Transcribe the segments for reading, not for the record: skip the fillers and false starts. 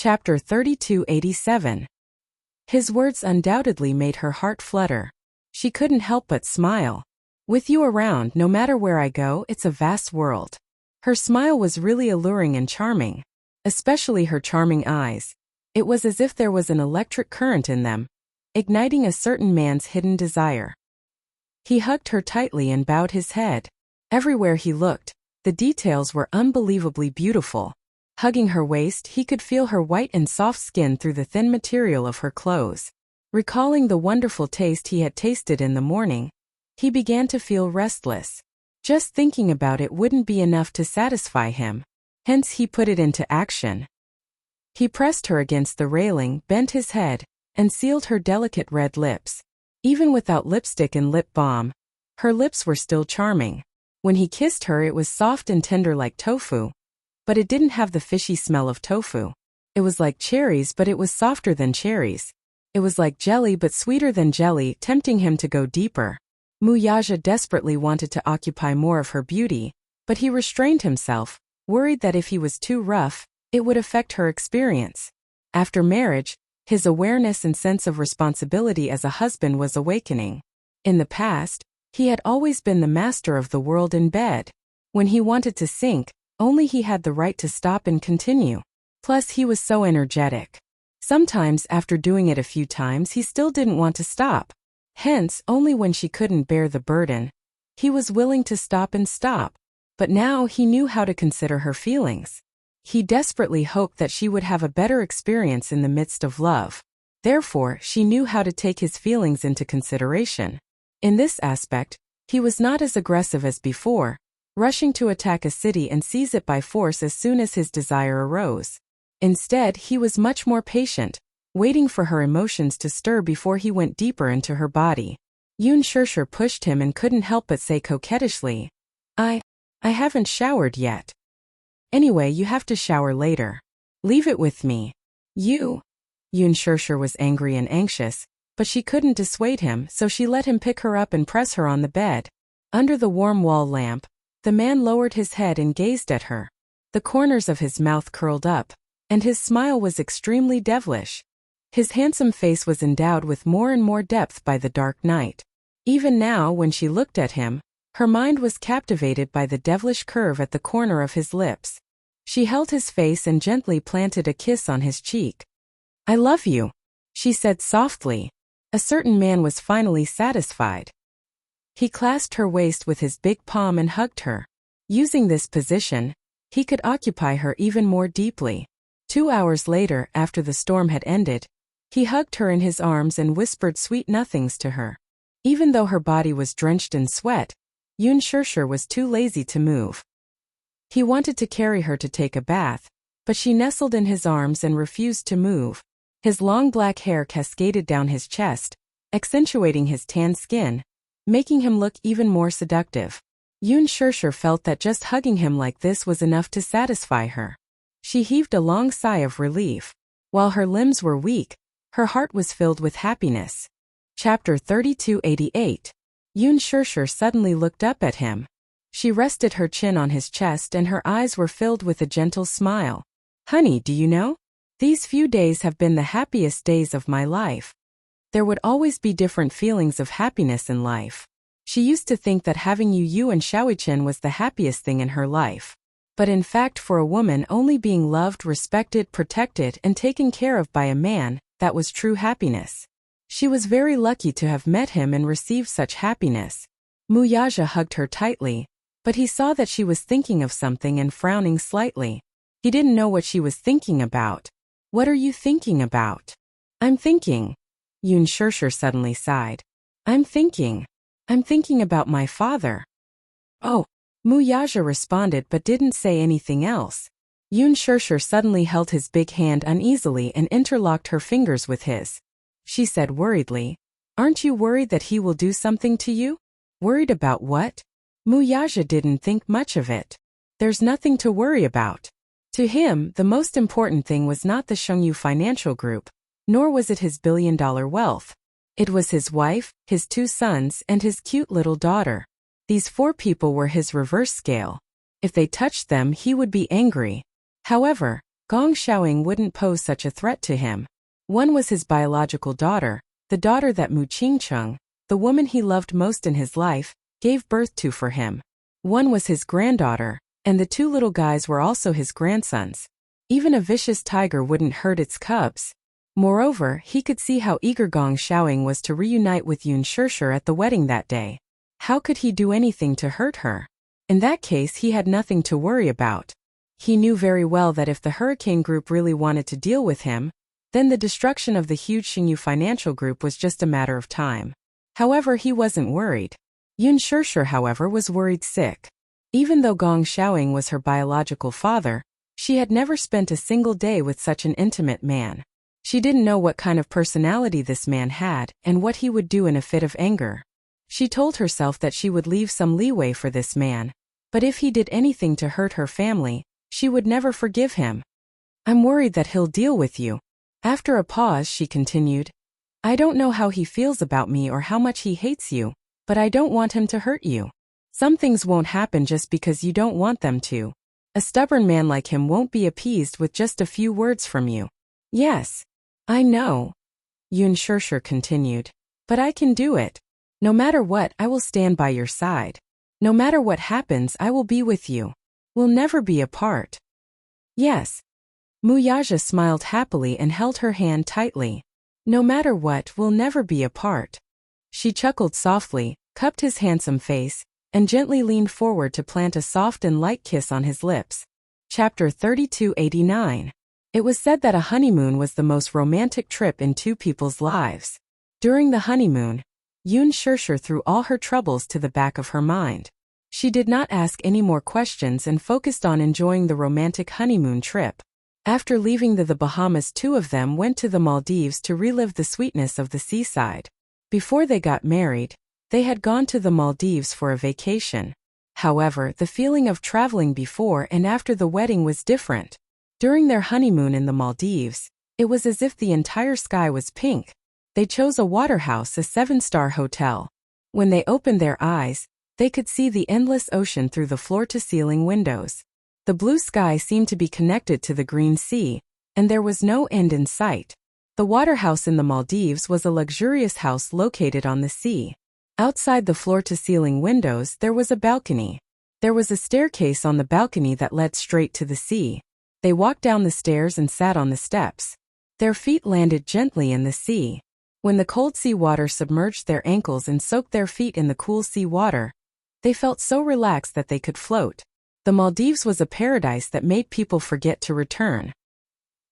Chapter 3287. His words undoubtedly made her heart flutter. She couldn't help but smile. With you around, no matter where I go, it's a vast world. Her smile was really alluring and charming. Especially her charming eyes. It was as if there was an electric current in them, igniting a certain man's hidden desire. He hugged her tightly and bowed his head. Everywhere he looked, the details were unbelievably beautiful. Hugging her waist, he could feel her white and soft skin through the thin material of her clothes. Recalling the wonderful taste he had tasted in the morning, he began to feel restless. Just thinking about it wouldn't be enough to satisfy him. Hence he put it into action. He pressed her against the railing, bent his head, and sealed her delicate red lips. Even without lipstick and lip balm, her lips were still charming. When he kissed her, it was soft and tender like tofu. But it didn't have the fishy smell of tofu. It was like cherries, but it was softer than cherries. It was like jelly, but sweeter than jelly, tempting him to go deeper. Wuxia desperately wanted to occupy more of her beauty, but he restrained himself, worried that if he was too rough, it would affect her experience. After marriage, his awareness and sense of responsibility as a husband was awakening. In the past, he had always been the master of the world in bed. When he wanted to sink, only he had the right to stop and continue. Plus, he was so energetic. Sometimes, after doing it a few times, he still didn't want to stop. Hence, only when she couldn't bear the burden, he was willing to stop and stop. But now he knew how to consider her feelings. He desperately hoped that she would have a better experience in the midst of love. Therefore, she knew how to take his feelings into consideration. In this aspect, he was not as aggressive as before, rushing to attack a city and seize it by force as soon as his desire arose. Instead, he was much more patient, waiting for her emotions to stir before he went deeper into her body. Wuxia pushed him and couldn't help but say coquettishly, I haven't showered yet. Anyway, you have to shower later. Leave it with me. Wuxia was angry and anxious, but she couldn't dissuade him, so she let him pick her up and press her on the bed. Under the warm wall lamp, the man lowered his head and gazed at her. The corners of his mouth curled up, and his smile was extremely devilish. His handsome face was endowed with more and more depth by the dark night. Even now, when she looked at him, her mind was captivated by the devilish curve at the corner of his lips. She held his face and gently planted a kiss on his cheek. I love you, she said softly. A certain man was finally satisfied. He clasped her waist with his big palm and hugged her. Using this position, he could occupy her even more deeply. 2 hours later, after the storm had ended, he hugged her in his arms and whispered sweet nothings to her. Even though her body was drenched in sweat, Wuxia was too lazy to move. He wanted to carry her to take a bath, but she nestled in his arms and refused to move. His long black hair cascaded down his chest, accentuating his tan skin, making him look even more seductive. Wuxia felt that just hugging him like this was enough to satisfy her. She heaved a long sigh of relief. While her limbs were weak, her heart was filled with happiness. Chapter 3288. Wuxia suddenly looked up at him. She rested her chin on his chest and her eyes were filled with a gentle smile. Honey, do you know? These few days have been the happiest days of my life. There would always be different feelings of happiness in life. She used to think that having you and Xiaochen was the happiest thing in her life. But in fact, for a woman, only being loved, respected, protected, and taken care of by a man, that was true happiness. She was very lucky to have met him and received such happiness. Wuxia hugged her tightly, but he saw that she was thinking of something and frowning slightly. He didn't know what she was thinking about. What are you thinking about? I'm thinking. Wuxia suddenly sighed. I'm thinking about my father. Oh, Wuxia responded but didn't say anything else. Wuxia suddenly held his big hand uneasily and interlocked her fingers with his. She said worriedly, aren't you worried that he will do something to you? Worried about what? Wuxia didn't think much of it. There's nothing to worry about. To him, the most important thing was not the Shengyu Financial Group, nor was it his billion-dollar wealth. It was his wife, his 2 sons, and his cute little daughter. These 4 people were his reverse scale. If they touched them, he would be angry. However, Gong Xiaoying wouldn't pose such a threat to him. One was his biological daughter, the daughter that Mu Qingcheng, the woman he loved most in his life, gave birth to for him. One was his granddaughter, and the two little guys were also his grandsons. Even a vicious tiger wouldn't hurt its cubs. Moreover, he could see how eager Gong Xiaoying was to reunite with Yun Shishir at the wedding that day. How could he do anything to hurt her? In that case, he had nothing to worry about. He knew very well that if the Hurricane Group really wanted to deal with him, then the destruction of the huge Xingyu Financial Group was just a matter of time. However, he wasn't worried. Yun Shishir, however, was worried sick. Even though Gong Xiaoying was her biological father, she had never spent a single day with such an intimate man. She didn't know what kind of personality this man had and what he would do in a fit of anger. She told herself that she would leave some leeway for this man, but if he did anything to hurt her family, she would never forgive him. I'm worried that he'll deal with you. After a pause, she continued, I don't know how he feels about me or how much he hates you, but I don't want him to hurt you. Some things won't happen just because you don't want them to. A stubborn man like him won't be appeased with just a few words from you. Yes, I know, Yun Shishir continued, but I can do it. No matter what, I will stand by your side. No matter what happens, I will be with you. We'll never be apart. Yes. Mu Yaja smiled happily and held her hand tightly. No matter what, we'll never be apart. She chuckled softly, cupped his handsome face, and gently leaned forward to plant a soft and light kiss on his lips. Chapter 3289. It was said that a honeymoon was the most romantic trip in two people's lives. During the honeymoon, Yun Shishir threw all her troubles to the back of her mind. She did not ask any more questions and focused on enjoying the romantic honeymoon trip. After leaving the Bahamas, two of them went to the Maldives to relive the sweetness of the seaside. Before they got married, they had gone to the Maldives for a vacation. However, the feeling of traveling before and after the wedding was different. During their honeymoon in the Maldives, it was as if the entire sky was pink. They chose a waterhouse, a 7-star hotel. When they opened their eyes, they could see the endless ocean through the floor-to-ceiling windows. The blue sky seemed to be connected to the green sea, and there was no end in sight. The waterhouse in the Maldives was a luxurious house located on the sea. Outside the floor-to-ceiling windows, there was a balcony. There was a staircase on the balcony that led straight to the sea. They walked down the stairs and sat on the steps. Their feet landed gently in the sea. When the cold sea water submerged their ankles and soaked their feet in the cool sea water, they felt so relaxed that they could float. The Maldives was a paradise that made people forget to return.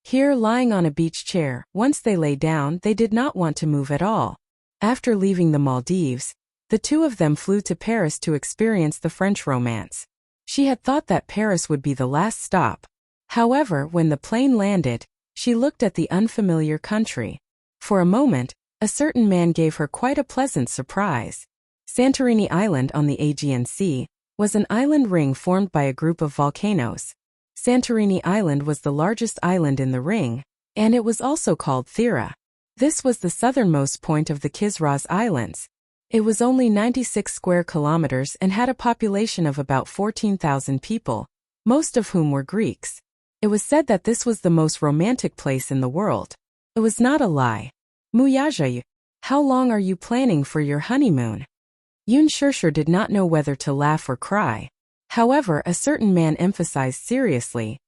Here, lying on a beach chair, once they lay down, they did not want to move at all. After leaving the Maldives, the two of them flew to Paris to experience the French romance. She had thought that Paris would be the last stop. However, when the plane landed, she looked at the unfamiliar country. For a moment, a certain man gave her quite a pleasant surprise. Santorini Island on the Aegean Sea was an island ring formed by a group of volcanoes. Santorini Island was the largest island in the ring, and it was also called Thera. This was the southernmost point of the Kisraz Islands. It was only 96 square kilometers and had a population of about 14,000 people, most of whom were Greeks. It was said that this was the most romantic place in the world. It was not a lie. Muyaja, how long are you planning for your honeymoon? Yun Shishir did not know whether to laugh or cry. However, a certain man emphasized seriously,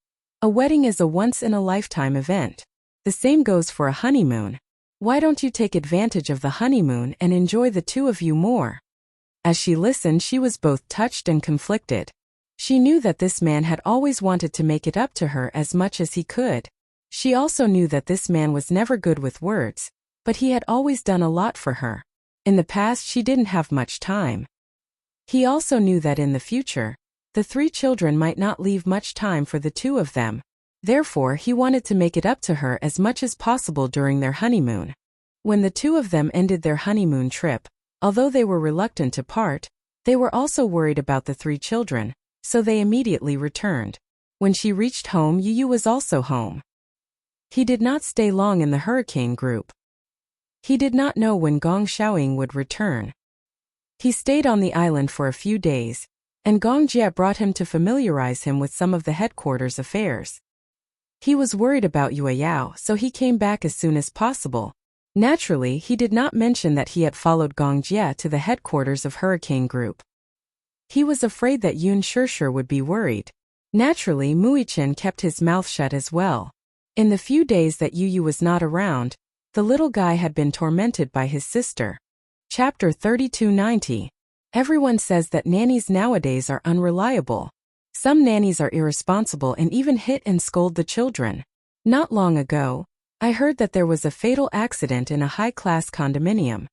a wedding is a once-in-a-lifetime event. The same goes for a honeymoon. Why don't you take advantage of the honeymoon and enjoy the two of you more? As she listened, she was both touched and conflicted. She knew that this man had always wanted to make it up to her as much as he could. She also knew that this man was never good with words, but he had always done a lot for her. In the past, she didn't have much time. He also knew that in the future, the three children might not leave much time for the two of them. Therefore, he wanted to make it up to her as much as possible during their honeymoon. When the two of them ended their honeymoon trip, although they were reluctant to part, they were also worried about the three children, so they immediately returned. When she reached home, Yu was also home. He did not stay long in the Hurricane Group. He did not know when Gong Xiaoying would return. He stayed on the island for a few days, and Gong Jie brought him to familiarize him with some of the headquarters affairs. He was worried about Yueyao, so he came back as soon as possible. Naturally, he did not mention that he had followed Gongjie to the headquarters of Hurricane Group. He was afraid that Yun Shishir would be worried. Naturally, Muichen kept his mouth shut as well. In the few days that Yu was not around, the little guy had been tormented by his sister. Chapter 3290. Everyone says that nannies nowadays are unreliable. Some nannies are irresponsible and even hit and scold the children. Not long ago, I heard that there was a fatal accident in a high-class condominium.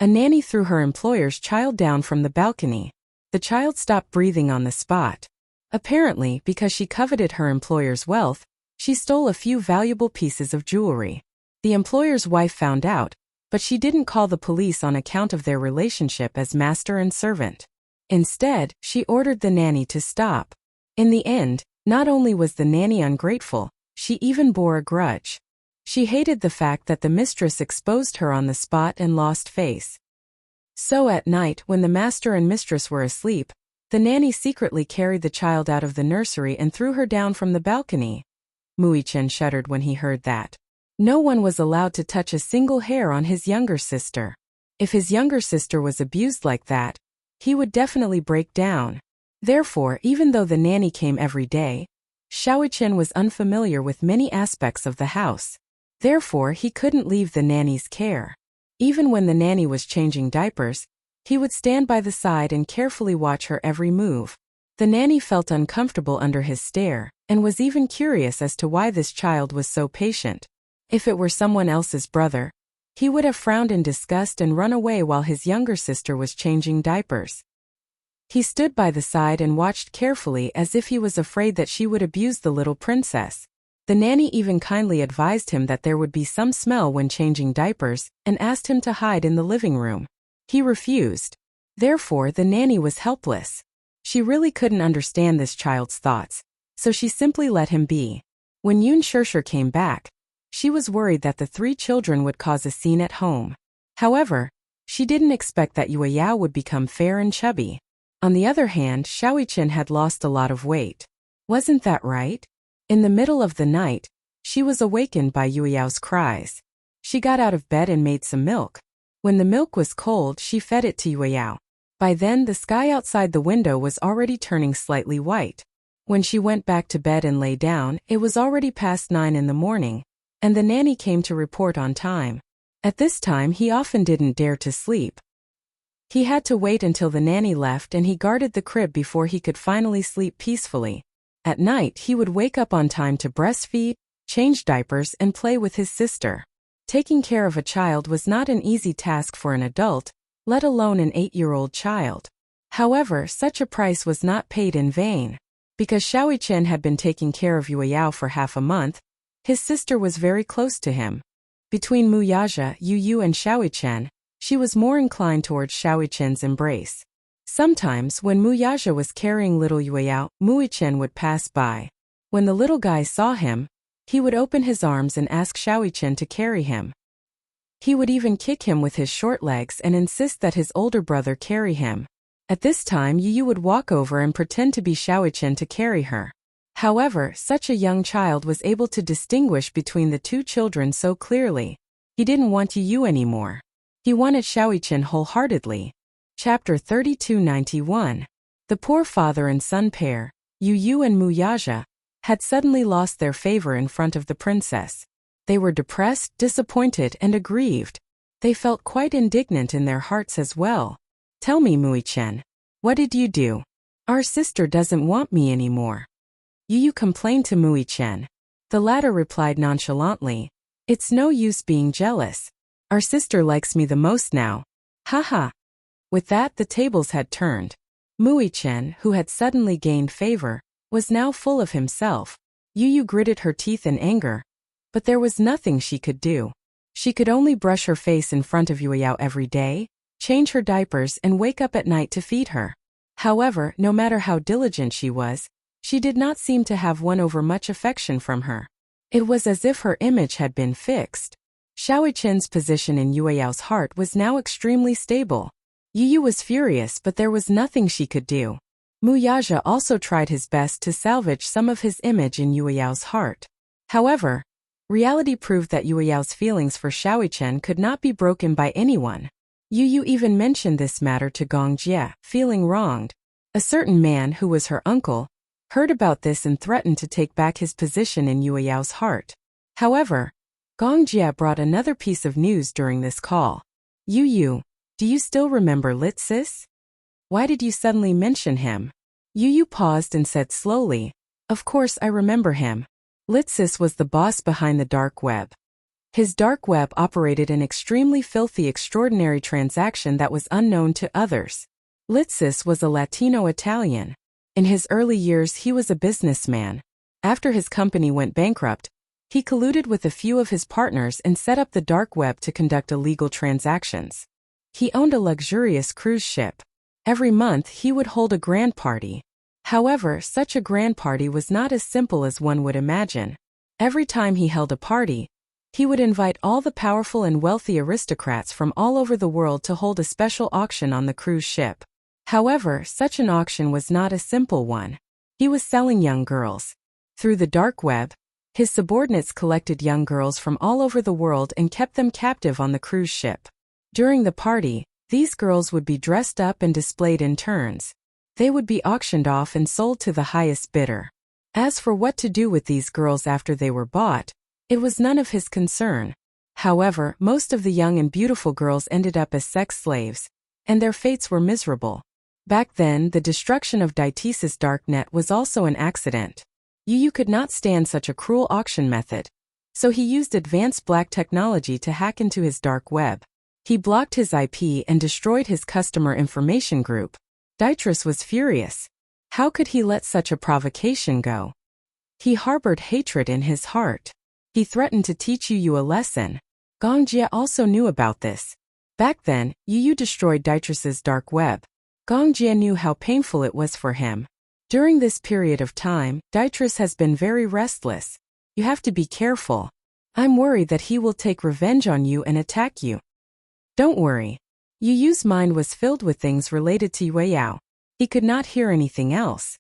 A nanny threw her employer's child down from the balcony. The child stopped breathing on the spot. Apparently, because she coveted her employer's wealth, she stole a few valuable pieces of jewelry. The employer's wife found out, but she didn't call the police on account of their relationship as master and servant. Instead, she ordered the nanny to stop. In the end, not only was the nanny ungrateful, she even bore a grudge. She hated the fact that the mistress exposed her on the spot and lost face. So at night, when the master and mistress were asleep, the nanny secretly carried the child out of the nursery and threw her down from the balcony. Muichen shuddered when he heard that. No one was allowed to touch a single hair on his younger sister. If his younger sister was abused like that, he would definitely break down. Therefore, even though the nanny came every day, Shaoqian was unfamiliar with many aspects of the house. Therefore, he couldn't leave the nanny's care. Even when the nanny was changing diapers, he would stand by the side and carefully watch her every move. The nanny felt uncomfortable under his stare, and was even curious as to why this child was so patient. If it were someone else's brother, he would have frowned in disgust and run away while his younger sister was changing diapers. He stood by the side and watched carefully as if he was afraid that she would abuse the little princess. The nanny even kindly advised him that there would be some smell when changing diapers, and asked him to hide in the living room. He refused. Therefore, the nanny was helpless. She really couldn't understand this child's thoughts, so she simply let him be. When Yun Shishir came back, she was worried that the three children would cause a scene at home. However, she didn't expect that Yueyao would become fair and chubby. On the other hand, Shaoqian had lost a lot of weight. Wasn't that right? In the middle of the night, she was awakened by Yueyao's cries. She got out of bed and made some milk. When the milk was cold, she fed it to Yueyao. By then, the sky outside the window was already turning slightly white. When she went back to bed and lay down, it was already past 9 in the morning, and the nanny came to report on time. At this time, he often didn't dare to sleep. He had to wait until the nanny left and he guarded the crib before he could finally sleep peacefully. At night, he would wake up on time to breastfeed, change diapers, and play with his sister. Taking care of a child was not an easy task for an adult, let alone an 8-year-old child. However, such a price was not paid in vain. Because Shaoqian had been taking care of Yueyao for half a month, his sister was very close to him. Between Muyaja, Yu and Shaoqian, she was more inclined towards Shaoqian's embrace. Sometimes, when Muyaja was carrying little Yueyao, Muichen would pass by. When the little guy saw him, he would open his arms and ask Shaoqian to carry him. He would even kick him with his short legs and insist that his older brother carry him. At this time, Yu would walk over and pretend to be Shaoqian to carry her. However, such a young child was able to distinguish between the two children so clearly. He didn't want Yu anymore. He wanted Shaoqian wholeheartedly. Chapter 3291. The poor father and son pair, Yu and Muyaja, had suddenly lost their favor in front of the princess. They were depressed, disappointed, and aggrieved. They felt quite indignant in their hearts as well. Tell me, Muichen, what did you do? Our sister doesn't want me anymore. Yu complained to Muichen. The latter replied nonchalantly, "It's no use being jealous. Our sister likes me the most now. Haha." With that, the tables had turned. Muichen, who had suddenly gained favor, was now full of himself. Yu gritted her teeth in anger, but there was nothing she could do. She could only brush her face in front of Yueyao every day, change her diapers, and wake up at night to feed her. However, no matter how diligent she was, she did not seem to have won over much affection from her. It was as if her image had been fixed. Shaoqian's position in Yueyao's heart was now extremely stable. Yu was furious, but there was nothing she could do. Muyaja also tried his best to salvage some of his image in Yueyao's heart. However, reality proved that Yu Yao's feelings for Xiao Chen could not be broken by anyone. Yu even mentioned this matter to Gong Jie, feeling wronged. A certain man who was her uncle heard about this and threatened to take back his position in Yu Yao's heart. However, Gong Jie brought another piece of news during this call. Yu, do you still remember Litsis? Why did you suddenly mention him? Yu paused and said slowly, of course I remember him. Litsis was the boss behind the dark web. His dark web operated an extremely filthy extraordinary transaction that was unknown to others. Litsis was a Latino-Italian. In his early years he was a businessman. After his company went bankrupt, he colluded with a few of his partners and set up the dark web to conduct illegal transactions. He owned a luxurious cruise ship. Every month he would hold a grand party. However, such a grand party was not as simple as one would imagine. Every time he held a party, he would invite all the powerful and wealthy aristocrats from all over the world to hold a special auction on the cruise ship. However, such an auction was not a simple one. He was selling young girls. Through the dark web, his subordinates collected young girls from all over the world and kept them captive on the cruise ship. During the party, these girls would be dressed up and displayed in turns. They would be auctioned off and sold to the highest bidder. As for what to do with these girls after they were bought, it was none of his concern. However, most of the young and beautiful girls ended up as sex slaves, and their fates were miserable. Back then, the destruction of Daitis's dark net was also an accident. Yu could not stand such a cruel auction method, so he used advanced black technology to hack into his dark web. He blocked his IP and destroyed his customer information group. Daitis was furious. How could he let such a provocation go? He harbored hatred in his heart. He threatened to teach Yu a lesson. Gong Jie also knew about this. Back then, Yu destroyed Daitis's dark web. Gong Jie knew how painful it was for him. During this period of time, Daitis has been very restless. You have to be careful. I'm worried that he will take revenge on you and attack you. Don't worry. Yu's mind was filled with things related to Yue Yao. He could not hear anything else.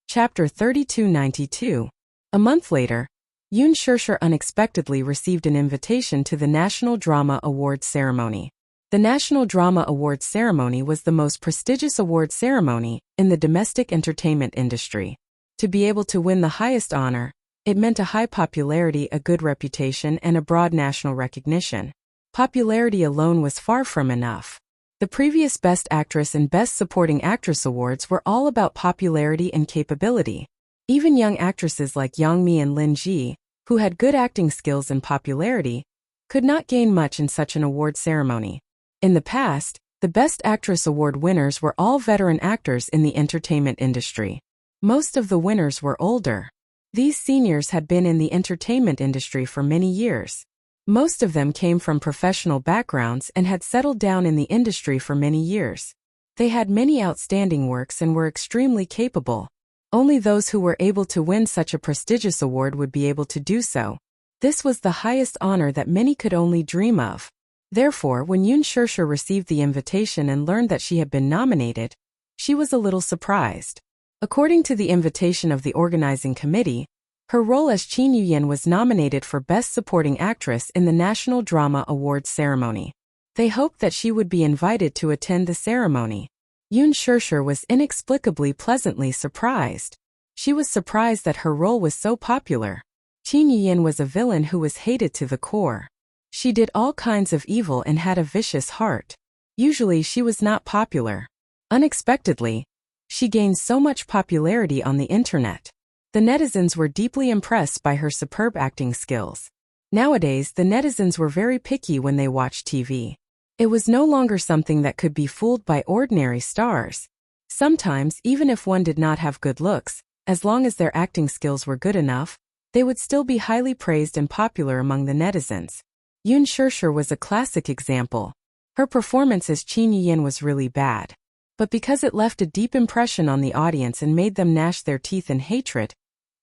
Chapter 3292. A month later, Yun Shishir unexpectedly received an invitation to the National Drama Awards ceremony. The National Drama Awards ceremony was the most prestigious award ceremony in the domestic entertainment industry. To be able to win the highest honor, it meant a high popularity, a good reputation, and a broad national recognition. Popularity alone was far from enough. The previous Best Actress and Best Supporting Actress awards were all about popularity and capability. Even young actresses like Yang Mi and Lin Ji, who had good acting skills and popularity, could not gain much in such an award ceremony. In the past, the Best Actress award winners were all veteran actors in the entertainment industry. Most of the winners were older. These seniors had been in the entertainment industry for many years. Most of them came from professional backgrounds and had settled down in the industry for many years. They had many outstanding works and were extremely capable. Only those who were able to win such a prestigious award would be able to do so. This was the highest honor that many could only dream of. Therefore, when Yun Shishir received the invitation and learned that she had been nominated, she was a little surprised. According to the invitation of the organizing committee, her role as Qin Yuyan was nominated for Best Supporting Actress in the National Drama Awards ceremony. They hoped that she would be invited to attend the ceremony. Yun Shishir was inexplicably pleasantly surprised. She was surprised that her role was so popular. Qin Yuyan was a villain who was hated to the core. She did all kinds of evil and had a vicious heart. Usually she was not popular. Unexpectedly, she gained so much popularity on the internet. The netizens were deeply impressed by her superb acting skills. Nowadays, the netizens were very picky when they watched TV. It was no longer something that could be fooled by ordinary stars. Sometimes, even if one did not have good looks, as long as their acting skills were good enough, they would still be highly praised and popular among the netizens. Yun Shishir was a classic example. Her performance as Qin Yuyan was really bad. But because it left a deep impression on the audience and made them gnash their teeth in hatred,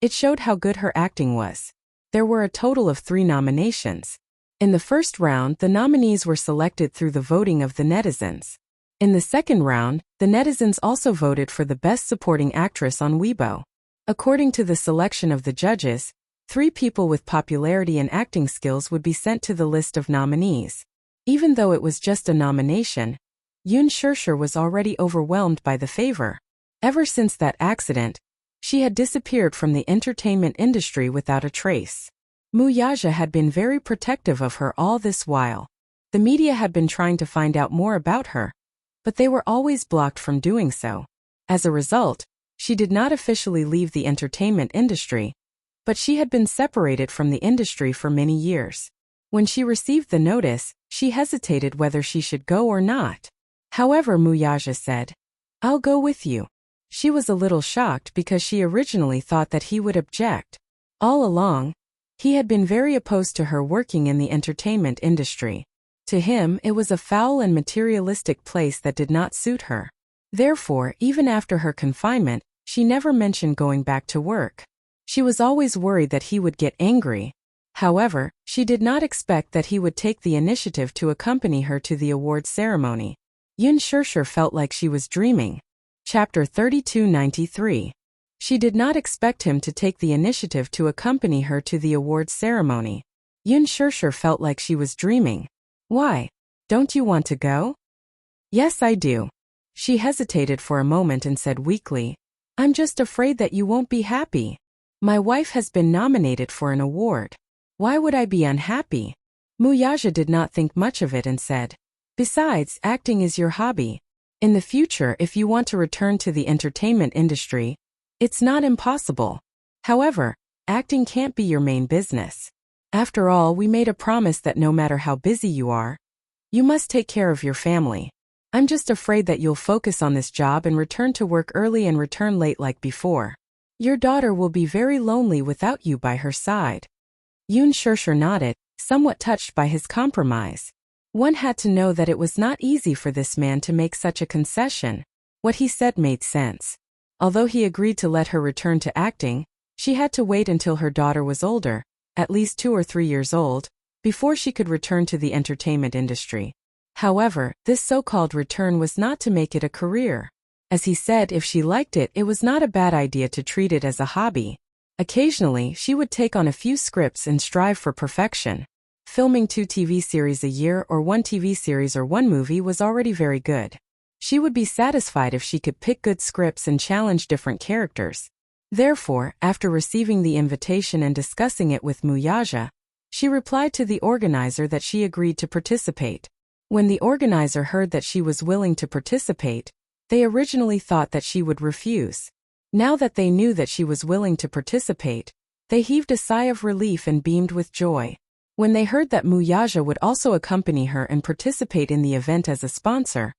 it showed how good her acting was. There were a total of 3 nominations. In the first round, the nominees were selected through the voting of the netizens. In the second round, the netizens also voted for the Best Supporting Actress on Weibo. According to the selection of the judges, 3 people with popularity and acting skills would be sent to the list of nominees. Even though it was just a nomination, Yoon Shurshur was already overwhelmed by the favor. Ever since that accident, she had disappeared from the entertainment industry without a trace. Muyaja had been very protective of her all this while. The media had been trying to find out more about her, but they were always blocked from doing so. As a result, she did not officially leave the entertainment industry, but she had been separated from the industry for many years. When she received the notice, she hesitated whether she should go or not. However, Muyaja said, "I'll go with you." She was a little shocked because she originally thought that he would object. All along, he had been very opposed to her working in the entertainment industry. To him, it was a foul and materialistic place that did not suit her. Therefore, even after her confinement, she never mentioned going back to work. She was always worried that he would get angry. However, she did not expect that he would take the initiative to accompany her to the awards ceremony. Yoon Shurshur felt like she was dreaming. Chapter 3293. She did not expect him to take the initiative to accompany her to the awards ceremony. Yoon Shurshur felt like she was dreaming. "Why? Don't you want to go?" "Yes, I do." She hesitated for a moment and said weakly, "I'm just afraid that you won't be happy. My wife has been nominated for an award. Why would I be unhappy?" Muyaja did not think much of it and said, "Besides, acting is your hobby. In the future, if you want to return to the entertainment industry, it's not impossible. However, acting can't be your main business. After all, we made a promise that no matter how busy you are, you must take care of your family. I'm just afraid that you'll focus on this job and return to work early and return late like before. Your daughter will be very lonely without you by her side." Yoon Shurshur nodded, somewhat touched by his compromise. One had to know that it was not easy for this man to make such a concession. What he said made sense. Although he agreed to let her return to acting, she had to wait until her daughter was older, at least 2 or 3 years old, before she could return to the entertainment industry. However, this so-called return was not to make it a career. As he said, if she liked it, it was not a bad idea to treat it as a hobby. Occasionally, she would take on a few scripts and strive for perfection. Filming 2 TV series a year or 1 TV series or 1 movie was already very good. She would be satisfied if she could pick good scripts and challenge different characters. Therefore, after receiving the invitation and discussing it with Muyaja, she replied to the organizer that she agreed to participate. When the organizer heard that she was willing to participate, they originally thought that she would refuse. Now that they knew that she was willing to participate, they heaved a sigh of relief and beamed with joy. When they heard that Muyaja would also accompany her and participate in the event as a sponsor,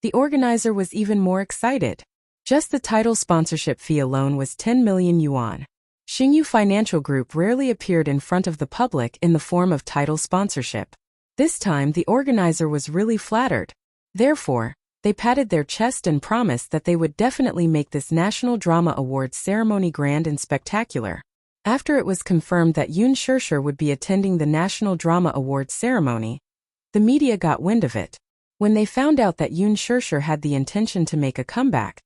the organizer was even more excited. Just the title sponsorship fee alone was 10 million yuan. Xingyu Financial Group rarely appeared in front of the public in the form of title sponsorship. This time the organizer was really flattered. Therefore, they patted their chest and promised that they would definitely make this National Drama Awards ceremony grand and spectacular. After it was confirmed that Yoon Shurshur would be attending the National Drama Awards ceremony, the media got wind of it. When they found out that Yoon Shurshur had the intention to make a comeback,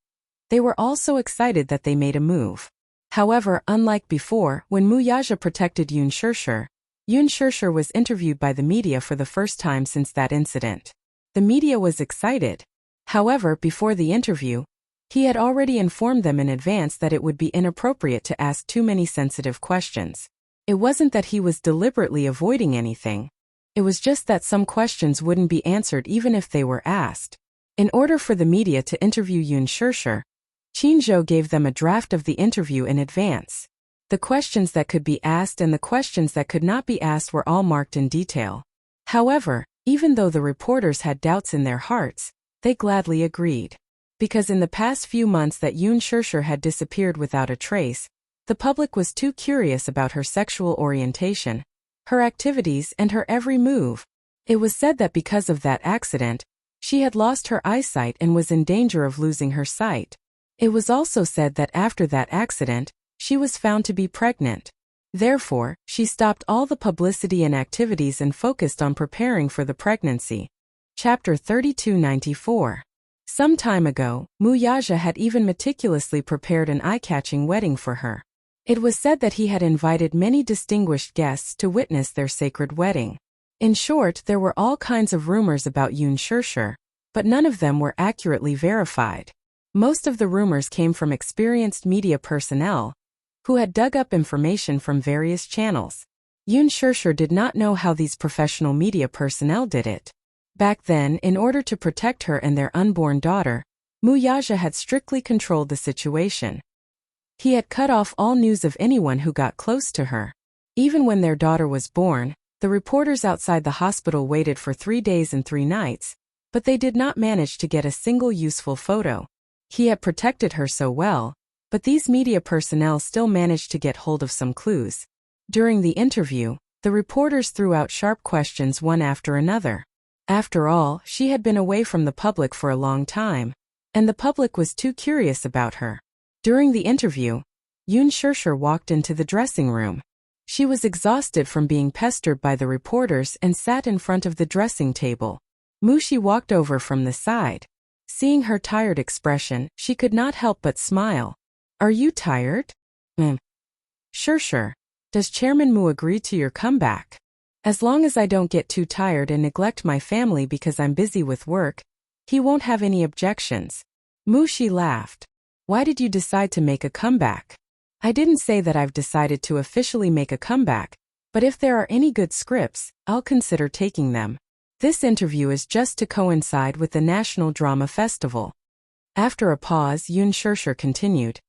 they were all so excited that they made a move. However, unlike before, when Muyaja protected Yoon Shurshur was interviewed by the media for the first time since that incident. The media was excited. However, before the interview, he had already informed them in advance that it would be inappropriate to ask too many sensitive questions. It wasn't that he was deliberately avoiding anything. It was just that some questions wouldn't be answered even if they were asked. In order for the media to interview Yoon Shurshur, Qinzhou gave them a draft of the interview in advance. The questions that could be asked and the questions that could not be asked were all marked in detail. However, even though the reporters had doubts in their hearts, they gladly agreed. Because in the past few months that Yoon Shurshur had disappeared without a trace, the public was too curious about her sexual orientation, her activities and her every move. It was said that because of that accident, she had lost her eyesight and was in danger of losing her sight. It was also said that after that accident, she was found to be pregnant. Therefore, she stopped all the publicity and activities and focused on preparing for the pregnancy. Chapter 3294. Some time ago, Muyaja had even meticulously prepared an eye-catching wedding for her. It was said that he had invited many distinguished guests to witness their sacred wedding. In short, there were all kinds of rumors about Yoon Shurshur, but none of them were accurately verified. Most of the rumors came from experienced media personnel, who had dug up information from various channels. Yoon Shurshur did not know how these professional media personnel did it. Back then, in order to protect her and their unborn daughter, Wuxia had strictly controlled the situation. He had cut off all news of anyone who got close to her. Even when their daughter was born, the reporters outside the hospital waited for 3 days and 3 nights, but they did not manage to get a single useful photo. He had protected her so well, but these media personnel still managed to get hold of some clues. During the interview, the reporters threw out sharp questions one after another. After all, she had been away from the public for a long time, and the public was too curious about her. During the interview, Yoon Shurshur walked into the dressing room. She was exhausted from being pestered by the reporters and sat in front of the dressing table. Mushi walked over from the side. Seeing her tired expression, she could not help but smile. "Are you tired?" "Shurshur, does Chairman Mu agree to your comeback? As long as I don't get too tired and neglect my family because I'm busy with work, he won't have any objections." Mushi laughed. "Why did you decide to make a comeback?" "I didn't say that I've decided to officially make a comeback, but if there are any good scripts, I'll consider taking them. This interview is just to coincide with the National Drama Festival." After a pause, Yoon Shurshur continued,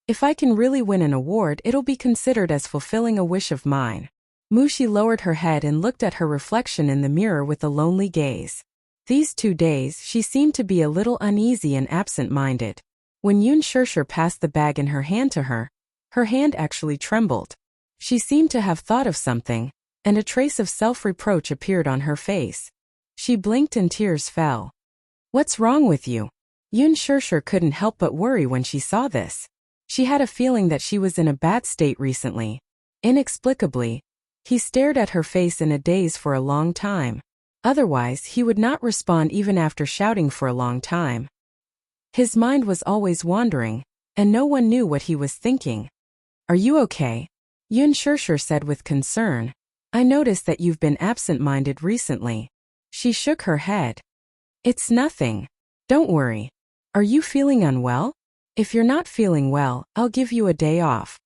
"If I can really win an award, it'll be considered as fulfilling a wish of mine." Mushi lowered her head and looked at her reflection in the mirror with a lonely gaze. These 2 days, she seemed to be a little uneasy and absent-minded. When Yoon Shurshur passed the bag in her hand to her hand actually trembled. She seemed to have thought of something, and a trace of self-reproach appeared on her face. She blinked and tears fell. "What's wrong with you?" Yoon Shurshur couldn't help but worry when she saw this. She had a feeling that she was in a bad state recently. Inexplicably, he stared at her face in a daze for a long time. Otherwise, he would not respond even after shouting for a long time. His mind was always wandering, and no one knew what he was thinking. "Are you okay?" Yoon Shurshur said with concern. "I noticed that you've been absent-minded recently." She shook her head. "It's nothing. Don't worry. Are you feeling unwell? If you're not feeling well, I'll give you a day off."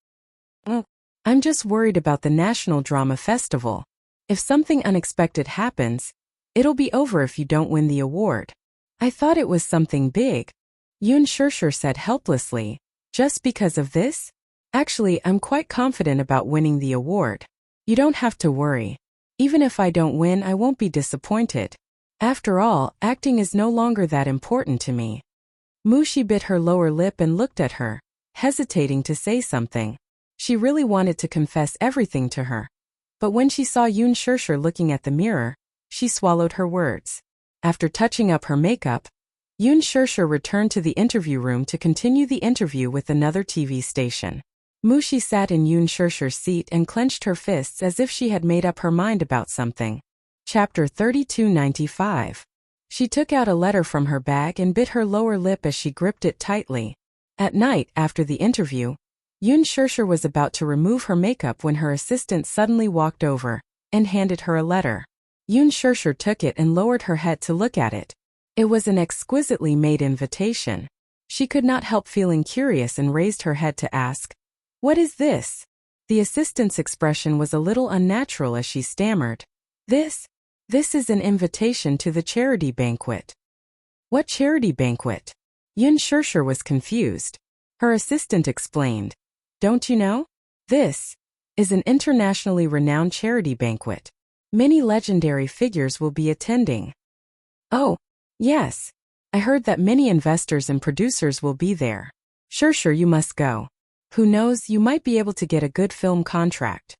"I'm just worried about the National Drama Festival. If something unexpected happens, it'll be over if you don't win the award." "I thought it was something big," Yoon Shurshur said helplessly. "Just because of this? Actually, I'm quite confident about winning the award. You don't have to worry. Even if I don't win, I won't be disappointed. After all, acting is no longer that important to me." Mushi bit her lower lip and looked at her, hesitating to say something. She really wanted to confess everything to her. But when she saw Yoon Shurshur looking at the mirror, she swallowed her words. After touching up her makeup, Yoon Shurshur returned to the interview room to continue the interview with another TV station. Mushi sat in Yoon Shurshur's seat and clenched her fists as if she had made up her mind about something. Chapter 3295. She took out a letter from her bag and bit her lower lip as she gripped it tightly. At night, after the interview, Yoon Shurshur was about to remove her makeup when her assistant suddenly walked over and handed her a letter. Yoon Shurshur took it and lowered her head to look at it. It was an exquisitely made invitation. She could not help feeling curious and raised her head to ask, "What is this?" The assistant's expression was a little unnatural as she stammered, This is an invitation to the charity banquet." "What charity banquet?" Yoon Shurshur was confused. Her assistant explained, "Don't you know? This is an internationally renowned charity banquet. Many legendary figures will be attending." "Oh, yes. I heard that many investors and producers will be there. Shurshur, you must go. Who knows, you might be able to get a good film contract."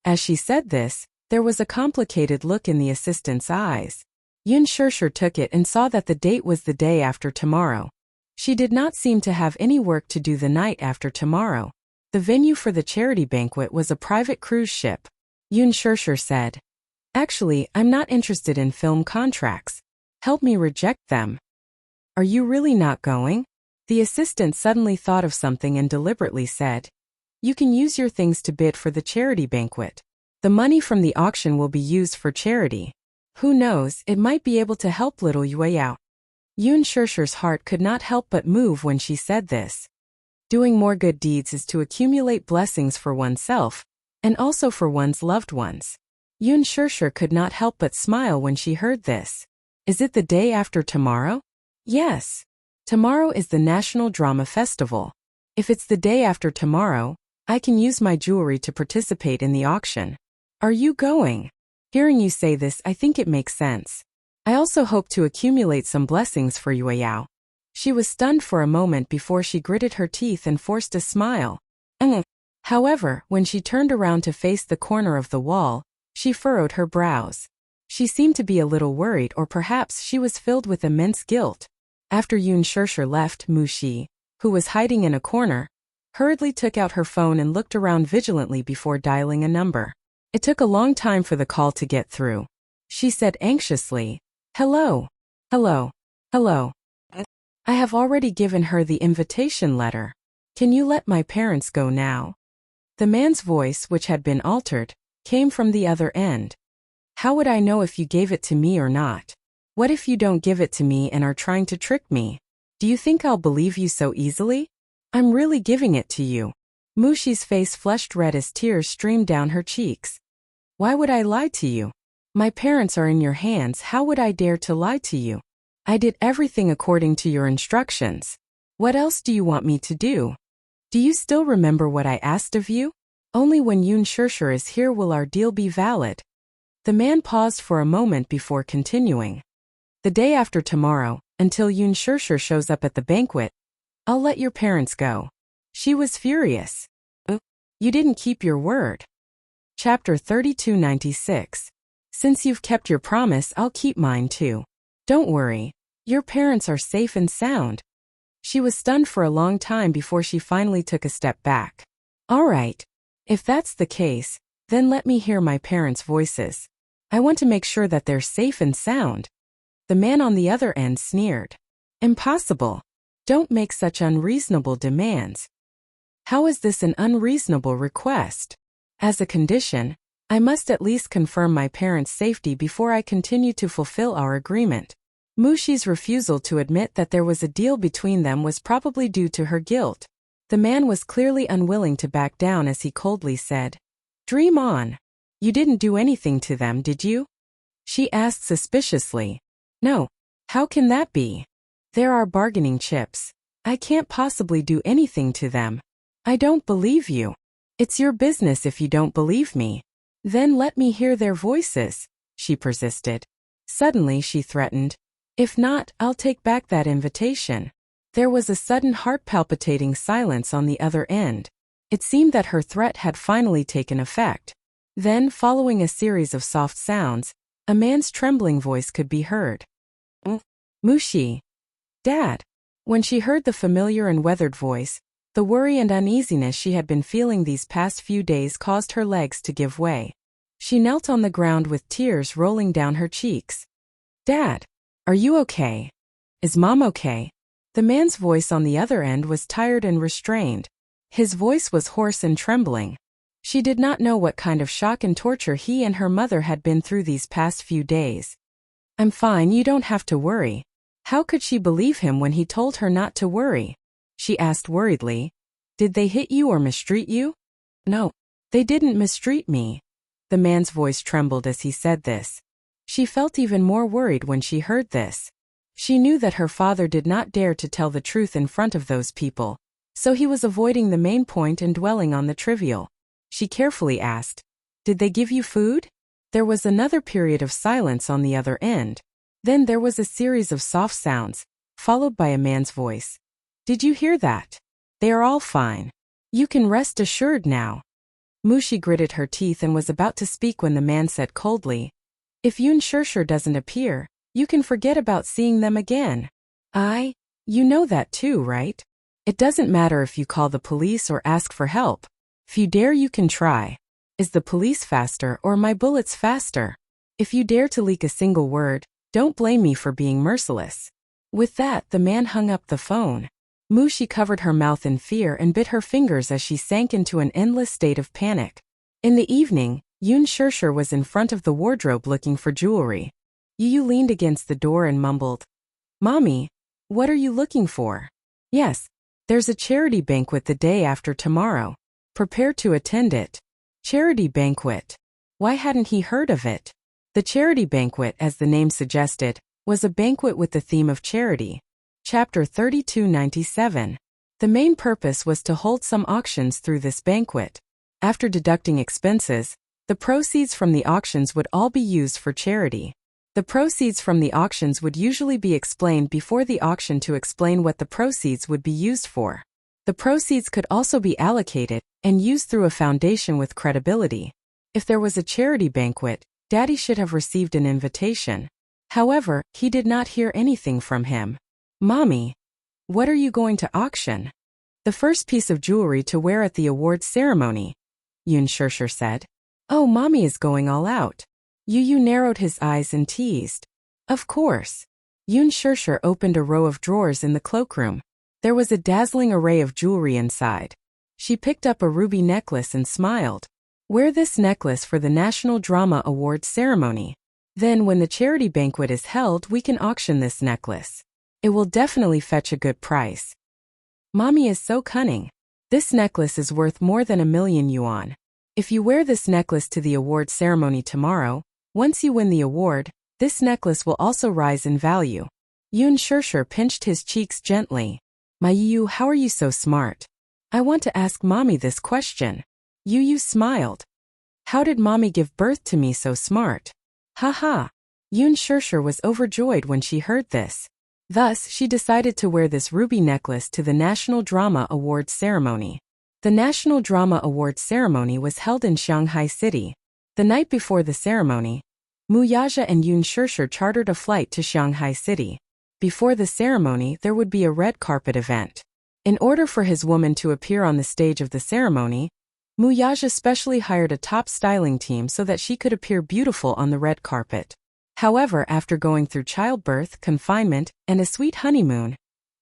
As she said this, there was a complicated look in the assistant's eyes. Yoon Shurshur took it and saw that the date was the day after tomorrow. She did not seem to have any work to do the night after tomorrow. The venue for the charity banquet was a private cruise ship. Yoon Shurshur said, "Actually, I'm not interested in film contracts. Help me reject them." "Are you really not going?" The assistant suddenly thought of something and deliberately said, You can use your things to bid for the charity banquet. The money from the auction will be used for charity. Who knows, it might be able to help little Yueyao. Yun Shishir's heart could not help but move when she said this. Doing more good deeds is to accumulate blessings for oneself, and also for one's loved ones. Yun Shishir could not help but smile when she heard this. Is it the day after tomorrow? Yes. Tomorrow is the National Drama Festival. If it's the day after tomorrow, I can use my jewelry to participate in the auction. Are you going? Hearing you say this, I think it makes sense. I also hope to accumulate some blessings for Yueyao. She was stunned for a moment before she gritted her teeth and forced a smile. However, when she turned around to face the corner of the wall, she furrowed her brows. She seemed to be a little worried, or perhaps she was filled with immense guilt. After Yun Shishir left, Muxi, who was hiding in a corner, hurriedly took out her phone and looked around vigilantly before dialing a number. It took a long time for the call to get through. She said anxiously, "Hello. Hello. Hello. I have already given her the invitation letter. Can you let my parents go now?" The man's voice, which had been altered, came from the other end. "How would I know if you gave it to me or not? What if you don't give it to me and are trying to trick me? Do you think I'll believe you so easily? I'm really giving it to you." Muxi's face flushed red as tears streamed down her cheeks. "Why would I lie to you? My parents are in your hands. How would I dare to lie to you? I did everything according to your instructions. What else do you want me to do? Do you still remember what I asked of you? Only when Yun Shishir is here will our deal be valid." The man paused for a moment before continuing. "The day after tomorrow, until Yun Shishir shows up at the banquet, I'll let your parents go." She was furious. "You didn't keep your word." Chapter 3296. Since you've kept your promise, I'll keep mine too. Don't worry. Your parents are safe and sound. She was stunned for a long time before she finally took a step back. All right. If that's the case, then let me hear my parents' voices. I want to make sure that they're safe and sound. The man on the other end sneered. Impossible. Don't make such unreasonable demands. How is this an unreasonable request? As a condition, I must at least confirm my parents' safety before I continue to fulfill our agreement. Muxi's refusal to admit that there was a deal between them was probably due to her guilt. The man was clearly unwilling to back down as he coldly said, "Dream on. You didn't do anything to them, did you?" She asked suspiciously. "No. How can that be? There are bargaining chips. I can't possibly do anything to them. I don't believe you. It's your business if you don't believe me. Then let me hear their voices," she persisted. Suddenly she threatened, "If not, I'll take back that invitation." There was a sudden heart-palpitating silence on the other end. It seemed that her threat had finally taken effect. Then, following a series of soft sounds, a man's trembling voice could be heard. "Muxi. Dad." When she heard the familiar and weathered voice, the worry and uneasiness she had been feeling these past few days caused her legs to give way. She knelt on the ground with tears rolling down her cheeks. "Dad, are you okay? Is Mom okay?" The man's voice on the other end was tired and restrained. His voice was hoarse and trembling. She did not know what kind of shock and torture he and her mother had been through these past few days. "I'm fine, you don't have to worry." How could she believe him when he told her not to worry? She asked worriedly, "Did they hit you or mistreat you?" "No, they didn't mistreat me." The man's voice trembled as he said this. She felt even more worried when she heard this. She knew that her father did not dare to tell the truth in front of those people, so he was avoiding the main point and dwelling on the trivial. She carefully asked, "Did they give you food?" There was another period of silence on the other end. Then there was a series of soft sounds, followed by a man's voice. "Did you hear that? They are all fine. You can rest assured now." Muxi gritted her teeth and was about to speak when the man said coldly, "If Yun Shishir doesn't appear, you can forget about seeing them again." You know that too, right? It doesn't matter if you call the police or ask for help. If you dare, you can try. Is the police faster or my bullets faster? If you dare to leak a single word, don't blame me for being merciless." With that, the man hung up the phone. She covered her mouth in fear and bit her fingers as she sank into an endless state of panic. In the evening, Yun Shirshir was in front of the wardrobe looking for jewelry. Yu leaned against the door and mumbled, "Mommy, what are you looking for?" "Yes, there's a charity banquet the day after tomorrow. Prepare to attend it." Charity banquet. Why hadn't he heard of it? The charity banquet, as the name suggested, was a banquet with the theme of charity. Chapter 3297. The main purpose was to hold some auctions through this banquet. After deducting expenses, the proceeds from the auctions would all be used for charity. The proceeds from the auctions would usually be explained before the auction to explain what the proceeds would be used for. The proceeds could also be allocated and used through a foundation with credibility. If there was a charity banquet, Daddy should have received an invitation. However, he did not hear anything from him. "Mommy, what are you going to auction?" "The first piece of jewelry to wear at the awards ceremony," Yun Shirshir said. "Oh, Mommy is going all out." Yu narrowed his eyes and teased. "Of course." Yun Shirshir opened a row of drawers in the cloakroom. There was a dazzling array of jewelry inside. She picked up a ruby necklace and smiled. "Wear this necklace for the National Drama Awards ceremony. Then when the charity banquet is held, we can auction this necklace. It will definitely fetch a good price." Mommy is so cunning. This necklace is worth more than 1,000,000 yuan. If you wear this necklace to the award ceremony tomorrow, once you win the award, this necklace will also rise in value. Yun Shirshir pinched his cheeks gently. "My Yu, how are you so smart? I want to ask Mommy this question." Yu smiled. "How did Mommy give birth to me so smart?" "Ha." Yun Shirshir was overjoyed when she heard this. Thus, she decided to wear this ruby necklace to the National Drama Awards ceremony. The National Drama Awards ceremony was held in Shanghai City. The night before the ceremony, Wuxia and Yun Shirshir chartered a flight to Shanghai City. Before the ceremony, there would be a red carpet event. In order for his woman to appear on the stage of the ceremony, Wuxia specially hired a top styling team so that she could appear beautiful on the red carpet. However, after going through childbirth, confinement, and a sweet honeymoon,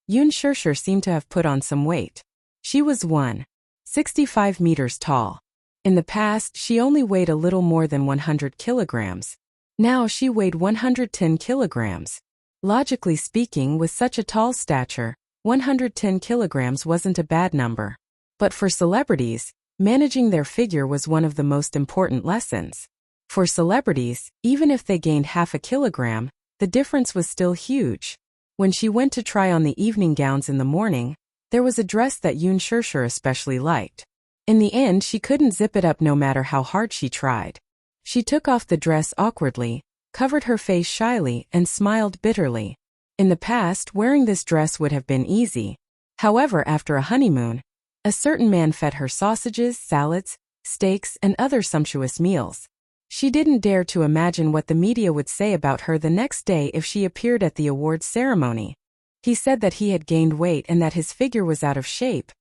Yun Shirshir seemed to have put on some weight. She was 165 meters tall. In the past, she only weighed a little more than 100 kilograms. Now she weighed 110 kilograms. Logically speaking, with such a tall stature, 110 kilograms wasn't a bad number. But for celebrities, managing their figure was one of the most important lessons. For celebrities, even if they gained half a kilogram, the difference was still huge. When she went to try on the evening gowns in the morning, there was a dress that Yun Shirshir especially liked. In the end, she couldn't zip it up no matter how hard she tried. She took off the dress awkwardly, covered her face shyly, and smiled bitterly. In the past, wearing this dress would have been easy. However, after a honeymoon, a certain man fed her sausages, salads, steaks, and other sumptuous meals. She didn't dare to imagine what the media would say about her the next day if she appeared at the awards ceremony. He said that he had gained weight and that his figure was out of shape.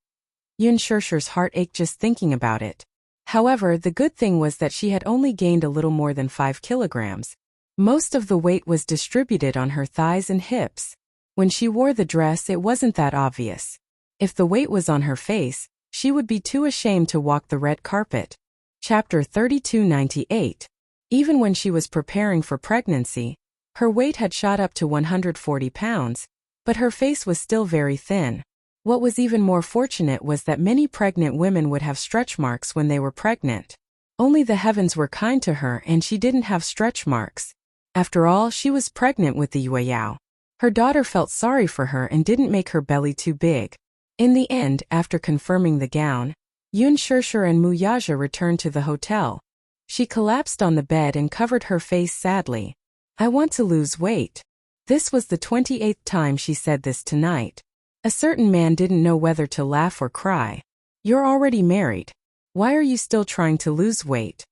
Yun Shirshir's heart ached just thinking about it. However, the good thing was that she had only gained a little more than 5 kilograms. Most of the weight was distributed on her thighs and hips. When she wore the dress, it wasn't that obvious. If the weight was on her face, she would be too ashamed to walk the red carpet. Chapter 3298. Even when she was preparing for pregnancy, her weight had shot up to 140 pounds, but her face was still very thin. What was even more fortunate was that many pregnant women would have stretch marks when they were pregnant. Only the heavens were kind to her and she didn't have stretch marks. After all, she was pregnant with the Yueyao. Her daughter felt sorry for her and didn't make her belly too big. In the end, after confirming the gown, Yun Shirshir and Wuxia returned to the hotel. She collapsed on the bed and covered her face sadly. "I want to lose weight." This was the 28th time she said this tonight. A certain man didn't know whether to laugh or cry. "You're already married. Why are you still trying to lose weight?"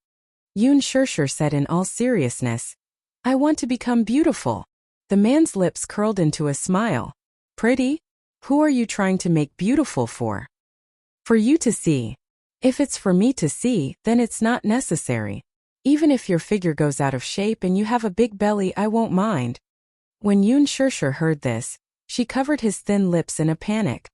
Yun Shirshir said in all seriousness. "I want to become beautiful." The man's lips curled into a smile. "Pretty? Who are you trying to make beautiful for?" "For you to see." "If it's for me to see, then it's not necessary. Even if your figure goes out of shape and you have a big belly, I won't mind." When Yun Shirshir heard this, she covered his thin lips in a panic.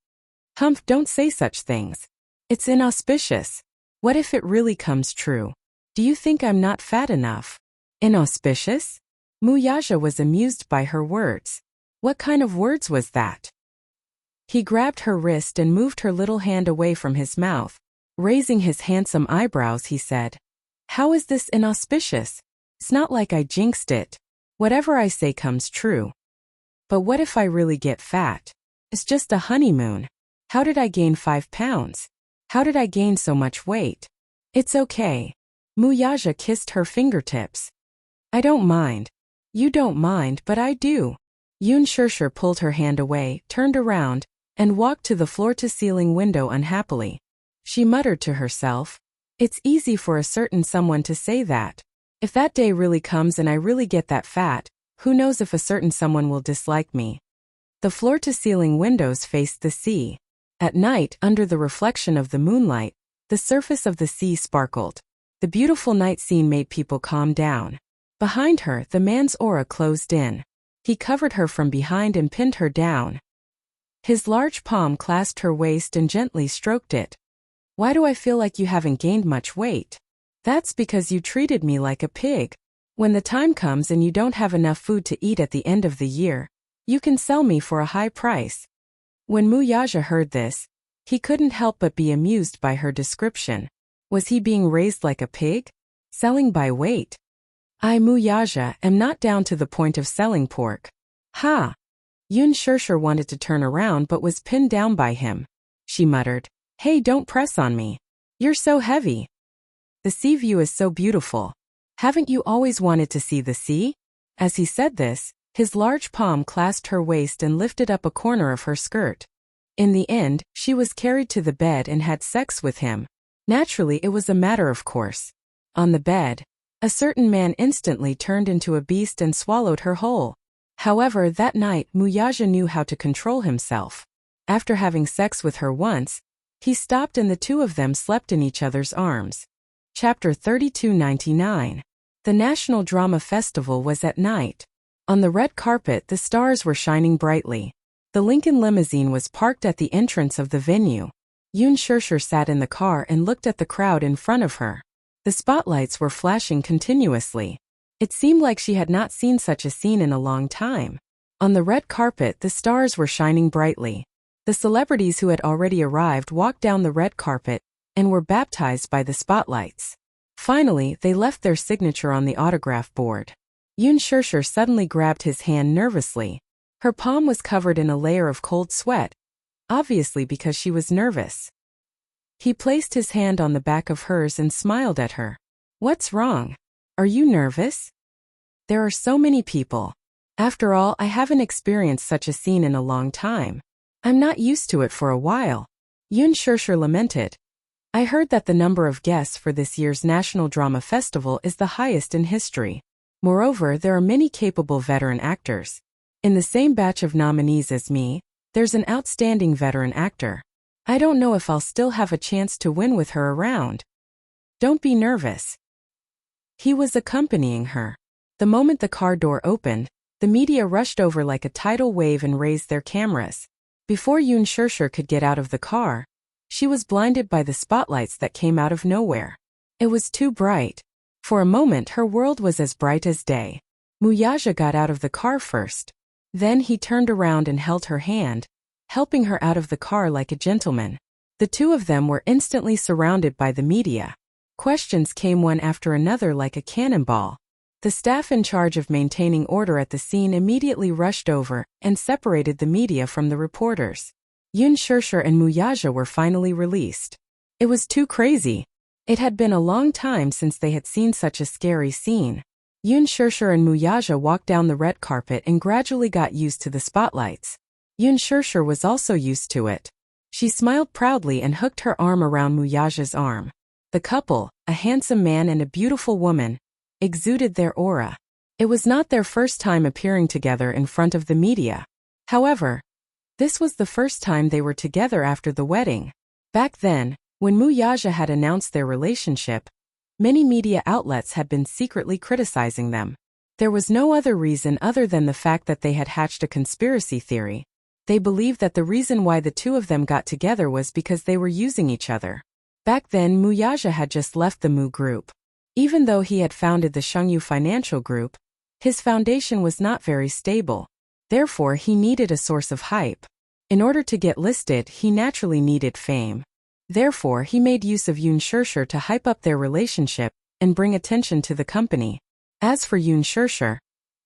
Humph, don't say such things. It's inauspicious. What if it really comes true? Do you think I'm not fat enough? Inauspicious? Muyaja was amused by her words. What kind of words was that? He grabbed her wrist and moved her little hand away from his mouth. Raising his handsome eyebrows, he said, "How is this inauspicious? It's not like I jinxed it. Whatever I say comes true. But what if I really get fat? It's just a honeymoon. How did I gain 5 pounds? How did I gain so much weight? It's okay." Muyaja kissed her fingertips. "I don't mind. You don't mind, but I do." Yun Shirshir pulled her hand away, turned around, and walked to the floor-to-ceiling window unhappily. She muttered to herself, "It's easy for a certain someone to say that. If that day really comes and I really get that fat, who knows if a certain someone will dislike me." The floor-to-ceiling windows faced the sea. At night, under the reflection of the moonlight, the surface of the sea sparkled. The beautiful night scene made people calm down. Behind her, the man's aura closed in. He covered her from behind and pinned her down. His large palm clasped her waist and gently stroked it. "Why do I feel like you haven't gained much weight?" "That's because you treated me like a pig. When the time comes and you don't have enough food to eat at the end of the year, you can sell me for a high price." When Muyaja heard this, he couldn't help but be amused by her description. Was he being raised like a pig? Selling by weight? "I, Muyaja, am not down to the point of selling pork." "Ha!" Yun Shirshir wanted to turn around but was pinned down by him. She muttered, "Hey, don't press on me. You're so heavy. The sea view is so beautiful. Haven't you always wanted to see the sea?" As he said this, his large palm clasped her waist and lifted up a corner of her skirt. In the end, she was carried to the bed and had sex with him. Naturally, it was a matter of course. On the bed, a certain man instantly turned into a beast and swallowed her whole. However, that night, Muyaja knew how to control himself. After having sex with her once, he stopped and the two of them slept in each other's arms. Chapter 3299. The National Drama Festival was at night. On the red carpet, the stars were shining brightly. The Lincoln limousine was parked at the entrance of the venue. Yun Shirshir sat in the car and looked at the crowd in front of her. The spotlights were flashing continuously. It seemed like she had not seen such a scene in a long time. On the red carpet, the stars were shining brightly. The celebrities who had already arrived walked down the red carpet and were baptized by the spotlights. Finally, they left their signature on the autograph board. Yun Shirshir suddenly grabbed his hand nervously. Her palm was covered in a layer of cold sweat, obviously because she was nervous. He placed his hand on the back of hers and smiled at her. "What's wrong? Are you nervous?" "There are so many people. After all, I haven't experienced such a scene in a long time. I'm not used to it for a while." Yun Shirshir lamented. "I heard that the number of guests for this year's National Drama Festival is the highest in history. Moreover, there are many capable veteran actors. In the same batch of nominees as me, there's an outstanding veteran actor. I don't know if I'll still have a chance to win with her around. Don't be nervous." He was accompanying her. The moment the car door opened, the media rushed over like a tidal wave and raised their cameras. Before Yun Shirshir could get out of the car, she was blinded by the spotlights that came out of nowhere. It was too bright. For a moment her world was as bright as day. Muyaja got out of the car first. Then he turned around and held her hand, helping her out of the car like a gentleman. The two of them were instantly surrounded by the media. Questions came one after another like a cannonball. The staff in charge of maintaining order at the scene immediately rushed over and separated the media from the reporters. Yun Shirshir and Muyaja were finally released. It was too crazy. It had been a long time since they had seen such a scary scene. Yun Shirshir and Muyaja walked down the red carpet and gradually got used to the spotlights. Yun Shirshir was also used to it. She smiled proudly and hooked her arm around Muyaja's arm. The couple, a handsome man and a beautiful woman, exuded their aura. It was not their first time appearing together in front of the media. However, this was the first time they were together after the wedding. Back then, when Muyaja had announced their relationship, many media outlets had been secretly criticizing them. There was no other reason other than the fact that they had hatched a conspiracy theory. They believed that the reason why the two of them got together was because they were using each other. Back then, Muyaja had just left the Mu Group. Even though he had founded the Shengyu Financial Group, his foundation was not very stable. Therefore, he needed a source of hype. In order to get listed, he naturally needed fame. Therefore, he made use of Yun Shirshir to hype up their relationship and bring attention to the company. As for Yun Shirshir,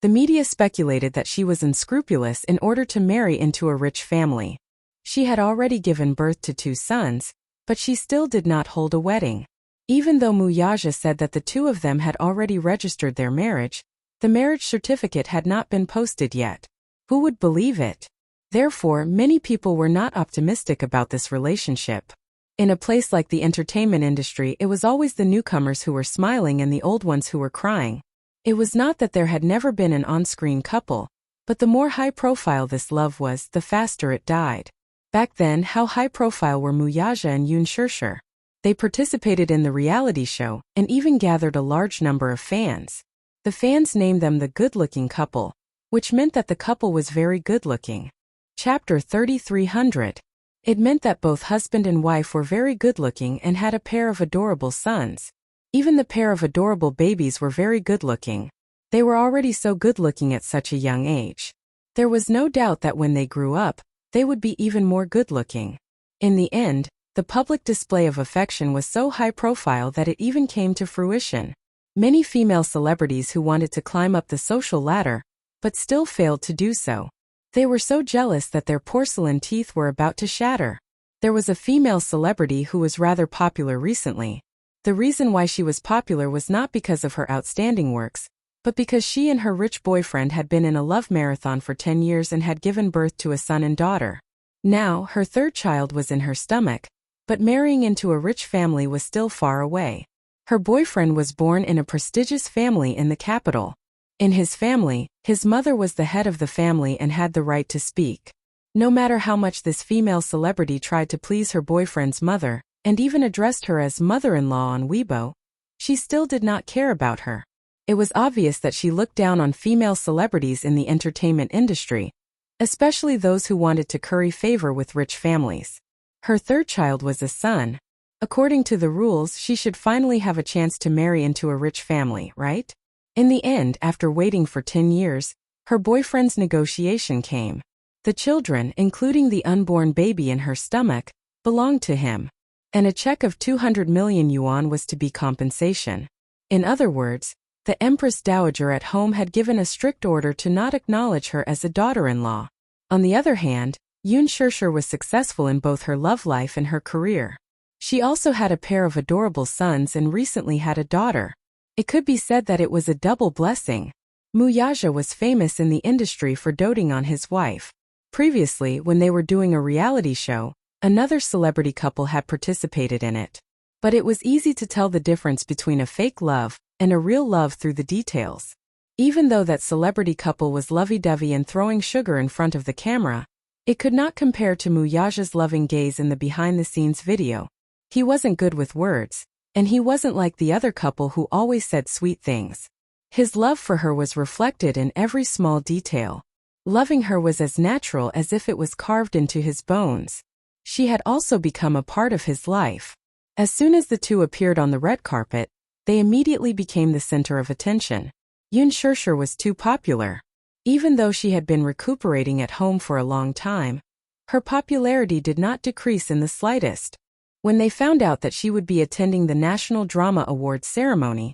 the media speculated that she was unscrupulous in order to marry into a rich family. She had already given birth to 2 sons, but she still did not hold a wedding. Even though Muyaja said that the two of them had already registered their marriage, the marriage certificate had not been posted yet. Who would believe it? Therefore, many people were not optimistic about this relationship. In a place like the entertainment industry, it was always the newcomers who were smiling and the old ones who were crying. It was not that there had never been an on-screen couple, but the more high-profile this love was, the faster it died. Back then, how high-profile were Muyaja and Yun Shirshir? They participated in the reality show and even gathered a large number of fans. The fans named them the good-looking couple, which meant that the couple was very good-looking. Chapter 3300. It meant that both husband and wife were very good-looking and had a pair of adorable sons. Even the pair of adorable babies were very good-looking. They were already so good-looking at such a young age. There was no doubt that when they grew up, they would be even more good-looking. In the end, the public display of affection was so high-profile that it even came to fruition. Many female celebrities who wanted to climb up the social ladder, but still failed to do so. They were so jealous that their porcelain teeth were about to shatter. There was a female celebrity who was rather popular recently. The reason why she was popular was not because of her outstanding works, but because she and her rich boyfriend had been in a love marathon for 10 years and had given birth to a son and daughter. Now, her 3rd child was in her stomach, but marrying into a rich family was still far away. Her boyfriend was born in a prestigious family in the capital. In his family, his mother was the head of the family and had the right to speak. No matter how much this female celebrity tried to please her boyfriend's mother, and even addressed her as mother-in-law on Weibo, she still did not care about her. It was obvious that she looked down on female celebrities in the entertainment industry, especially those who wanted to curry favor with rich families. Her 3rd child was a son. According to the rules, she should finally have a chance to marry into a rich family, right? In the end, after waiting for 10 years, her boyfriend's negotiation came. The children, including the unborn baby in her stomach, belonged to him. And a check of 200 million yuan was to be compensation. In other words, the Empress Dowager at home had given a strict order to not acknowledge her as a daughter-in-law. On the other hand, Yun Shirshir was successful in both her love life and her career. She also had a pair of adorable sons and recently had a daughter. It could be said that it was a double blessing. Muyaja was famous in the industry for doting on his wife. Previously, when they were doing a reality show, another celebrity couple had participated in it. But it was easy to tell the difference between a fake love and a real love through the details. Even though that celebrity couple was lovey-dovey and throwing sugar in front of the camera, it could not compare to Muyaja's loving gaze in the behind-the-scenes video. He wasn't good with words, and he wasn't like the other couple who always said sweet things. His love for her was reflected in every small detail. Loving her was as natural as if it was carved into his bones. She had also become a part of his life. As soon as the two appeared on the red carpet, they immediately became the center of attention. Yun Shirshir was too popular. Even though she had been recuperating at home for a long time, her popularity did not decrease in the slightest. When they found out that she would be attending the National Drama Awards ceremony,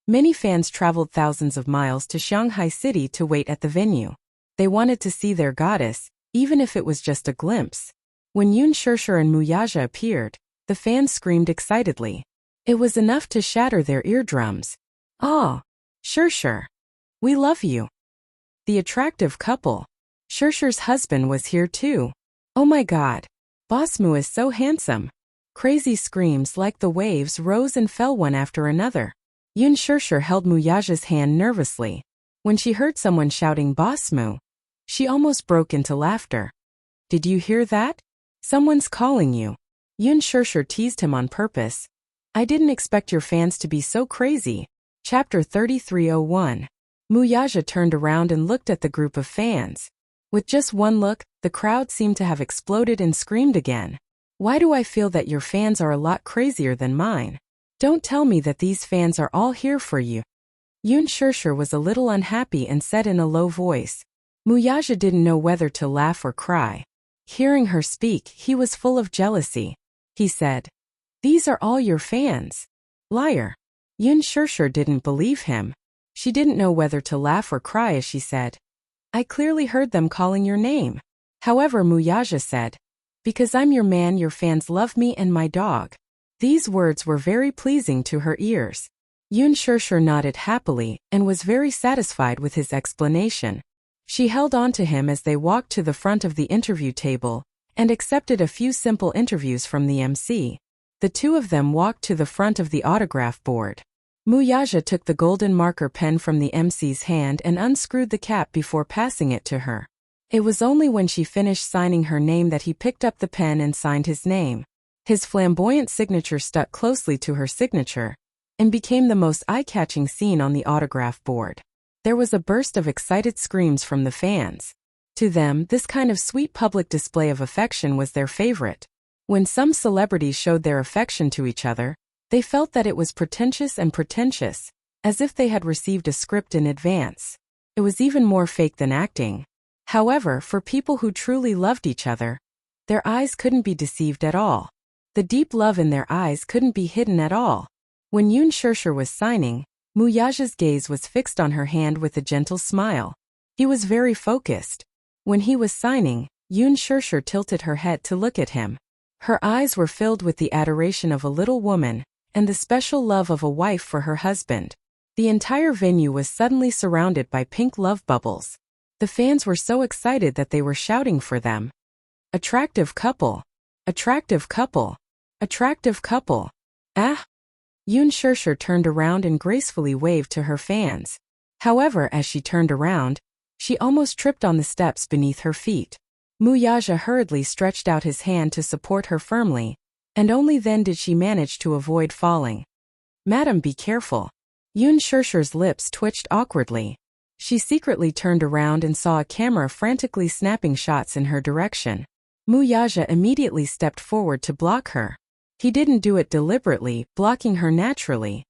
many fans traveled thousands of miles to Shanghai City to wait at the venue. They wanted to see their goddess, even if it was just a glimpse. When Yun Shirshir and Muyaja appeared, the fans screamed excitedly. It was enough to shatter their eardrums. "Ah, Shirshir, we love you." The attractive couple. Shirshir's husband was here too. "Oh my god, Bosmu is so handsome." Crazy screams like the waves rose and fell one after another. Yun Shirshir held Muyaja's hand nervously. When she heard someone shouting Bosmu, she almost broke into laughter. "Did you hear that? Someone's calling you." Yun Shirshir teased him on purpose. "I didn't expect your fans to be so crazy." Chapter 3301. Muyaja turned around and looked at the group of fans. With just one look, the crowd seemed to have exploded and screamed again. Why do I feel that your fans are a lot crazier than mine? Don't tell me that these fans are all here for you. Yoon Shirshir was a little unhappy and said in a low voice. Muyaja didn't know whether to laugh or cry. Hearing her speak, he was full of jealousy. He said, "These are all your fans. Liar." Yoon Shirshir didn't believe him. She didn't know whether to laugh or cry as she said, "I clearly heard them calling your name." However, Muyaja said, "Because I'm your man, your fans love me and my dog." These words were very pleasing to her ears. Yoon Shirshir nodded happily and was very satisfied with his explanation. She held on to him as they walked to the front of the interview table and accepted a few simple interviews from the MC. The two of them walked to the front of the autograph board. Muyaja took the golden marker pen from the MC's hand and unscrewed the cap before passing it to her. It was only when she finished signing her name that he picked up the pen and signed his name. His flamboyant signature stuck closely to her signature and became the most eye-catching scene on the autograph board. There was a burst of excited screams from the fans. To them, this kind of sweet public display of affection was their favorite. When some celebrities showed their affection to each other, they felt that it was pretentious, as if they had received a script in advance. It was even more fake than acting. However, for people who truly loved each other, their eyes couldn't be deceived at all. The deep love in their eyes couldn't be hidden at all. When Yoon Shirshir was signing, Muyaja's gaze was fixed on her hand with a gentle smile. He was very focused. When he was signing, Yoon Shirshir tilted her head to look at him. Her eyes were filled with the adoration of a little woman and the special love of a wife for her husband. The entire venue was suddenly surrounded by pink love bubbles. The fans were so excited that they were shouting for them. "Attractive couple! Attractive couple! Attractive couple! Ah!" Yoon Shirshir turned around and gracefully waved to her fans. However, as she turned around, she almost tripped on the steps beneath her feet. Muyaja hurriedly stretched out his hand to support her firmly, and only then did she manage to avoid falling. "Madam, be careful." Yoon Shirshir's lips twitched awkwardly. She secretly turned around and saw a camera frantically snapping shots in her direction. Muyaja immediately stepped forward to block her. He didn't do it deliberately, blocking her naturally.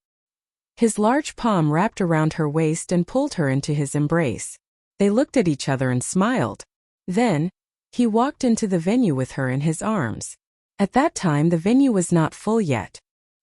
His large palm wrapped around her waist and pulled her into his embrace. They looked at each other and smiled. Then, he walked into the venue with her in his arms. At that time the venue was not full yet.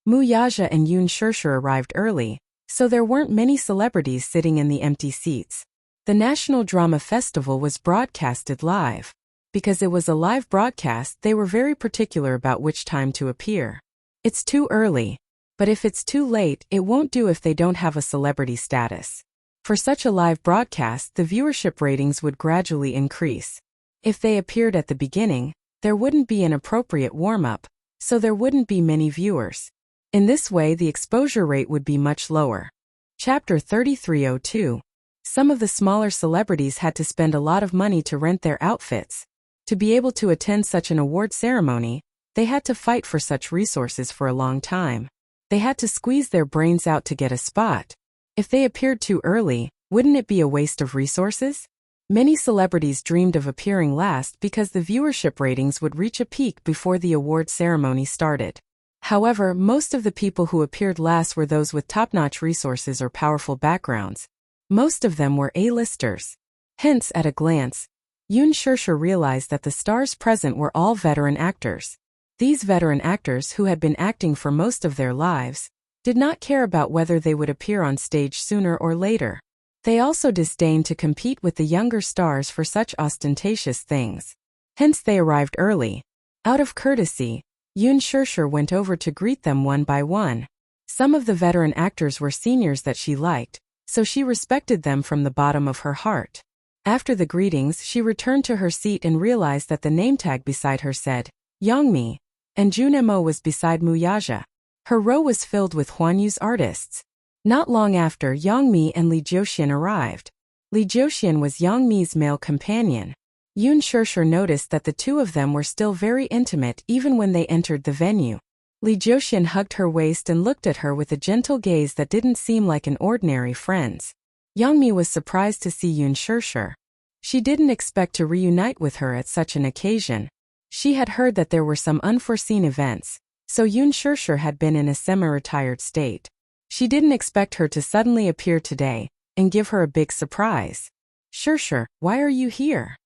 Muyaja and Yoon Shirshir arrived early, so there weren't many celebrities sitting in the empty seats. The National Drama Festival was broadcasted live. Because it was a live broadcast, they were very particular about which time to appear. It's too early. But if it's too late, it won't do if they don't have a celebrity status. For such a live broadcast, the viewership ratings would gradually increase. If they appeared at the beginning, there wouldn't be an appropriate warm-up, so there wouldn't be many viewers. In this way, the exposure rate would be much lower. Chapter 3302. Some of the smaller celebrities had to spend a lot of money to rent their outfits. To be able to attend such an award ceremony, they had to fight for such resources for a long time. They had to squeeze their brains out to get a spot. If they appeared too early, wouldn't it be a waste of resources? Many celebrities dreamed of appearing last because the viewership ratings would reach a peak before the award ceremony started. However, most of the people who appeared last were those with top-notch resources or powerful backgrounds. Most of them were A-listers. Hence, at a glance, Yoon Shirshir realized that the stars present were all veteran actors. These veteran actors, who had been acting for most of their lives, did not care about whether they would appear on stage sooner or later. They also disdained to compete with the younger stars for such ostentatious things. Hence they arrived early. Out of courtesy, Yoon Shirshir went over to greet them one by one. Some of the veteran actors were seniors that she liked, so she respected them from the bottom of her heart. After the greetings, she returned to her seat and realized that the name tag beside her said, Youngmi, and Junemo was beside Muyaja. Her row was filled with Huanyu's artists. Not long after, Youngmi and Lee Jiuxian arrived. Lee Jiuxian was Youngmi's male companion. Yoon Shirshir noticed that the two of them were still very intimate even when they entered the venue. Lee Jiuxian hugged her waist and looked at her with a gentle gaze that didn't seem like an ordinary friend's. Youngmi was surprised to see Yoon Shirshir. She didn't expect to reunite with her at such an occasion. She had heard that there were some unforeseen events, so Yun Shirshir had been in a semi-retired state. She didn't expect her to suddenly appear today and give her a big surprise. Shirshir, why are you here?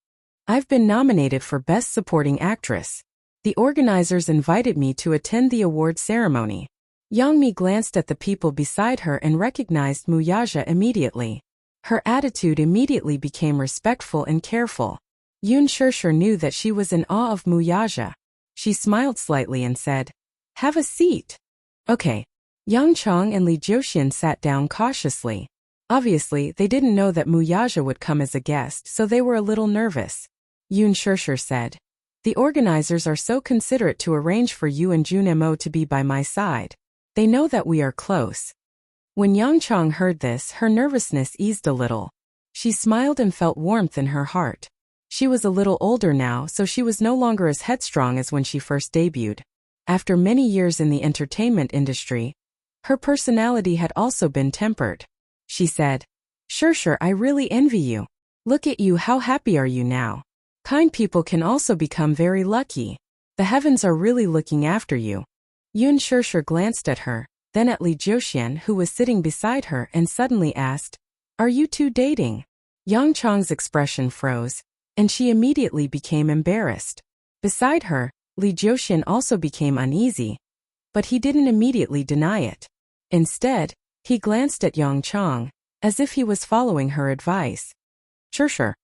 I've been nominated for Best Supporting Actress. The organizers invited me to attend the award ceremony. Yangmi glanced at the people beside her and recognized Muyaja immediately. Her attitude immediately became respectful and careful. Yun Shirshir knew that she was in awe of Muyaja. She smiled slightly and said, "Have a seat." Okay. Yang Chong and Li Jiuxian sat down cautiously. Obviously, they didn't know that Muyaja would come as a guest, so they were a little nervous. Yun Shirshir said, "The organizers are so considerate to arrange for you and Jun Mo to be by my side. They know that we are close." When Yang Chong heard this, her nervousness eased a little. She smiled and felt warmth in her heart. She was a little older now, so she was no longer as headstrong as when she first debuted. After many years in the entertainment industry, her personality had also been tempered. She said, "Shirshir, I really envy you. Look at you, how happy are you now? Kind people can also become very lucky. The heavens are really looking after you." Yun Shirshir glanced at her, then at Li Jiuxian, who was sitting beside her, and suddenly asked, "Are you two dating?" Yang Chong's expression froze, and she immediately became embarrassed. Beside her, Li Jiuxian also became uneasy, but he didn't immediately deny it. Instead, he glanced at Yang Chong, as if he was following her advice. "Shirshir,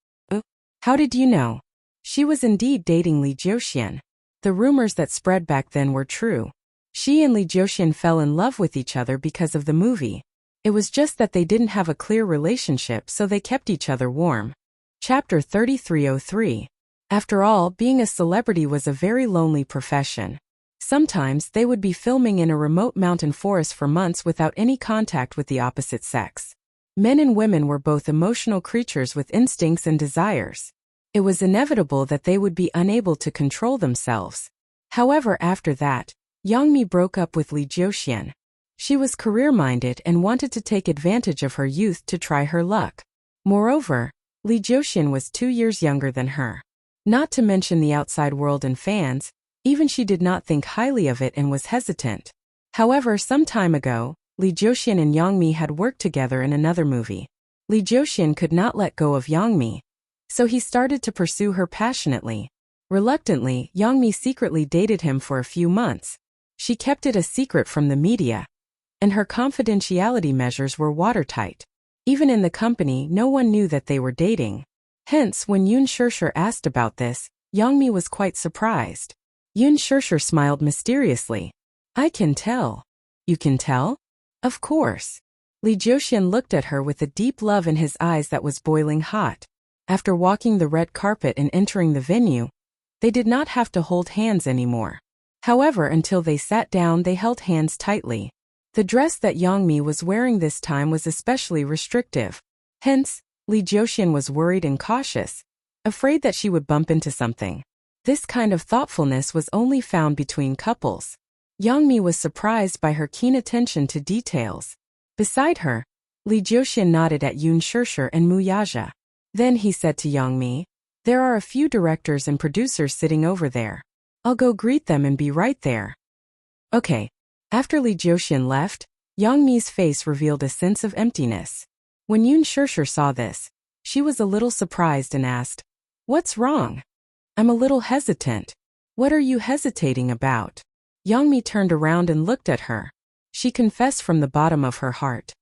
how did you know?" She was indeed dating Li Jiuxian. The rumors that spread back then were true. She and Li Jiuxian fell in love with each other because of the movie. It was just that they didn't have a clear relationship, so they kept each other warm. Chapter 3303. After all, being a celebrity was a very lonely profession. Sometimes they would be filming in a remote mountain forest for months without any contact with the opposite sex. Men and women were both emotional creatures with instincts and desires. It was inevitable that they would be unable to control themselves. However, after that, Yangmi broke up with Li Jiuxian. She was career-minded and wanted to take advantage of her youth to try her luck. Moreover, Li Jiuxian was 2 years younger than her. Not to mention the outside world and fans, even she did not think highly of it and was hesitant. However, some time ago, Li Jiuxian and Yangmi had worked together in another movie. Li Jiuxian could not let go of Yangmi, so he started to pursue her passionately. Reluctantly, Yangmi secretly dated him for a few months. She kept it a secret from the media, and her confidentiality measures were watertight. Even in the company, no one knew that they were dating. Hence, when Yun Shirshir asked about this, Yangmi was quite surprised. Yun Shirshir smiled mysteriously. "I can tell." "You can tell?" "Of course." Li Jiuxian looked at her with a deep love in his eyes that was boiling hot. After walking the red carpet and entering the venue, they did not have to hold hands anymore. However, until they sat down, they held hands tightly. The dress that Yangmi was wearing this time was especially restrictive. Hence, Li Jiuxian was worried and cautious, afraid that she would bump into something. This kind of thoughtfulness was only found between couples. Yangmi was surprised by her keen attention to details. Beside her, Li Jiuxian nodded at Yun Shirshir and Muyaja. Then he said to Yangmi, "There are a few directors and producers sitting over there. I'll go greet them and be right there." Okay. After Li Jiuxian left, Yangmi's face revealed a sense of emptiness. When Yun Shirshir saw this, she was a little surprised and asked, "What's wrong?" "I'm a little hesitant." "What are you hesitating about?" Yangmi turned around and looked at her. She confessed from the bottom of her heart.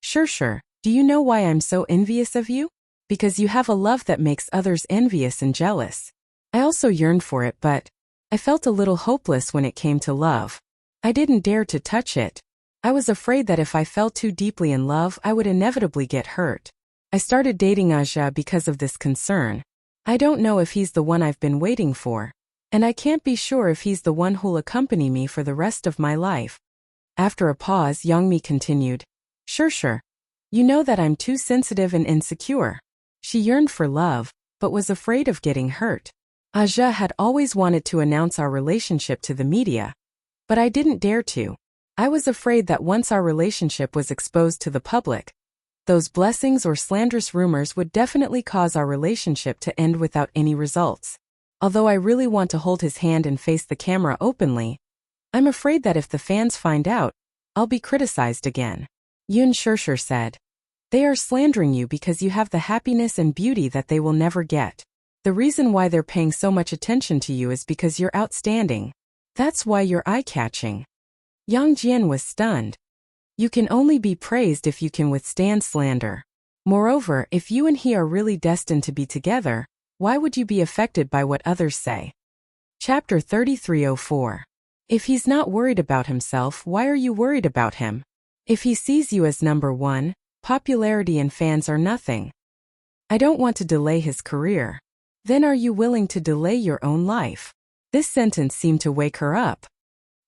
"Shirshir, do you know why I'm so envious of you? Because you have a love that makes others envious and jealous. I also yearned for it, but I felt a little hopeless when it came to love. I didn't dare to touch it. I was afraid that if I fell too deeply in love, I would inevitably get hurt. I started dating Aja because of this concern. I don't know if he's the one I've been waiting for, and I can't be sure if he's the one who'll accompany me for the rest of my life." After a pause, Yangmi continued, "Shirshir, you know that I'm too sensitive and insecure." She yearned for love, but was afraid of getting hurt. Aja had always wanted to announce our relationship to the media, but I didn't dare to. I was afraid that once our relationship was exposed to the public, Those blessings or slanderous rumors would definitely cause our relationship to end without any results. Although I really want to hold his hand and face the camera openly, I'm afraid that if the fans find out, I'll be criticized again. Yoon Shirshir said. They are slandering you because you have the happiness and beauty that they will never get. The reason why they're paying so much attention to you is because you're outstanding. That's why you're eye-catching. Yang Jian was stunned. You can only be praised if you can withstand slander. Moreover, if you and he are really destined to be together, why would you be affected by what others say? Chapter 3304. If he's not worried about himself, why are you worried about him? If he sees you as number one, popularity and fans are nothing. I don't want to delay his career. Then are you willing to delay your own life? This sentence seemed to wake her up.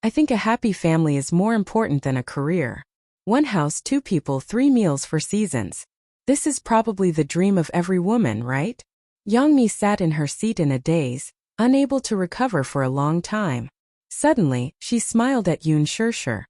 I think a happy family is more important than a career. One house, two people, 3 meals for seasons. This is probably the dream of every woman, right? Youngmi sat in her seat in a daze, unable to recover for a long time. Suddenly, she smiled at Yoon Shirshir.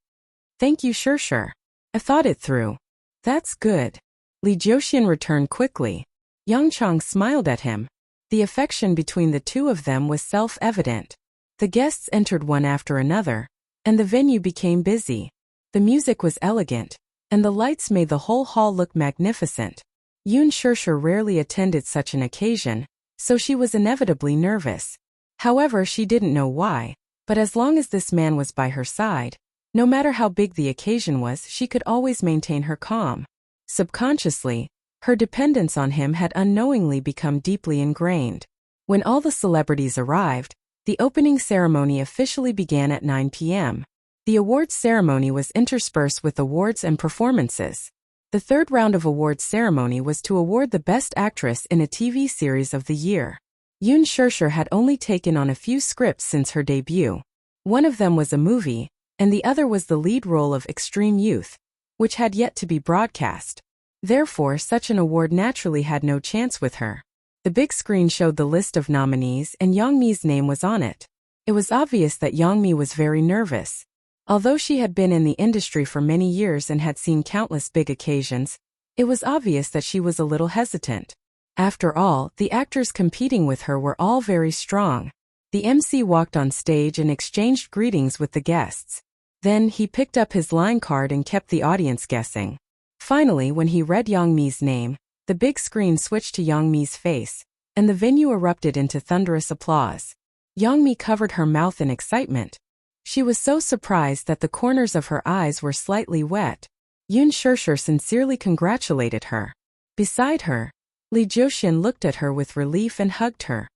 Thank you, Shirshir. I thought it through. That's good. Lee Joxian returned quickly. Yang Chong smiled at him. The affection between the two of them was self-evident. The guests entered one after another, and the venue became busy. The music was elegant, and the lights made the whole hall look magnificent. Yoon Shirshir rarely attended such an occasion, so she was inevitably nervous. However, she didn't know why, but as long as this man was by her side, no matter how big the occasion was, she could always maintain her calm. Subconsciously, her dependence on him had unknowingly become deeply ingrained. When all the celebrities arrived, the opening ceremony officially began at 9 p.m. The awards ceremony was interspersed with awards and performances. The third round of awards ceremony was to award the Best Actress in a TV series of the year. Yoon Shirshir had only taken on a few scripts since her debut. One of them was a movie, and the other was the lead role of Extreme Youth, which had yet to be broadcast. Therefore, such an award naturally had no chance with her. The big screen showed the list of nominees and Youngmi's name was on it. It was obvious that Youngmi was very nervous. Although she had been in the industry for many years and had seen countless big occasions, it was obvious that she was a little hesitant. After all, the actors competing with her were all very strong. The MC walked on stage and exchanged greetings with the guests. Then he picked up his line card and kept the audience guessing. Finally, when he read Youngmi's name, the big screen switched to Youngmi's face, and the venue erupted into thunderous applause. Youngmi covered her mouth in excitement. She was so surprised that the corners of her eyes were slightly wet. Yoon Shirshir sincerely congratulated her. Beside her, Lee Joxian looked at her with relief and hugged her.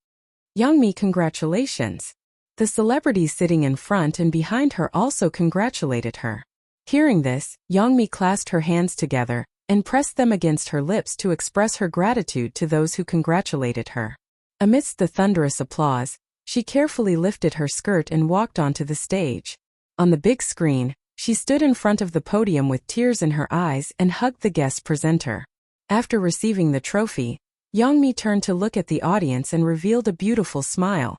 Youngmi, congratulations. The celebrities sitting in front and behind her also congratulated her. Hearing this, Youngmi clasped her hands together and pressed them against her lips to express her gratitude to those who congratulated her. Amidst the thunderous applause, she carefully lifted her skirt and walked onto the stage. On the big screen, she stood in front of the podium with tears in her eyes and hugged the guest presenter. After receiving the trophy, Youngmi turned to look at the audience and revealed a beautiful smile.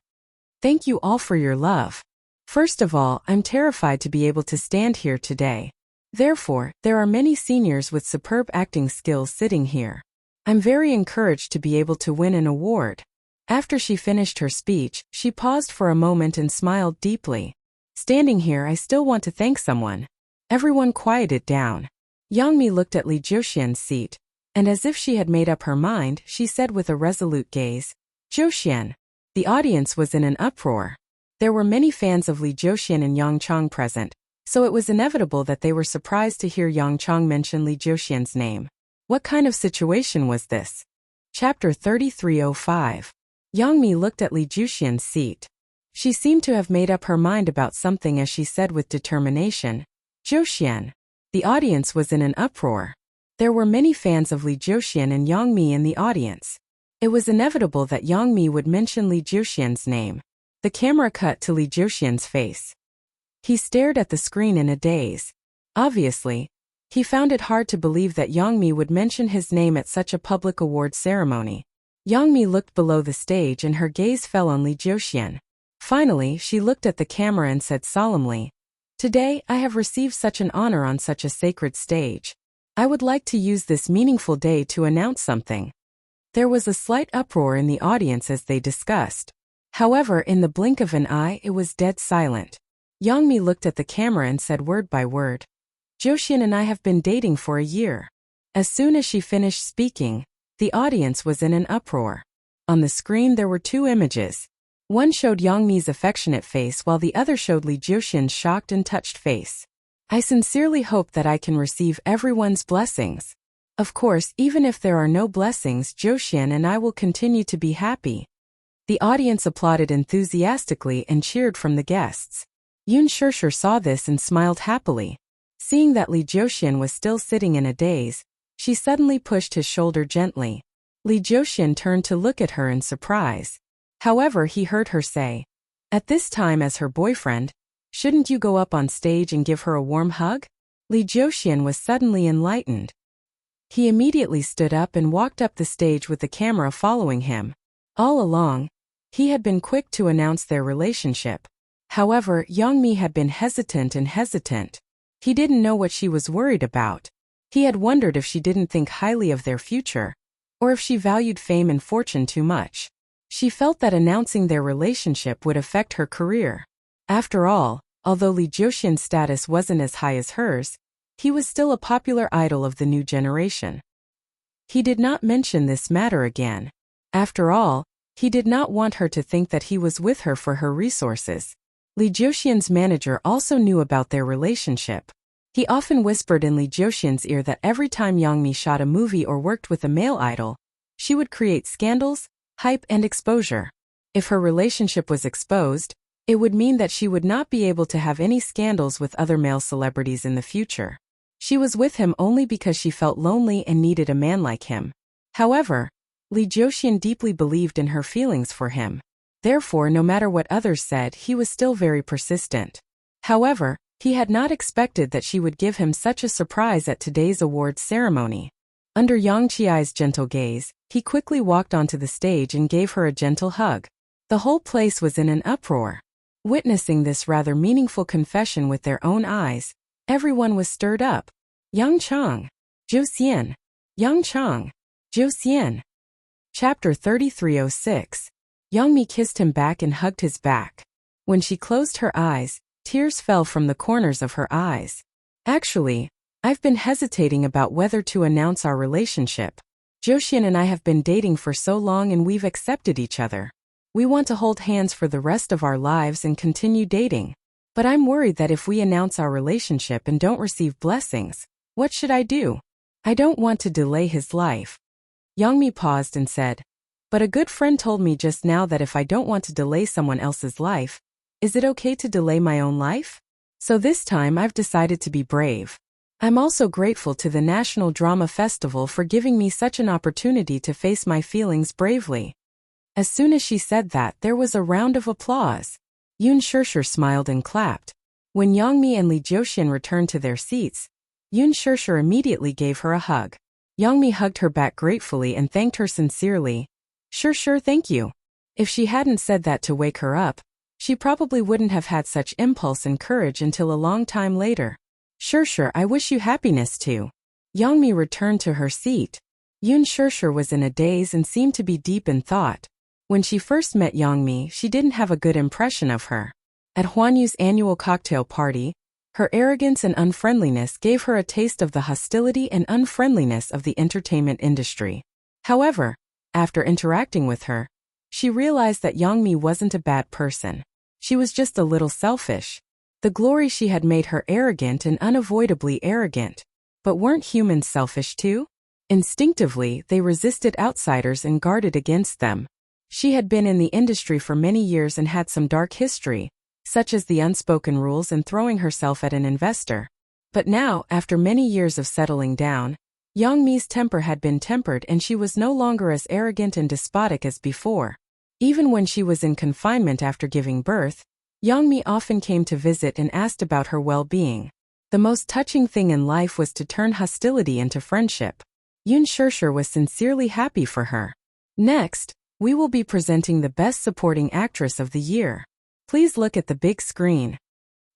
Thank you all for your love. First of all, I'm terrified to be able to stand here today. Therefore, there are many seniors with superb acting skills sitting here. I'm very encouraged to be able to win an award. After she finished her speech, she paused for a moment and smiled deeply. Standing here, I still want to thank someone. Everyone quieted down. Youngmi looked at Lee Joxian's seat, and as if she had made up her mind, she said with a resolute gaze, Joxian. The audience was in an uproar. There were many fans of Lee Joxian and Yang Chong present, so it was inevitable that they were surprised to hear Yang Chong mention Lee Joxian's name. What kind of situation was this? Chapter 3305. Youngmi looked at Lee Joxian's seat. She seemed to have made up her mind about something as she said with determination, Joxian. The audience was in an uproar. There were many fans of Lee Joxian and Youngmi in the audience. It was inevitable that Youngmi would mention Lee Joxian's name. The camera cut to Lee Joxian's face. He stared at the screen in a daze. Obviously, he found it hard to believe that Youngmi would mention his name at such a public awards ceremony. Youngmi looked below the stage and her gaze fell on Lee Joxian. Finally, she looked at the camera and said solemnly, Today, I have received such an honor on such a sacred stage. I would like to use this meaningful day to announce something. There was a slight uproar in the audience as they discussed. However, in the blink of an eye, it was dead silent. Youngmi looked at the camera and said word by word, "Joshin and I have been dating for a year." As soon as she finished speaking, the audience was in an uproar. On the screen there were two images. One showed Youngmi's affectionate face while the other showed Lee Joshin's shocked and touched face. I sincerely hope that I can receive everyone's blessings. Of course, even if there are no blessings, Joshin and I will continue to be happy. The audience applauded enthusiastically and cheered from the guests. Yoon Shurshur saw this and smiled happily. Seeing that Lee Joshin was still sitting in a daze, she suddenly pushed his shoulder gently. Lee Joshin turned to look at her in surprise. However, he heard her say, "At this time as her boyfriend, shouldn't you go up on stage and give her a warm hug?" Lee Joshin was suddenly enlightened. He immediately stood up and walked up the stage with the camera following him. All along, he had been quick to announce their relationship. However, Youngmi had been hesitant. He didn't know what she was worried about. He had wondered if she didn't think highly of their future, or if she valued fame and fortune too much. She felt that announcing their relationship would affect her career. After all, although Lee Joshin's status wasn't as high as hers, he was still a popular idol of the new generation. He did not mention this matter again. After all, he did not want her to think that he was with her for her resources. Lee Joshin's manager also knew about their relationship. He often whispered in Lee Joshin's ear that every time Youngmi shot a movie or worked with a male idol, she would create scandals, hype, and exposure. If her relationship was exposed, it would mean that she would not be able to have any scandals with other male celebrities in the future. She was with him only because she felt lonely and needed a man like him. However, Lee Joshin deeply believed in her feelings for him. Therefore, no matter what others said, he was still very persistent. However, he had not expected that she would give him such a surprise at today's awards ceremony. Under Yang Chiai's gentle gaze, he quickly walked onto the stage and gave her a gentle hug. The whole place was in an uproar. Witnessing this rather meaningful confession with their own eyes, everyone was stirred up. Yang Chang. Josian. Yang Chang. Josian. Chapter 3306. Youngmi kissed him back and hugged his back. When she closed her eyes, tears fell from the corners of her eyes. Actually, I've been hesitating about whether to announce our relationship. Joshin and I have been dating for so long and we've accepted each other. We want to hold hands for the rest of our lives and continue dating. But I'm worried that if we announce our relationship and don't receive blessings, what should I do? I don't want to delay his life. Youngmi paused and said, "But a good friend told me just now that if I don't want to delay someone else's life, is it okay to delay my own life? So this time I've decided to be brave. I'm also grateful to the National Drama Festival for giving me such an opportunity to face my feelings bravely." As soon as she said that, there was a round of applause. Yoon Shurshur smiled and clapped. When Youngmi and Lee Joshin returned to their seats, Yoon Shurshur immediately gave her a hug. Youngmi hugged her back gratefully and thanked her sincerely. "Shurshur, thank you." If she hadn't said that to wake her up, she probably wouldn't have had such impulse and courage until a long time later. "Shurshur, I wish you happiness too." Youngmi returned to her seat. Yoon Shurshur was in a daze and seemed to be deep in thought. When she first met Youngmi, she didn't have a good impression of her. At Huanyu's annual cocktail party, her arrogance and unfriendliness gave her a taste of the hostility and unfriendliness of the entertainment industry. However, after interacting with her, she realized that Youngmi wasn't a bad person. She was just a little selfish. The glory she had made her arrogant and unavoidably arrogant. But weren't humans selfish too? Instinctively, they resisted outsiders and guarded against them. She had been in the industry for many years and had some dark history, such as the unspoken rules and throwing herself at an investor. But now, after many years of settling down, Youngmi's temper had been tempered and she was no longer as arrogant and despotic as before. Even when she was in confinement after giving birth, Youngmi often came to visit and asked about her well-being. The most touching thing in life was to turn hostility into friendship. Yoon Shurshur was sincerely happy for her. Next, we will be presenting the Best Supporting Actress of the Year. Please look at the big screen.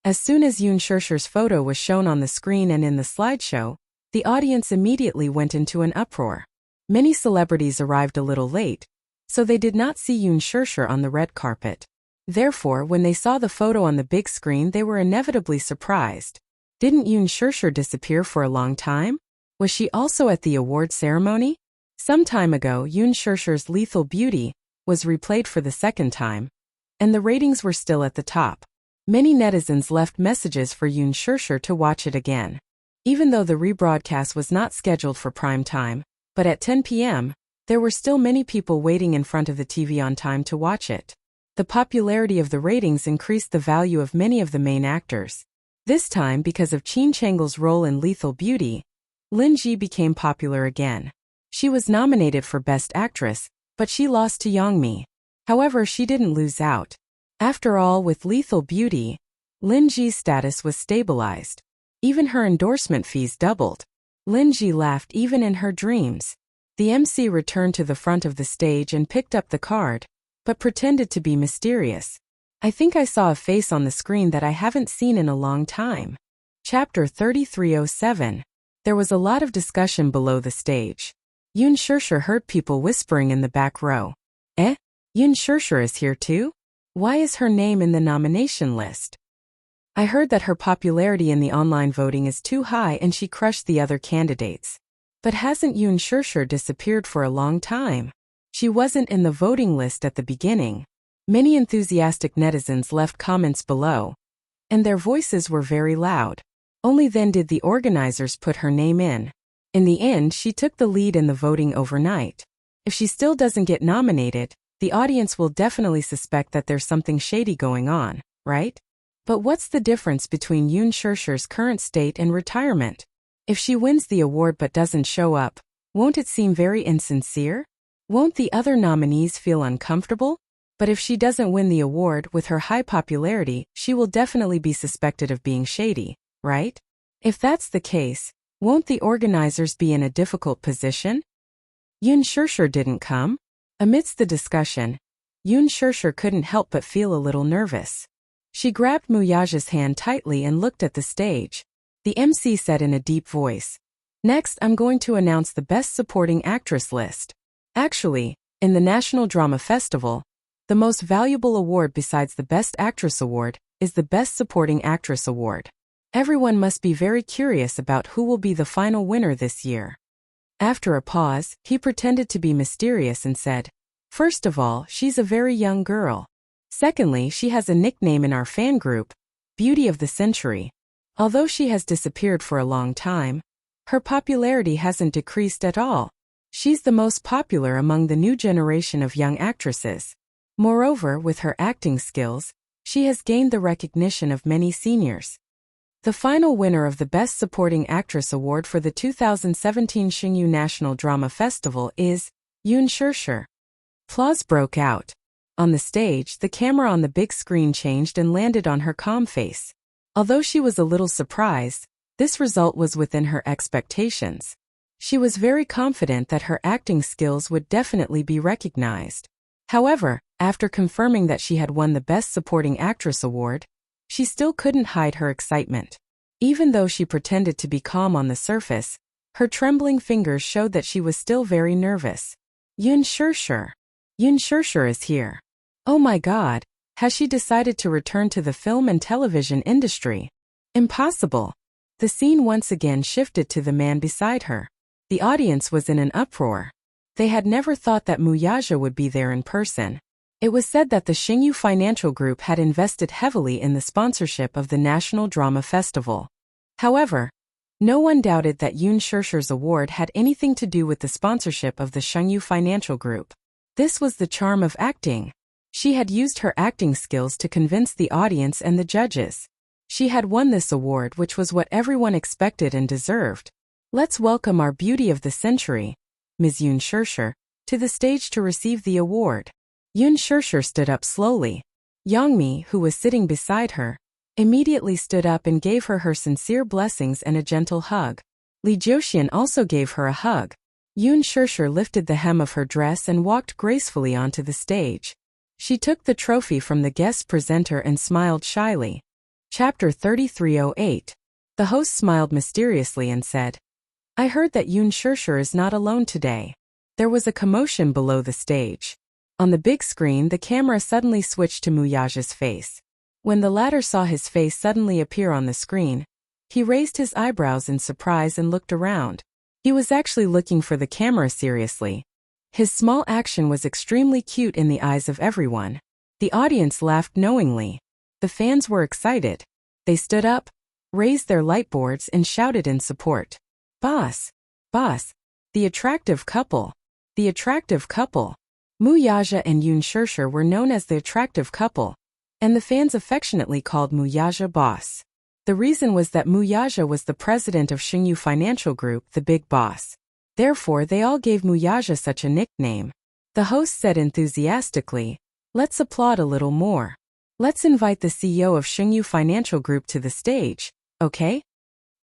As soon as Yoon Shurshur's photo was shown on the screen and in the slideshow, The audience immediately went into an uproar. Many celebrities arrived a little late, so they did not see Yoon Shurshur on the red carpet. Therefore, when they saw the photo on the big screen, they were inevitably surprised. Didn't Yoon Shurshur disappear for a long time? Was she also at the award ceremony? Some time ago, Yoon Shurshur's Lethal Beauty was replayed for the second time, and the ratings were still at the top. Many netizens left messages for Yoon Shurshur to watch it again. Even though the rebroadcast was not scheduled for prime time, but at 10 p.m., there were still many people waiting in front of the TV on time to watch it. The popularity of the ratings increased the value of many of the main actors. This time, because of Qin Chang's role in Lethal Beauty, Lin Ji became popular again. She was nominated for Best Actress, but she lost to Yang Mi. However, she didn't lose out. After all, with Lethal Beauty, Lin Ji's status was stabilized. Even her endorsement fees doubled. Lin Ji laughed even in her dreams. The MC returned to the front of the stage and picked up the card, but pretended to be mysterious. I think I saw a face on the screen that I haven't seen in a long time. Chapter 3307. There was a lot of discussion below the stage. Yoon Shurshur heard people whispering in the back row. Yoon Shurshur is here too? Why is her name in the nomination list? I heard that her popularity in the online voting is too high and she crushed the other candidates. But hasn't Yoon Shurshur disappeared for a long time? She wasn't in the voting list at the beginning. Many enthusiastic netizens left comments below, and their voices were very loud. Only then did the organizers put her name in. In the end, she took the lead in the voting overnight. If she still doesn't get nominated, the audience will definitely suspect that there's something shady going on, right? But what's the difference between Yoon Shurshur's current state and retirement? If she wins the award but doesn't show up, won't it seem very insincere? Won't the other nominees feel uncomfortable? But if she doesn't win the award with her high popularity, she will definitely be suspected of being shady, right? If that's the case, won't the organizers be in a difficult position? Yoon Shurshur didn't come? Amidst the discussion, Yoon Shurshur couldn't help but feel a little nervous. She grabbed Muyaja's hand tightly and looked at the stage. The MC said in a deep voice, "Next, I'm going to announce the Best Supporting Actress list." Actually, in the National Drama Festival, the most valuable award besides the Best Actress Award is the Best Supporting Actress Award. Everyone must be very curious about who will be the final winner this year. After a pause, he pretended to be mysterious and said, "First of all, she's a very young girl. Secondly, she has a nickname in our fan group, Beauty of the Century. Although she has disappeared for a long time, her popularity hasn't decreased at all. She's the most popular among the new generation of young actresses. Moreover, with her acting skills, she has gained the recognition of many seniors." The final winner of the Best Supporting Actress Award for the 2017 Xingyu National Drama Festival is Yoon Shurshur. Applause broke out. On the stage, the camera on the big screen changed and landed on her calm face. Although she was a little surprised, this result was within her expectations. She was very confident that her acting skills would definitely be recognized. However, after confirming that she had won the Best Supporting Actress Award, she still couldn't hide her excitement. Even though she pretended to be calm on the surface, her trembling fingers showed that she was still very nervous. Yoon Shurshur. Yoon Shurshur is here. Oh my God, has she decided to return to the film and television industry? Impossible. The scene once again shifted to the man beside her. The audience was in an uproar. They had never thought that Muyaja would be there in person. It was said that the Xingyu Financial Group had invested heavily in the sponsorship of the National Drama Festival. However, no one doubted that Yoon Shurshur's award had anything to do with the sponsorship of the Xingyu Financial Group. This was the charm of acting. She had used her acting skills to convince the audience and the judges. She had won this award, which was what everyone expected and deserved. Let's welcome our Beauty of the Century, Ms. Yoon Shurshur, to the stage to receive the award. Yoon Shurshur stood up slowly. Yang Mi, who was sitting beside her, immediately stood up and gave her sincere blessings and a gentle hug. Lee Joxian also gave her a hug. Yoon Shurshur lifted the hem of her dress and walked gracefully onto the stage. She took the trophy from the guest presenter and smiled shyly. Chapter 3308. The host smiled mysteriously and said, I heard that Yoon Shirshir is not alone today. There was a commotion below the stage. On the big screen, the camera suddenly switched to Muyaja's face. When the latter saw his face suddenly appear on the screen, he raised his eyebrows in surprise and looked around. He was actually looking for the camera seriously. His small action was extremely cute in the eyes of everyone. The audience laughed knowingly. The fans were excited. They stood up, raised their lightboards and shouted in support. Boss! Boss! The attractive couple! The attractive couple! Muyaja and Yoon Shirshir were known as the attractive couple, and the fans affectionately called Muyaja boss. The reason was that Muyaja was the president of Shingyu Financial Group, the big boss. Therefore, they all gave Muyaja such a nickname. The host said enthusiastically, "Let's applaud a little more. Let's invite the CEO of Shingyu Financial Group to the stage, okay?"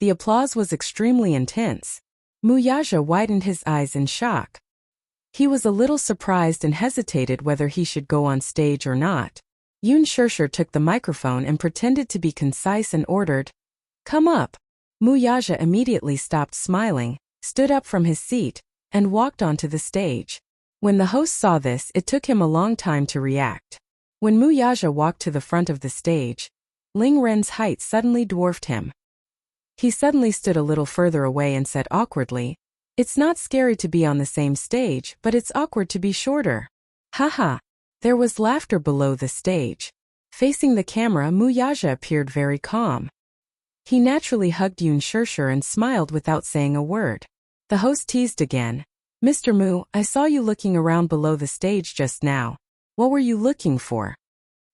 The applause was extremely intense. Muyaja widened his eyes in shock. He was a little surprised and hesitated whether he should go on stage or not. Yoon Shirshir took the microphone and pretended to be concise and ordered, "Come up." Muyaja immediately stopped smiling, stood up from his seat, and walked onto the stage. When the host saw this, it took him a long time to react. When Muyaja walked to the front of the stage, Ling Ren's height suddenly dwarfed him. He suddenly stood a little further away and said awkwardly, "It's not scary to be on the same stage, but it's awkward to be shorter." Haha. There was laughter below the stage. Facing the camera, Muyaja appeared very calm. He naturally hugged Yoon Shirshir and smiled without saying a word. The host teased again. "Mr. Mu, I saw you looking around below the stage just now. What were you looking for?"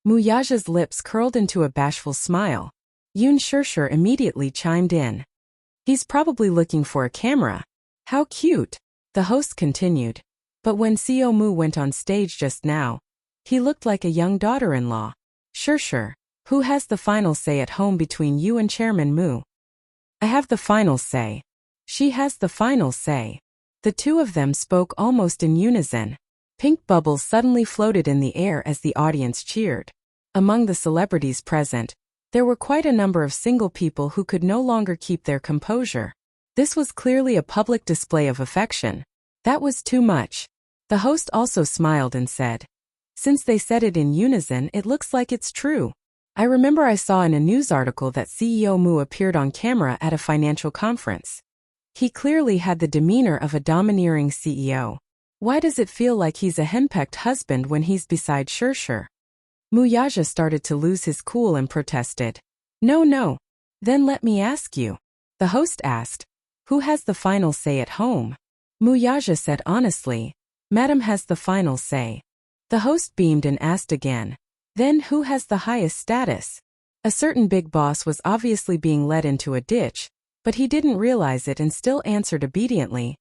Muyaja's lips curled into a bashful smile. Yoon Shirshir immediately chimed in. "He's probably looking for a camera. How cute." The host continued. "But when CEO Mu went on stage just now, he looked like a young daughter-in-law. Shirshir, who has the final say at home between you and Chairman Mu?" "I have the final say." "She has the final say." The two of them spoke almost in unison. Pink bubbles suddenly floated in the air as the audience cheered. Among the celebrities present, there were quite a number of single people who could no longer keep their composure. This was clearly a public display of affection. That was too much. The host also smiled and said, "Since they said it in unison, it looks like it's true. I remember I saw in a news article that CEO Mu appeared on camera at a financial conference. He clearly had the demeanor of a domineering CEO. Why does it feel like he's a henpecked husband when he's beside Shirshir?" Muyaja started to lose his cool and protested. No. Then let me ask you." The host asked, "Who has the final say at home?" Muyaja said honestly, "Madam has the final say." The host beamed and asked again, "Then who has the highest status?" A certain big boss was obviously being led into a ditch, but he didn't realize it and still answered obediently,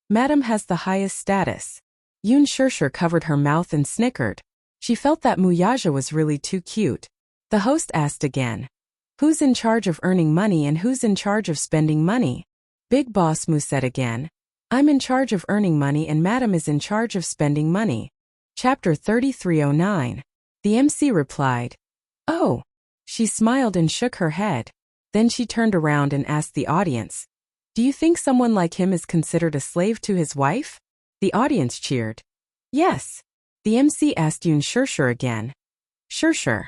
"Madam has the highest status." Yoon Shirshir covered her mouth and snickered. She felt that Muyaja was really too cute. The host asked again, "Who's in charge of earning money and who's in charge of spending money?" Big Boss Mu said again, "I'm in charge of earning money and Madam is in charge of spending money." Chapter 3309. The MC replied, "Oh." She smiled and shook her head. Then she turned around and asked the audience, "Do you think someone like him is considered a slave to his wife?" The audience cheered. "Yes." The MC asked Yoon Shirshir again. "Shirshir.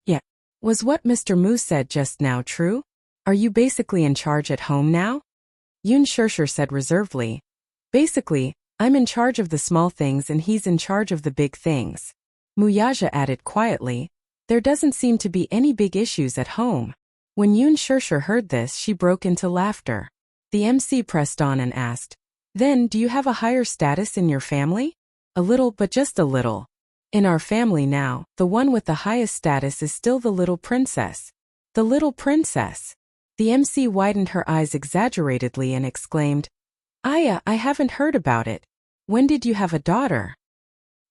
Yeah. Was what Mr. Mu said just now true? Are you basically in charge at home now?" Yoon Shirshir said reservedly, "Basically, I'm in charge of the small things and he's in charge of the big things." Muyaja added quietly, "There doesn't seem to be any big issues at home." When Yoon Shirshir heard this, she broke into laughter. The MC pressed on and asked, "Then do you have a higher status in your family?" "A little, but just a little. In our family now, the one with the highest status is still the little princess." "The little princess." The MC widened her eyes exaggerately and exclaimed, "Aya, I haven't heard about it. When did you have a daughter?"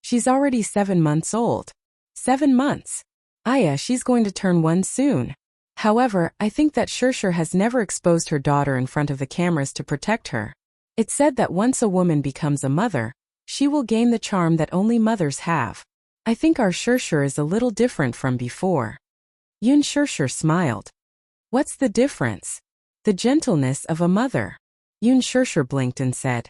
"She's already 7 months old." 7 months? Aya, she's going to turn 1 soon. However, I think that Shirshir has never exposed her daughter in front of the cameras to protect her. It's said that once a woman becomes a mother, she will gain the charm that only mothers have. I think our Shirshir is a little different from before. Yoon Shirshir smiled. "What's the difference?" "The gentleness of a mother." Yoon Shirshir blinked and said,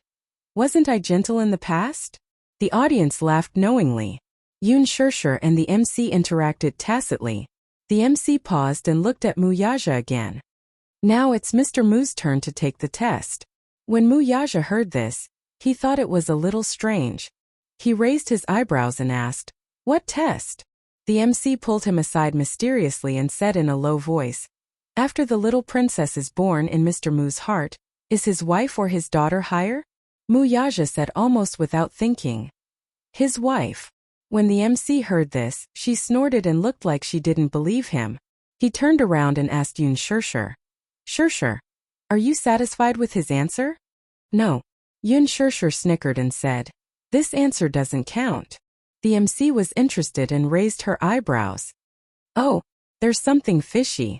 "Wasn't I gentle in the past?" The audience laughed knowingly. Yoon Shirshir and the MC interacted tacitly. The MC paused and looked at Mu Yaja again. Now it's Mr. Mu's turn to take the test. When Mu Yaja heard this, he thought it was a little strange. He raised his eyebrows and asked, "What test?" The MC pulled him aside mysteriously and said in a low voice, "After the little princess is born in Mr. Mu's heart, is his wife or his daughter higher?" Mu Yaja said almost without thinking, "His wife." When the MC heard this, she snorted and looked like she didn't believe him. He turned around and asked Yoon Shirshir, "Shirshir, are you satisfied with his answer?" "No." Yoon Shirshir snickered and said, "This answer doesn't count." The MC was interested and raised her eyebrows. "Oh, there's something fishy."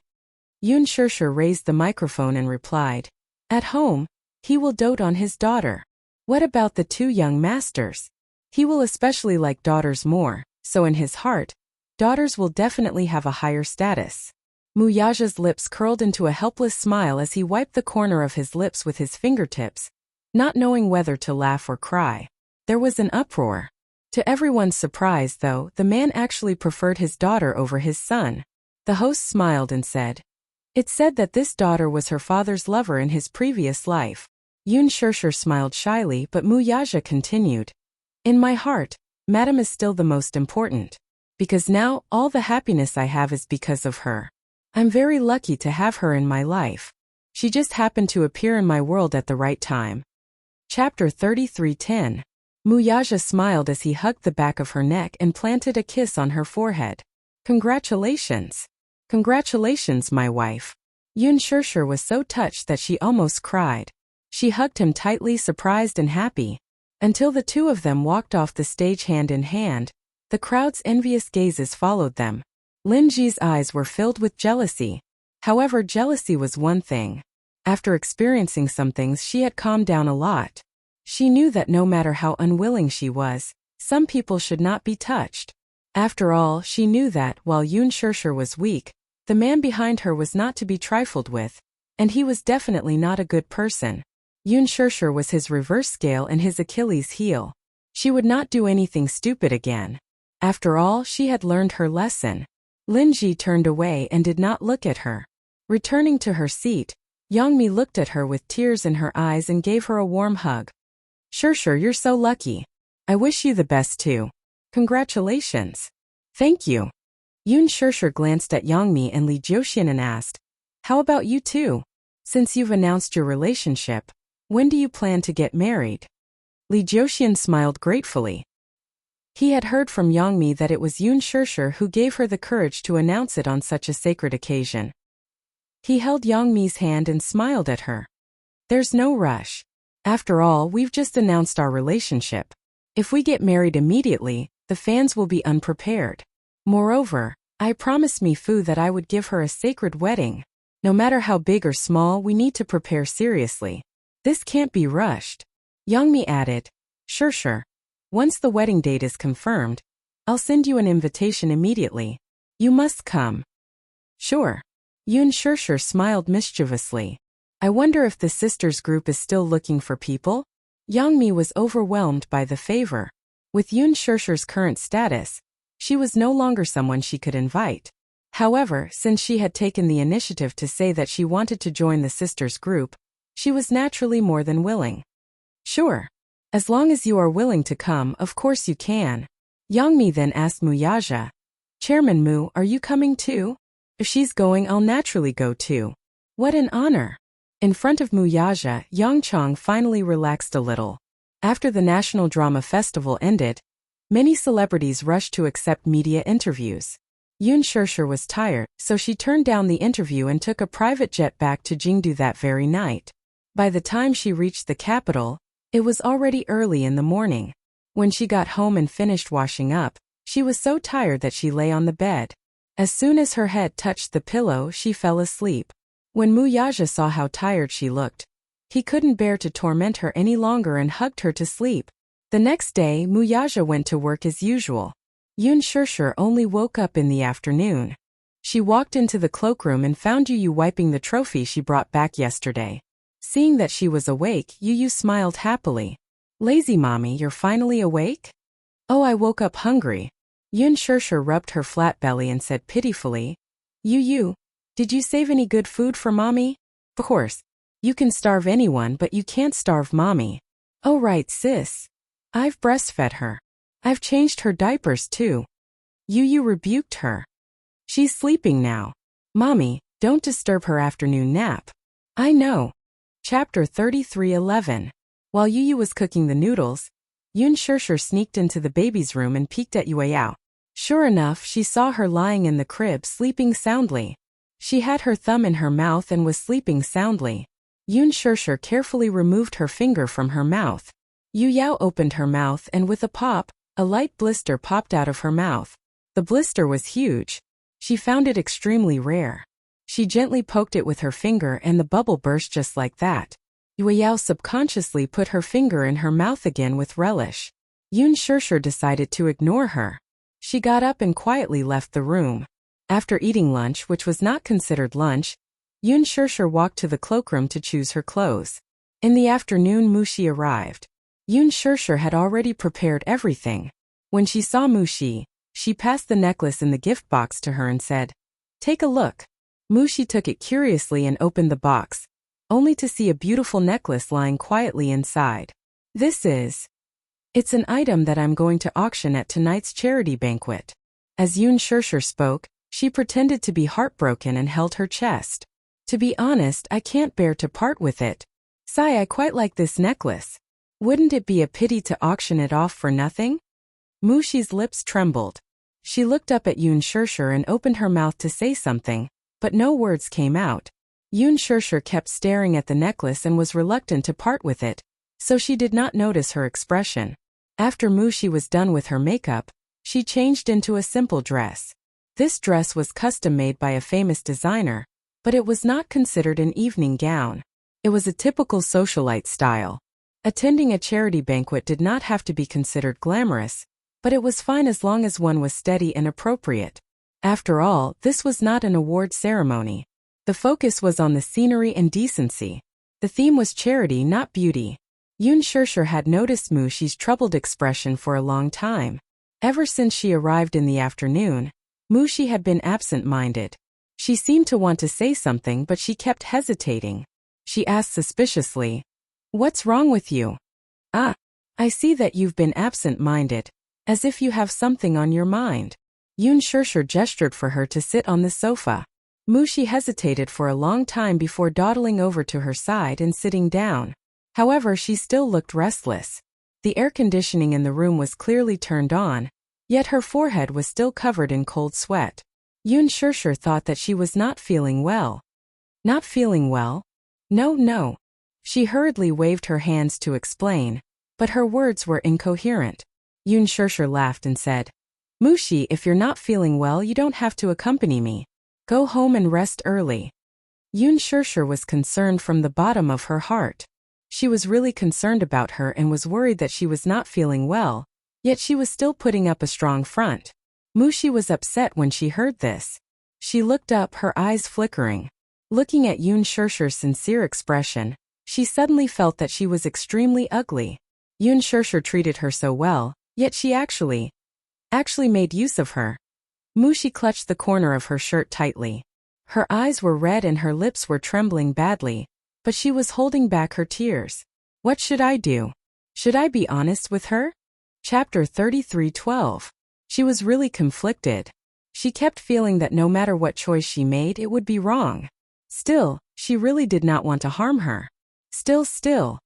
Yoon Shirshir raised the microphone and replied, "At home, he will dote on his daughter. What about the two young masters? He will especially like daughters more, so in his heart, daughters will definitely have a higher status." Mu Yaja's lips curled into a helpless smile as he wiped the corner of his lips with his fingertips, not knowing whether to laugh or cry. There was an uproar. To everyone's surprise, though, the man actually preferred his daughter over his son. The host smiled and said, "It said that this daughter was her father's lover in his previous life." Yoon Shirshir smiled shyly, but Mu Yaja continued, "In my heart, Madam is still the most important. Because now, all the happiness I have is because of her. I'm very lucky to have her in my life. She just happened to appear in my world at the right time." Chapter 33:10. Mu Yaja smiled as he hugged the back of her neck and planted a kiss on her forehead. "Congratulations. Congratulations, my wife." Yoon Shirshir was so touched that she almost cried. She hugged him tightly, surprised and happy. Until the two of them walked off the stage hand in hand, the crowd's envious gazes followed them. Lin Ji's eyes were filled with jealousy. However, jealousy was one thing. After experiencing some things, she had calmed down a lot. She knew that no matter how unwilling she was, some people should not be touched. After all, she knew that, while Yoon Shirshir was weak, the man behind her was not to be trifled with, and he was definitely not a good person. Yoon Shirshir was his reverse scale and his Achilles heel. She would not do anything stupid again. After all, she had learned her lesson. Lin Ji turned away and did not look at her. Returning to her seat, Youngmi looked at her with tears in her eyes and gave her a warm hug. "Shirshir, you're so lucky. I wish you the best too. Congratulations." "Thank you." Yoon Shirshir glanced at Youngmi and Lee Jiuxian and asked, "How about you two? Since you've announced your relationship, when do you plan to get married?" Lee Jiuxian smiled gratefully. He had heard from Youngmi that it was Yoon Shirshir who gave her the courage to announce it on such a sacred occasion. He held Youngmi's hand and smiled at her. "There's no rush. After all, we've just announced our relationship. If we get married immediately, the fans will be unprepared. Moreover, I promised Mifu that I would give her a sacred wedding. No matter how big or small, we need to prepare seriously. This can't be rushed." Youngmi added, "Shirshir, once the wedding date is confirmed, I'll send you an invitation immediately. You must come." "Sure." Yoon Shirshir smiled mischievously. "I wonder if the sisters group is still looking for people?" Youngmi was overwhelmed by the favor. With Yoon Shirshir's current status, she was no longer someone she could invite. However, since she had taken the initiative to say that she wanted to join the sisters group, she was naturally more than willing. "Sure. As long as you are willing to come, of course you can." Youngmi then asked Mu Yaja, "Chairman Mu, are you coming too?" "If she's going, I'll naturally go too." "What an honor." In front of Mu Yaja, Yang Chong finally relaxed a little. After the National Drama Festival ended, many celebrities rushed to accept media interviews. Yoon Shirshir was tired, so she turned down the interview and took a private jet back to Jingdu that very night. By the time she reached the capital, it was already early in the morning. When she got home and finished washing up, she was so tired that she lay on the bed. As soon as her head touched the pillow, she fell asleep. When Mu Yaja saw how tired she looked, he couldn't bear to torment her any longer and hugged her to sleep. The next day, Mu Yaja went to work as usual. Yoon Shirshir only woke up in the afternoon. She walked into the cloakroom and found Yu wiping the trophy she brought back yesterday. Seeing that she was awake, Yu smiled happily. Lazy mommy, you're finally awake? Oh, I woke up hungry. Yun Shirshir rubbed her flat belly and said pitifully, Yu, did you save any good food for mommy? Of course. You can starve anyone, but you can't starve mommy. Oh right, sis. I've breastfed her. I've changed her diapers too. Yu rebuked her. She's sleeping now. Mommy, don't disturb her afternoon nap. I know. Chapter 33:11. While Yu was cooking the noodles, Yun Shirshir sneaked into the baby's room and peeked at Yueyao. Sure enough, she saw her lying in the crib sleeping soundly. She had her thumb in her mouth and was sleeping soundly. Yun Shirshir carefully removed her finger from her mouth. Yueyao opened her mouth and with a pop, a light blister popped out of her mouth. The blister was huge. She found it extremely rare. She gently poked it with her finger and the bubble burst just like that. Yueyao subconsciously put her finger in her mouth again with relish. Yun Shirshir decided to ignore her. She got up and quietly left the room. After eating lunch, which was not considered lunch, Yun Shirshir walked to the cloakroom to choose her clothes. In the afternoon, Mushi arrived. Yun Shirshir had already prepared everything. When she saw Mushi, she passed the necklace in the gift box to her and said, "Take a look." Mushi took it curiously and opened the box, only to see a beautiful necklace lying quietly inside. It's an item that I'm going to auction at tonight's charity banquet. As Yun Shirshir spoke, she pretended to be heartbroken and held her chest. To be honest, I can't bear to part with it. Sai, I quite like this necklace. Wouldn't it be a pity to auction it off for nothing? Mushi's lips trembled. She looked up at Yun Shirshir and opened her mouth to say something, but no words came out. Yun Shirshir kept staring at the necklace and was reluctant to part with it, so she did not notice her expression. After Mushi was done with her makeup, she changed into a simple dress. This dress was custom-made by a famous designer, but it was not considered an evening gown. It was a typical socialite style. Attending a charity banquet did not have to be considered glamorous, but it was fine as long as one was steady and appropriate. After all, this was not an award ceremony. The focus was on the scenery and decency. The theme was charity, not beauty. Yun Shirshir had noticed Mushi's troubled expression for a long time. Ever since she arrived in the afternoon, Mushi had been absent-minded. She seemed to want to say something, but she kept hesitating. She asked suspiciously, "What's wrong with you?" "Ah, I see that you've been absent-minded, as if you have something on your mind." Yun Shirshir gestured for her to sit on the sofa. Mushi hesitated for a long time before dawdling over to her side and sitting down. However, she still looked restless. The air conditioning in the room was clearly turned on, yet her forehead was still covered in cold sweat. Yun Shirshir thought that she was not feeling well. Not feeling well? No. She hurriedly waved her hands to explain, but her words were incoherent. Yun Shirshir laughed and said, "Mushi, if you're not feeling well, you don't have to accompany me. Go home and rest early." Yun Shirshir was concerned from the bottom of her heart. She was really concerned about her and was worried that she was not feeling well, yet she was still putting up a strong front. Mushi was upset when she heard this. She looked up, her eyes flickering. Looking at Yun Shirshir's sincere expression, she suddenly felt that she was extremely ugly. Yun Shirshir treated her so well, yet she actually made use of her. Mushi clutched the corner of her shirt tightly. Her eyes were red and her lips were trembling badly, but she was holding back her tears. What should I do? Should I be honest with her? Chapter 33:12. She was really conflicted. She kept feeling that no matter what choice she made, it would be wrong. Still, she really did not want to harm her. Still.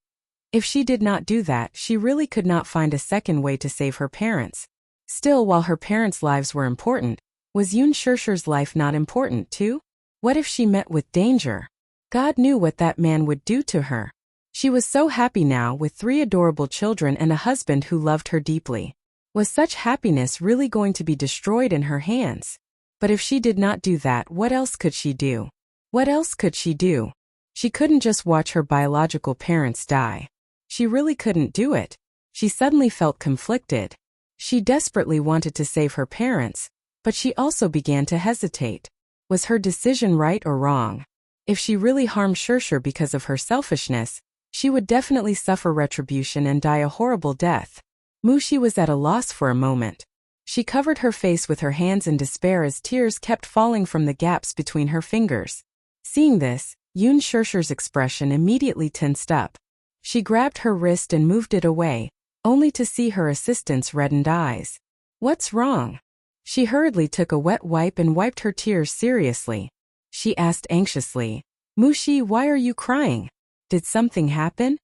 If she did not do that, she really could not find a second way to save her parents. Still, while her parents' lives were important, was Yun Shirshir's life not important too? What if she met with danger? God knew what that man would do to her. She was so happy now with 3 adorable children and a husband who loved her deeply. Was such happiness really going to be destroyed in her hands? But if she did not do that, what else could she do? What else could she do? She couldn't just watch her biological parents die. She really couldn't do it. She suddenly felt conflicted. She desperately wanted to save her parents, but she also began to hesitate. Was her decision right or wrong? If she really harmed Shirshir because of her selfishness, she would definitely suffer retribution and die a horrible death. Mushi was at a loss for a moment. She covered her face with her hands in despair as tears kept falling from the gaps between her fingers. Seeing this, Yoon Shirshir's expression immediately tensed up. She grabbed her wrist and moved it away, only to see her assistant's reddened eyes. "What's wrong?" She hurriedly took a wet wipe and wiped her tears seriously. She asked anxiously, "Mushi, why are you crying? Did something happen?"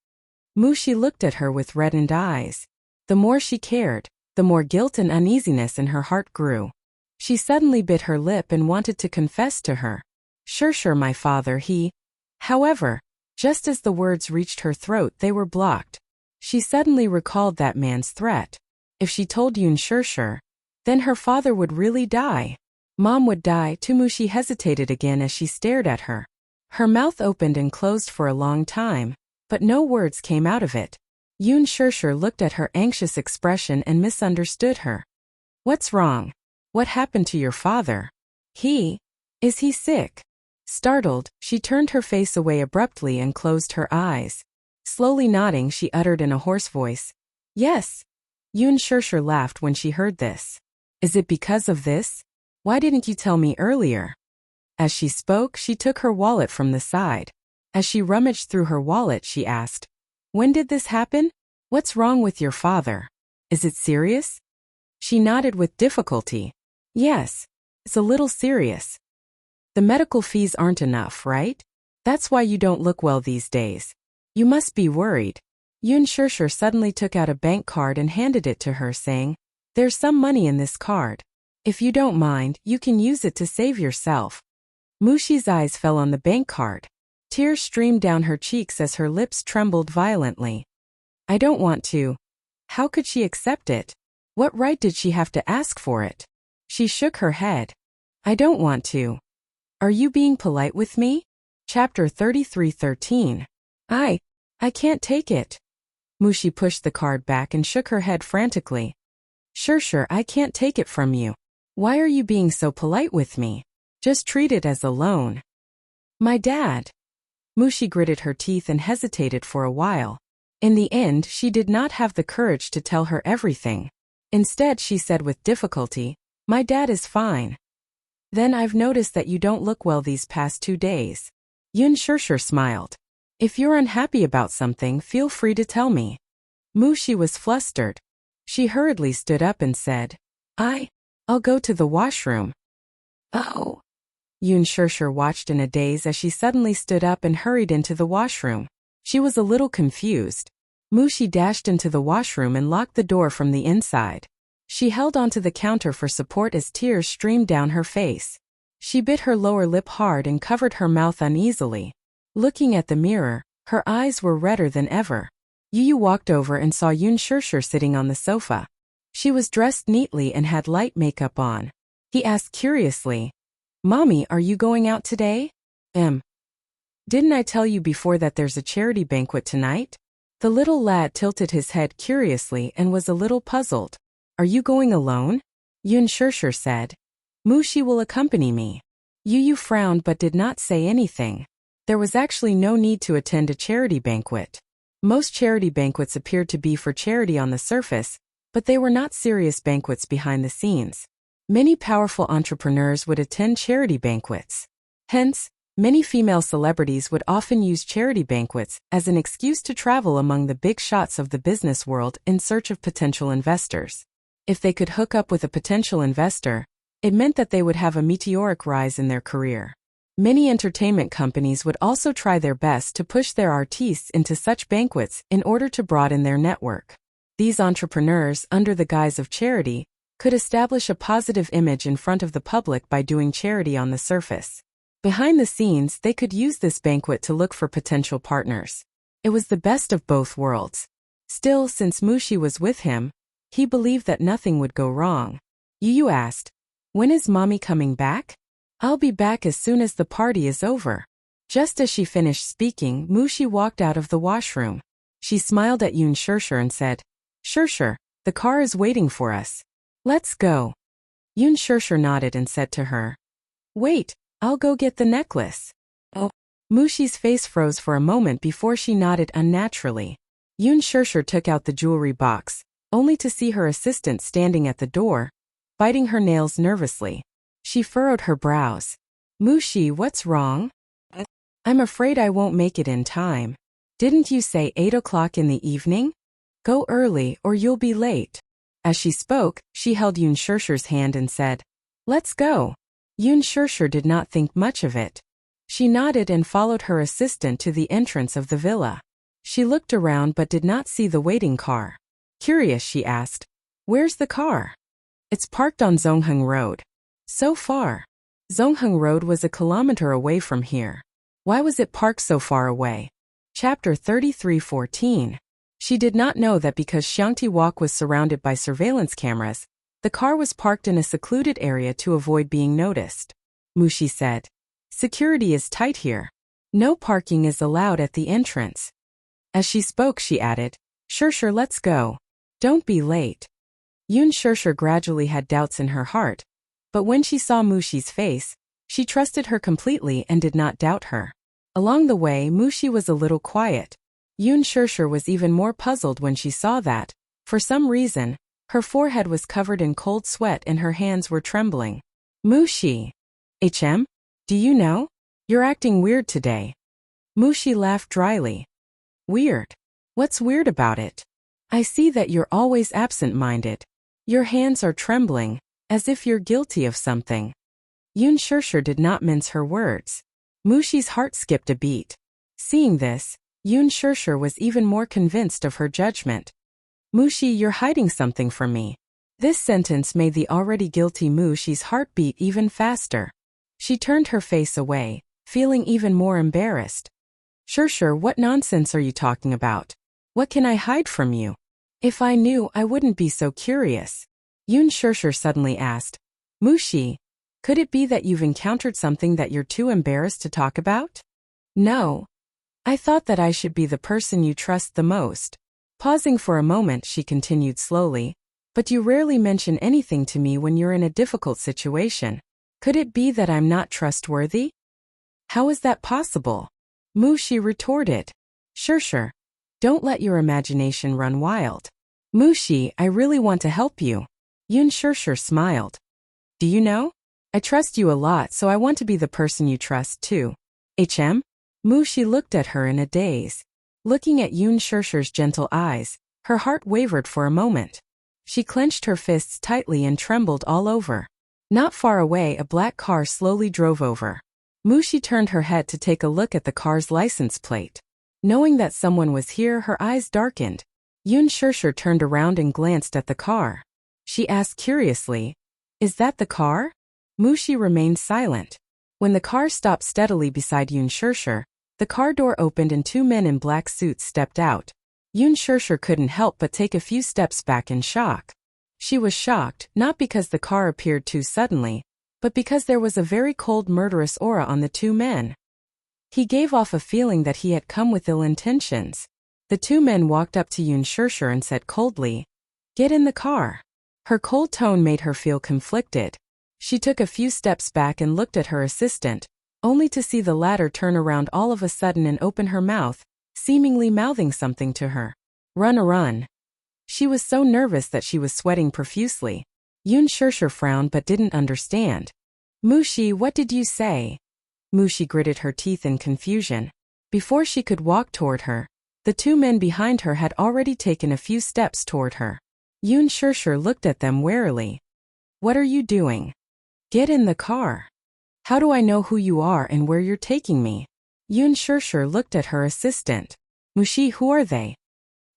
Mushi looked at her with reddened eyes. The more she cared, the more guilt and uneasiness in her heart grew. She suddenly bit her lip and wanted to confess to her. "Shirshir, my father, he—" However, just as the words reached her throat, they were blocked. She suddenly recalled that man's threat. If she told Yoon Shirshir, then her father would really die. Mom would die too. Mushi hesitated again as she stared at her. Her mouth opened and closed for a long time, but no words came out of it. Yoon Shirshir looked at her anxious expression and misunderstood her. "What's wrong? What happened to your father? Is he sick?" Startled, she turned her face away abruptly and closed her eyes. Slowly nodding, she uttered in a hoarse voice, "Yes." Yoon Shirshir laughed when she heard this. "Is it because of this? Why didn't you tell me earlier?" As she spoke, she took her wallet from the side. As she rummaged through her wallet, she asked, "When did this happen? What's wrong with your father? Is it serious?" She nodded with difficulty. "Yes, it's a little serious. The medical fees aren't enough, right? That's why you don't look well these days. You must be worried." Yoon Shirshir suddenly took out a bank card and handed it to her, saying, "There's some money in this card. If you don't mind, you can use it to save yourself." Mushi's eyes fell on the bank card. Tears streamed down her cheeks as her lips trembled violently. "I don't want to." How could she accept it? What right did she have to ask for it? She shook her head. "I don't want to." "Are you being polite with me?" Chapter 33:13. I can't take it." Mushi pushed the card back and shook her head frantically. "Shirshir, I can't take it from you. Why are you being so polite with me? Just treat it as a loan." "My dad." Mushi gritted her teeth and hesitated for a while. In the end, she did not have the courage to tell her everything. Instead, she said with difficulty, "My dad is fine." "Then I've noticed that you don't look well these past 2 days." Yoon Shirshir smiled. "If you're unhappy about something, feel free to tell me." Mushi was flustered. She hurriedly stood up and said, I'll go to the washroom." "Oh." Yoon Shirshir watched in a daze as she suddenly stood up and hurried into the washroom. She was a little confused. Mushi dashed into the washroom and locked the door from the inside. She held onto the counter for support as tears streamed down her face. She bit her lower lip hard and covered her mouth uneasily. Looking at the mirror, her eyes were redder than ever. Yu walked over and saw Yoon Shirshir sitting on the sofa. She was dressed neatly and had light makeup on. He asked curiously, "Mommy, are you going out today?" Didn't I tell you before that there's a charity banquet tonight?" The little lad tilted his head curiously and was a little puzzled. "Are you going alone?" Yoon Shirshir said. "Mushi will accompany me." Yu frowned but did not say anything. There was actually no need to attend a charity banquet. Most charity banquets appeared to be for charity on the surface, but they were not serious banquets behind the scenes. Many powerful entrepreneurs would attend charity banquets. Hence, many female celebrities would often use charity banquets as an excuse to travel among the big shots of the business world in search of potential investors. If they could hook up with a potential investor, it meant that they would have a meteoric rise in their career. Many entertainment companies would also try their best to push their artistes into such banquets in order to broaden their network. These entrepreneurs, under the guise of charity, could establish a positive image in front of the public by doing charity on the surface. Behind the scenes, they could use this banquet to look for potential partners. It was the best of both worlds. Still, since Mushi was with him, he believed that nothing would go wrong. Yu asked, "When is Mommy coming back?" "I'll be back as soon as the party is over." Just as she finished speaking, Mushi walked out of the washroom. She smiled at Yoon Shirshir and said, "Shirshir, the car is waiting for us. Let's go." Yoon Shirshir nodded and said to her, "Wait, I'll go get the necklace." "Oh." Mushi's face froze for a moment before she nodded unnaturally. Yun Shirshir took out the jewelry box, only to see her assistant standing at the door, biting her nails nervously. She furrowed her brows. Mushi, what's wrong? I'm afraid I won't make it in time. Didn't you say 8 o'clock in the evening? Go early or you'll be late. As she spoke, she held Yun Shirshir's hand and said, Let's go. Yun Shirshir did not think much of it. She nodded and followed her assistant to the entrance of the villa. She looked around but did not see the waiting car. Curious, she asked, Where's the car? It's parked on Zongheng Road. So far. Zongheng Road was a kilometer away from here. Why was it parked so far away? Chapter 33:14. She did not know that because Xiangti Walk was surrounded by surveillance cameras, the car was parked in a secluded area to avoid being noticed. Mushi said, Security is tight here. No parking is allowed at the entrance. As she spoke, she added, Shirshir, let's go. Don't be late. Yun Shirshir gradually had doubts in her heart, but when she saw Mushi's face, she trusted her completely and did not doubt her. Along the way, Mushi was a little quiet. Yun Shirshir was even more puzzled when she saw that, for some reason, her forehead was covered in cold sweat and her hands were trembling. Mushi. Do you know? You're acting weird today. Mushi laughed dryly. Weird? What's weird about it? I see that you're always absent-minded. Your hands are trembling, as if you're guilty of something. Yun Shirshir did not mince her words. Mushi's heart skipped a beat. Seeing this, Yun Shirshir was even more convinced of her judgment. Mushi, you're hiding something from me. This sentence made the already guilty Mushi's heart beat even faster. She turned her face away, feeling even more embarrassed. Shirshir, what nonsense are you talking about? What can I hide from you? If I knew, I wouldn't be so curious. Yun Shirshir suddenly asked, Mushi, could it be that you've encountered something that you're too embarrassed to talk about? No. I thought that I should be the person you trust the most. Pausing for a moment, she continued slowly, but you rarely mention anything to me when you're in a difficult situation. Could it be that I'm not trustworthy? How is that possible? Mushi retorted. Shirshir, don't let your imagination run wild. Mushi, I really want to help you. Yun Shirshir smiled. Do you know? I trust you a lot, so I want to be the person you trust too. Mushi looked at her in a daze. Looking at Yun Shirshir's gentle eyes, her heart wavered for a moment. She clenched her fists tightly and trembled all over. Not far away, a black car slowly drove over. Mushi turned her head to take a look at the car's license plate. Knowing that someone was here, her eyes darkened. Yun Shirshir turned around and glanced at the car. She asked curiously, Is that the car? Mushi remained silent. When the car stopped steadily beside Yun Shirshir, the car door opened and 2 men in black suits stepped out. Yun Shirshir couldn't help but take a few steps back in shock. She was shocked, not because the car appeared too suddenly, but because there was a very cold, murderous aura on the 2 men. He gave off a feeling that he had come with ill intentions. The 2 men walked up to Yun Shirshir and said coldly, Get in the car. Her cold tone made her feel conflicted. She took a few steps back and looked at her assistant, only to see the latter turn around all of a sudden and open her mouth, seemingly mouthing something to her. Run. She was so nervous that she was sweating profusely. Yun Shirshir frowned but didn't understand. Mushi, what did you say? Mushi gritted her teeth in confusion. Before she could walk toward her, the 2 men behind her had already taken a few steps toward her. Yun Shirshir looked at them warily. What are you doing? Get in the car. How do I know who you are and where you're taking me? Yun Shirshir looked at her assistant. Mushi, who are they?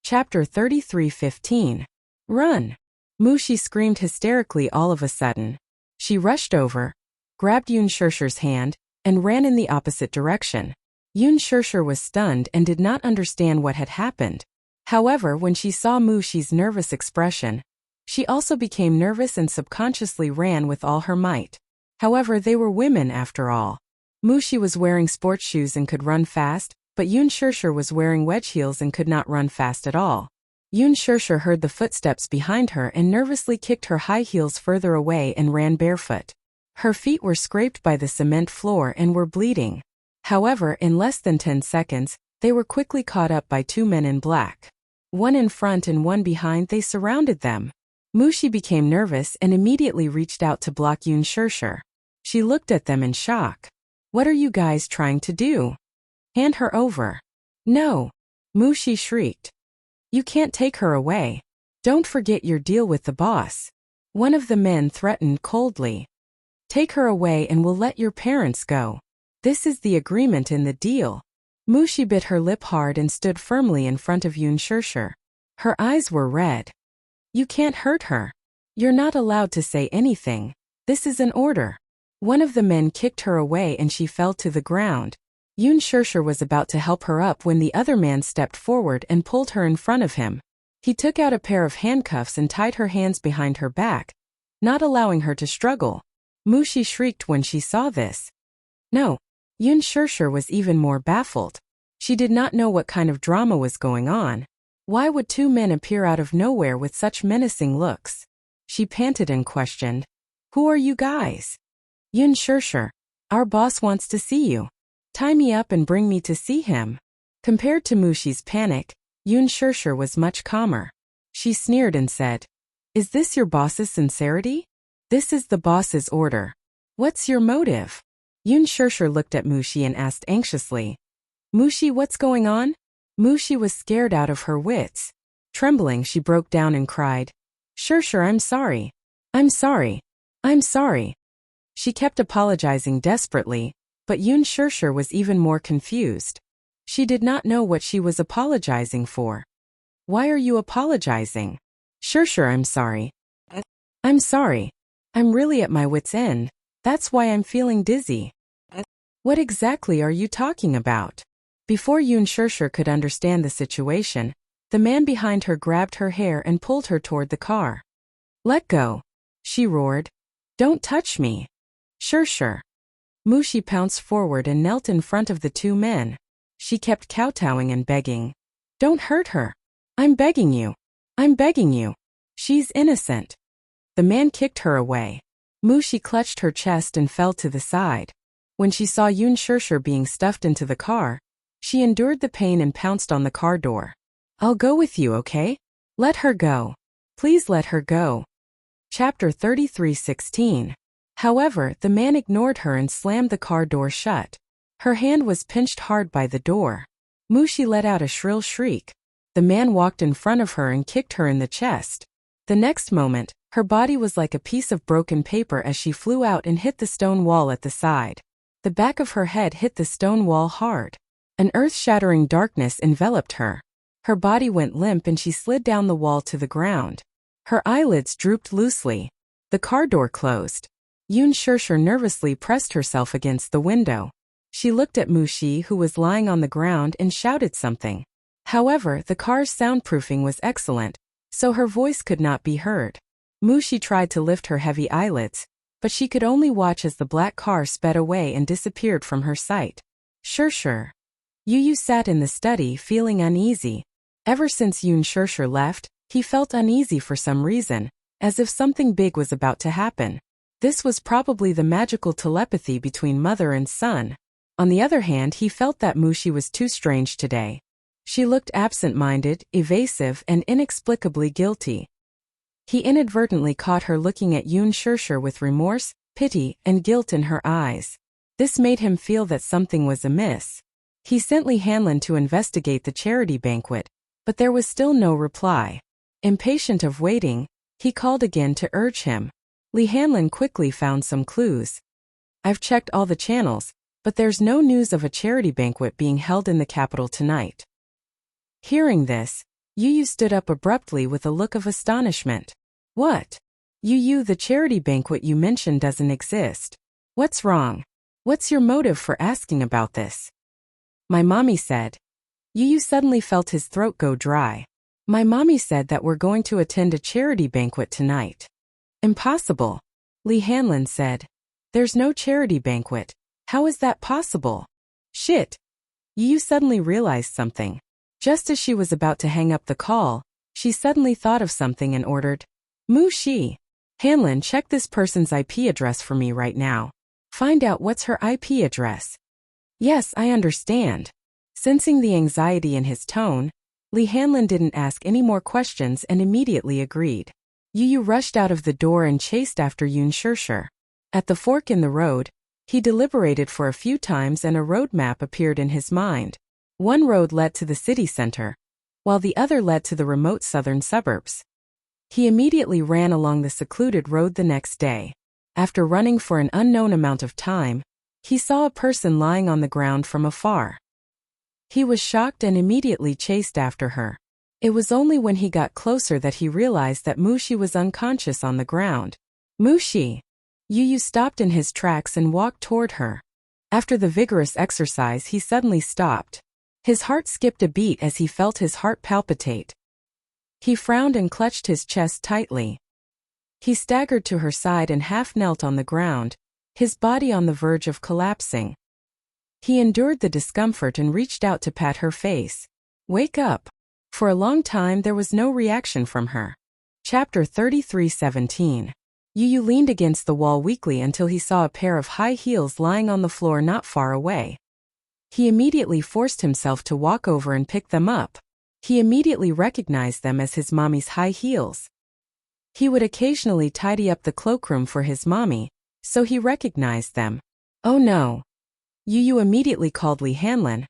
Chapter 33:15. Run! Mushi screamed hysterically all of a sudden. She rushed over, grabbed Yun Shirshir's hand, and ran in the opposite direction. Yun Shirshir was stunned and did not understand what had happened. However, when she saw Mushi's nervous expression, she also became nervous and subconsciously ran with all her might. However, they were women after all. Mushi was wearing sports shoes and could run fast, but Yun Shirshir was wearing wedge heels and could not run fast at all. Yun Shirshir heard the footsteps behind her and nervously kicked her high heels further away and ran barefoot. Her feet were scraped by the cement floor and were bleeding. However, in less than 10 seconds, they were quickly caught up by 2 men in black. One in front and one behind, they surrounded them. Mushi became nervous and immediately reached out to block Yun Shirshir. She looked at them in shock. What are you guys trying to do? Hand her over. No. Mushi shrieked. You can't take her away. Don't forget your deal with the boss. One of the men threatened coldly. Take her away and we'll let your parents go. This is the agreement in the deal. Mushi bit her lip hard and stood firmly in front of Yun Shirshir. Her eyes were red. You can't hurt her. You're not allowed to say anything. This is an order. One of the men kicked her away and she fell to the ground. Yun Shirshir was about to help her up when the other man stepped forward and pulled her in front of him. He took out a pair of handcuffs and tied her hands behind her back, not allowing her to struggle. Mushi shrieked when she saw this. No. Yun Shirshir was even more baffled. She did not know what kind of drama was going on. Why would 2 men appear out of nowhere with such menacing looks? She panted and questioned. Who are you guys? Yun Shirshir. Our boss wants to see you. Tie me up and bring me to see him. Compared to Mushi's panic, Yun Shirshir was much calmer. She sneered and said, Is this your boss's sincerity? This is the boss's order. What's your motive? Yun Shirshir looked at Mushi and asked anxiously. Mushi, what's going on? Mushi was scared out of her wits. Trembling, she broke down and cried, Shirshir, I'm sorry. I'm sorry. I'm sorry. She kept apologizing desperately, but Yun Shirshir was even more confused. She did not know what she was apologizing for. Why are you apologizing? Shirshir, I'm sorry. I'm sorry. I'm really at my wit's end. That's why I'm feeling dizzy. What exactly are you talking about? Before Yun Shirshir could understand the situation, the man behind her grabbed her hair and pulled her toward the car. Let go, she roared. Don't touch me. Shirshir. Mushi pounced forward and knelt in front of the 2 men. She kept kowtowing and begging. Don't hurt her. I'm begging you. I'm begging you. She's innocent. The man kicked her away. Mushi clutched her chest and fell to the side. When she saw Yun Shirshir being stuffed into the car, she endured the pain and pounced on the car door. I'll go with you, okay? Let her go. Please let her go. Chapter 33:16. However, the man ignored her and slammed the car door shut. Her hand was pinched hard by the door. Mushi let out a shrill shriek. The man walked in front of her and kicked her in the chest. The next moment, her body was like a piece of broken paper as she flew out and hit the stone wall at the side. The back of her head hit the stone wall hard. An earth-shattering darkness enveloped her. Her body went limp and she slid down the wall to the ground. Her eyelids drooped loosely. The car door closed. Yun Shirshir nervously pressed herself against the window. She looked at Mushi, who was lying on the ground, and shouted something. However, the car's soundproofing was excellent, so her voice could not be heard. Mushi tried to lift her heavy eyelids, but she could only watch as the black car sped away and disappeared from her sight. Shirshir. Yu sat in the study feeling uneasy. Ever since Yun Shirshir left, he felt uneasy for some reason, as if something big was about to happen. This was probably the magical telepathy between mother and son. On the other hand, he felt that Mushi was too strange today. She looked absent-minded, evasive, and inexplicably guilty. He inadvertently caught her looking at Yun Shirshir with remorse, pity, and guilt in her eyes. This made him feel that something was amiss. He sent Li Hanlin to investigate the charity banquet, but there was still no reply. Impatient of waiting, he called again to urge him. Li Hanlin quickly found some clues. I've checked all the channels, but there's no news of a charity banquet being held in the capital tonight. Hearing this, Yu stood up abruptly with a look of astonishment. What? Yu, the charity banquet you mentioned doesn't exist. What's wrong? What's your motive for asking about this? My mommy said. Yu suddenly felt his throat go dry. My mommy said that we're going to attend a charity banquet tonight. Impossible. Li Hanlin said. There's no charity banquet. How is that possible? Shit. Yu suddenly realized something. Just as she was about to hang up the call, she suddenly thought of something and ordered, Mushi. Hanlin, check this person's IP address for me right now. Find out what's her IP address. Yes, I understand. Sensing the anxiety in his tone, Li Hanlin didn't ask any more questions and immediately agreed. Yu Yu rushed out of the door and chased after Yun Shirshir. At the fork in the road, he deliberated for a few times and a road map appeared in his mind. One road led to the city center, while the other led to the remote southern suburbs. He immediately ran along the secluded road the next day. After running for an unknown amount of time, he saw a person lying on the ground from afar. He was shocked and immediately chased after her. It was only when he got closer that he realized that Mushi was unconscious on the ground. Mushi! Yu Yu stopped in his tracks and walked toward her. After the vigorous exercise, he suddenly stopped. His heart skipped a beat as he felt his heart palpitate. He frowned and clutched his chest tightly. He staggered to her side and half knelt on the ground, his body on the verge of collapsing. He endured the discomfort and reached out to pat her face. Wake up! For a long time there was no reaction from her. Chapter 33:17. Yu Yu leaned against the wall weakly until he saw a pair of high heels lying on the floor not far away. He immediately forced himself to walk over and pick them up. He immediately recognized them as his mommy's high heels. He would occasionally tidy up the cloakroom for his mommy, so he recognized them. Oh no! Yu Yu immediately called Li Hanlin,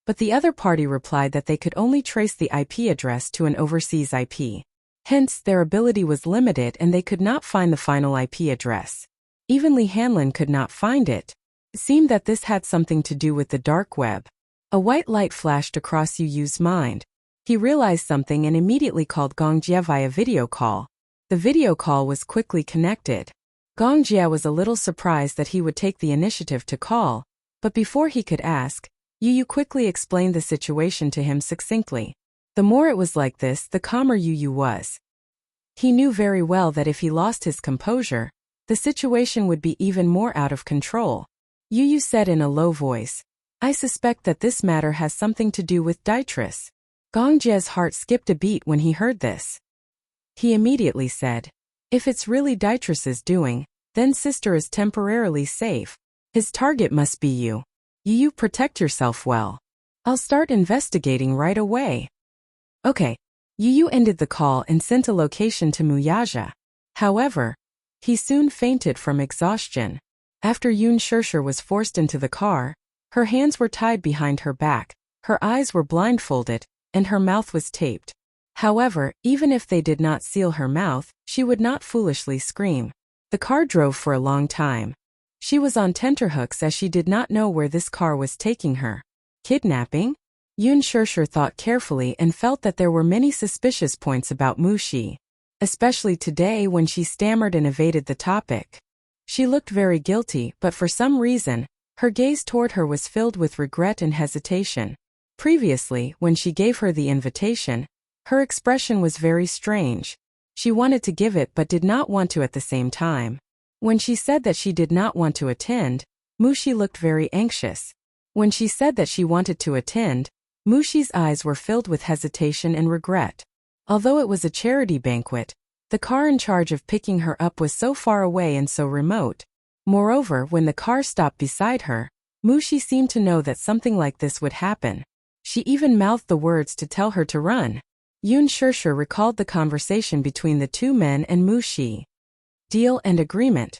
but the other party replied that they could only trace the IP address to an overseas IP. Hence, their ability was limited and they could not find the final IP address. Even Li Hanlin could not find it. It seemed that this had something to do with the dark web. A white light flashed across Yu Yu's mind. He realized something and immediately called Gong Jie via video call. The video call was quickly connected. Gong Jie was a little surprised that he would take the initiative to call, but before he could ask, Yu Yu quickly explained the situation to him succinctly. The more it was like this, the calmer Yu Yu was. He knew very well that if he lost his composure, the situation would be even more out of control. Yu Yu said in a low voice, I suspect that this matter has something to do with Dietrich. Gong Jie's heart skipped a beat when he heard this. He immediately said, if it's really Dietrich's doing, then sister is temporarily safe. His target must be you. Yu Yu, protect yourself well. I'll start investigating right away. Okay. Yu Yu ended the call and sent a location to Muyaja. However, he soon fainted from exhaustion. After Yun Shirshir was forced into the car, her hands were tied behind her back, her eyes were blindfolded, and her mouth was taped. However, even if they did not seal her mouth, she would not foolishly scream. The car drove for a long time. She was on tenterhooks as she did not know where this car was taking her. Kidnapping? Yun Shirshir thought carefully and felt that there were many suspicious points about Mushi, especially today when she stammered and evaded the topic. She looked very guilty, but for some reason, her gaze toward her was filled with regret and hesitation. Previously, when she gave her the invitation, her expression was very strange. She wanted to give it but did not want to at the same time. When she said that she did not want to attend, Mushi looked very anxious. When she said that she wanted to attend, Mushi's eyes were filled with hesitation and regret. Although it was a charity banquet, the car in charge of picking her up was so far away and so remote. Moreover, when the car stopped beside her, Mushi seemed to know that something like this would happen. She even mouthed the words to tell her to run. Yun Shirshir recalled the conversation between the two men and Mushi. Deal and agreement.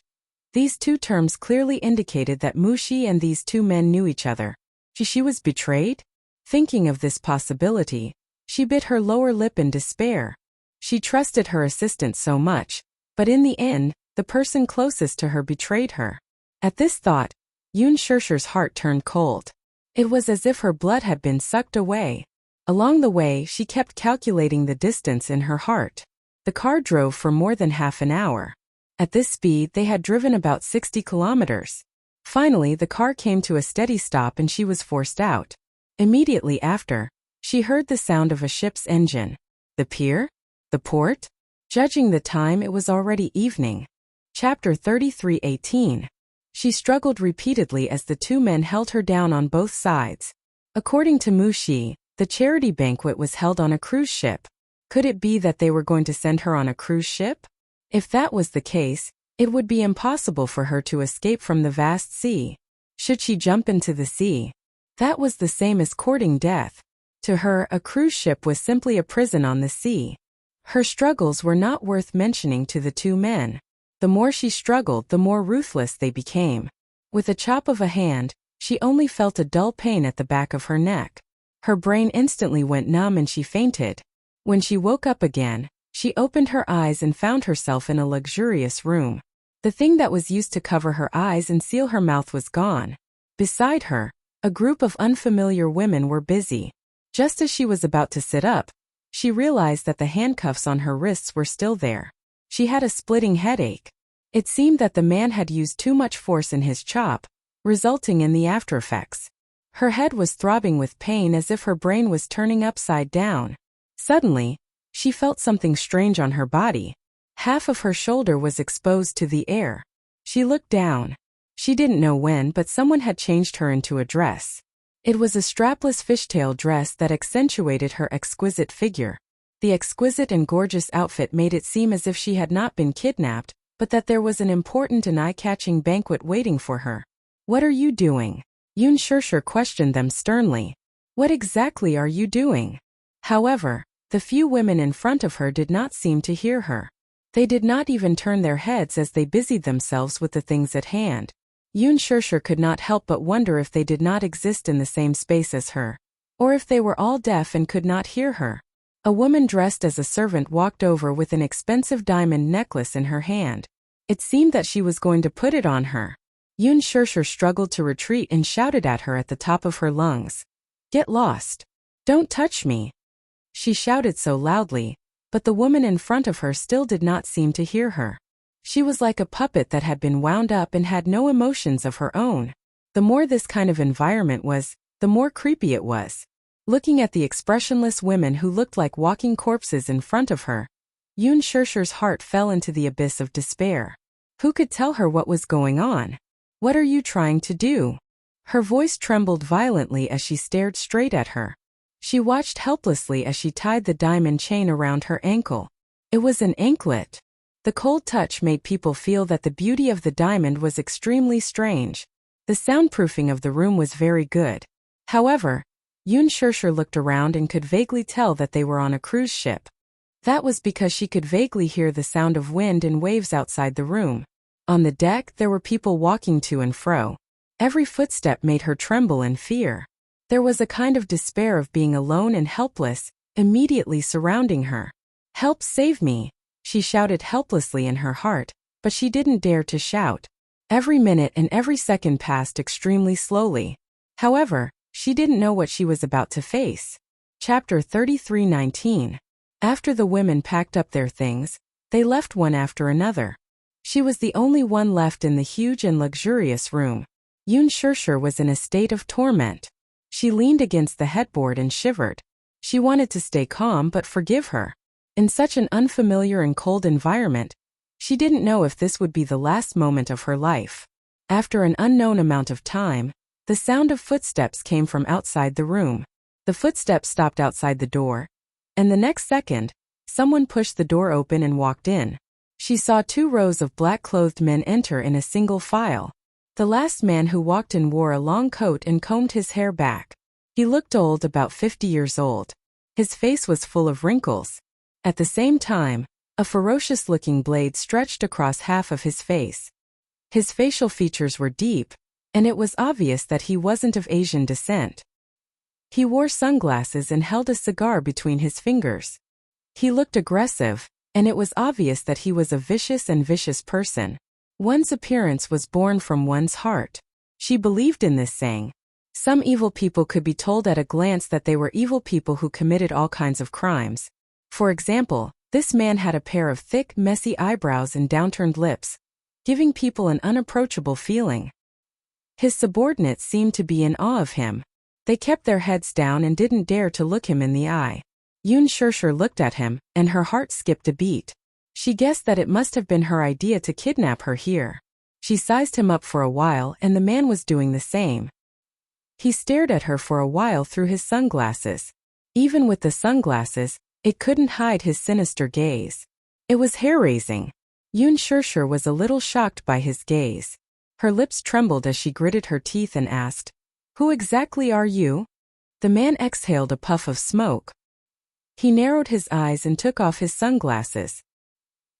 These two terms clearly indicated that Mushi and these two men knew each other. She was betrayed? Thinking of this possibility, she bit her lower lip in despair. She trusted her assistant so much, but in the end, the person closest to her betrayed her. At this thought, Yun Shirshir's heart turned cold. It was as if her blood had been sucked away. Along the way, she kept calculating the distance in her heart. The car drove for more than half an hour. At this speed, they had driven about 60 kilometers. Finally, the car came to a steady stop and she was forced out. Immediately after, she heard the sound of a ship's engine. The pier? The port? Judging the time, it was already evening. Chapter 33:18. She struggled repeatedly as the two men held her down on both sides. According to Mushi, the charity banquet was held on a cruise ship. Could it be that they were going to send her on a cruise ship? If that was the case, it would be impossible for her to escape from the vast sea. Should she jump into the sea? That was the same as courting death. To her, a cruise ship was simply a prison on the sea. Her struggles were not worth mentioning to the two men. The more she struggled, the more ruthless they became. With a chop of a hand, she only felt a dull pain at the back of her neck. Her brain instantly went numb and she fainted. When she woke up again, she opened her eyes and found herself in a luxurious room. The thing that was used to cover her eyes and seal her mouth was gone. Beside her, a group of unfamiliar women were busy. Just as she was about to sit up, she realized that the handcuffs on her wrists were still there. She had a splitting headache. It seemed that the man had used too much force in his chop, resulting in the aftereffects. Her head was throbbing with pain as if her brain was turning upside down. Suddenly, she felt something strange on her body. Half of her shoulder was exposed to the air. She looked down. She didn't know when, but someone had changed her into a dress. It was a strapless fishtail dress that accentuated her exquisite figure. The exquisite and gorgeous outfit made it seem as if she had not been kidnapped, but that there was an important and eye-catching banquet waiting for her. "What are you doing?" Yoon Shirshir questioned them sternly. "What exactly are you doing?" However, the few women in front of her did not seem to hear her. They did not even turn their heads as they busied themselves with the things at hand. Yoon Shirshir could not help but wonder if they did not exist in the same space as her, or if they were all deaf and could not hear her. A woman dressed as a servant walked over with an expensive diamond necklace in her hand. It seemed that she was going to put it on her. Yoon Shirshir struggled to retreat and shouted at her at the top of her lungs. "Get lost. Don't touch me." She shouted so loudly, but the woman in front of her still did not seem to hear her. She was like a puppet that had been wound up and had no emotions of her own. The more this kind of environment was, the more creepy it was. Looking at the expressionless women who looked like walking corpses in front of her, Yoon Shirshir's heart fell into the abyss of despair. Who could tell her what was going on? "What are you trying to do?" Her voice trembled violently as she stared straight at her. She watched helplessly as she tied the diamond chain around her ankle. It was an anklet. The cold touch made people feel that the beauty of the diamond was extremely strange. The soundproofing of the room was very good. However, Yoon Shirshir looked around and could vaguely tell that they were on a cruise ship. That was because she could vaguely hear the sound of wind and waves outside the room. On the deck, there were people walking to and fro. Every footstep made her tremble in fear. There was a kind of despair of being alone and helpless, immediately surrounding her. "Help, save me," she shouted helplessly in her heart, but she didn't dare to shout. Every minute and every second passed extremely slowly. However, she didn't know what she was about to face. Chapter 33:19. After the women packed up their things, they left one after another. She was the only one left in the huge and luxurious room. Yoon Shirshir was in a state of torment. She leaned against the headboard and shivered. She wanted to stay calm but forgive her. In such an unfamiliar and cold environment, she didn't know if this would be the last moment of her life. After an unknown amount of time, the sound of footsteps came from outside the room. The footsteps stopped outside the door, and the next second, someone pushed the door open and walked in. She saw 2 rows of black-clothed men enter in a single file. The last man who walked in wore a long coat and combed his hair back. He looked old, about 50 years old. His face was full of wrinkles. At the same time, a ferocious-looking blade stretched across half of his face. His facial features were deep, and it was obvious that he wasn't of Asian descent. He wore sunglasses and held a cigar between his fingers. He looked aggressive, and it was obvious that he was a vicious person. One's appearance was born from one's heart. She believed in this saying. Some evil people could be told at a glance that they were evil people who committed all kinds of crimes. For example, this man had a pair of thick, messy eyebrows and downturned lips, giving people an unapproachable feeling. His subordinates seemed to be in awe of him. They kept their heads down and didn't dare to look him in the eye. Yoon Shirshir looked at him, and her heart skipped a beat. She guessed that it must have been her idea to kidnap her here. She sized him up for a while, and the man was doing the same. He stared at her for a while through his sunglasses. Even with the sunglasses, it couldn't hide his sinister gaze. It was hair-raising. Yoon Shirshir was a little shocked by his gaze. Her lips trembled as she gritted her teeth and asked, Who exactly are you? The man exhaled a puff of smoke. He narrowed his eyes and took off his sunglasses.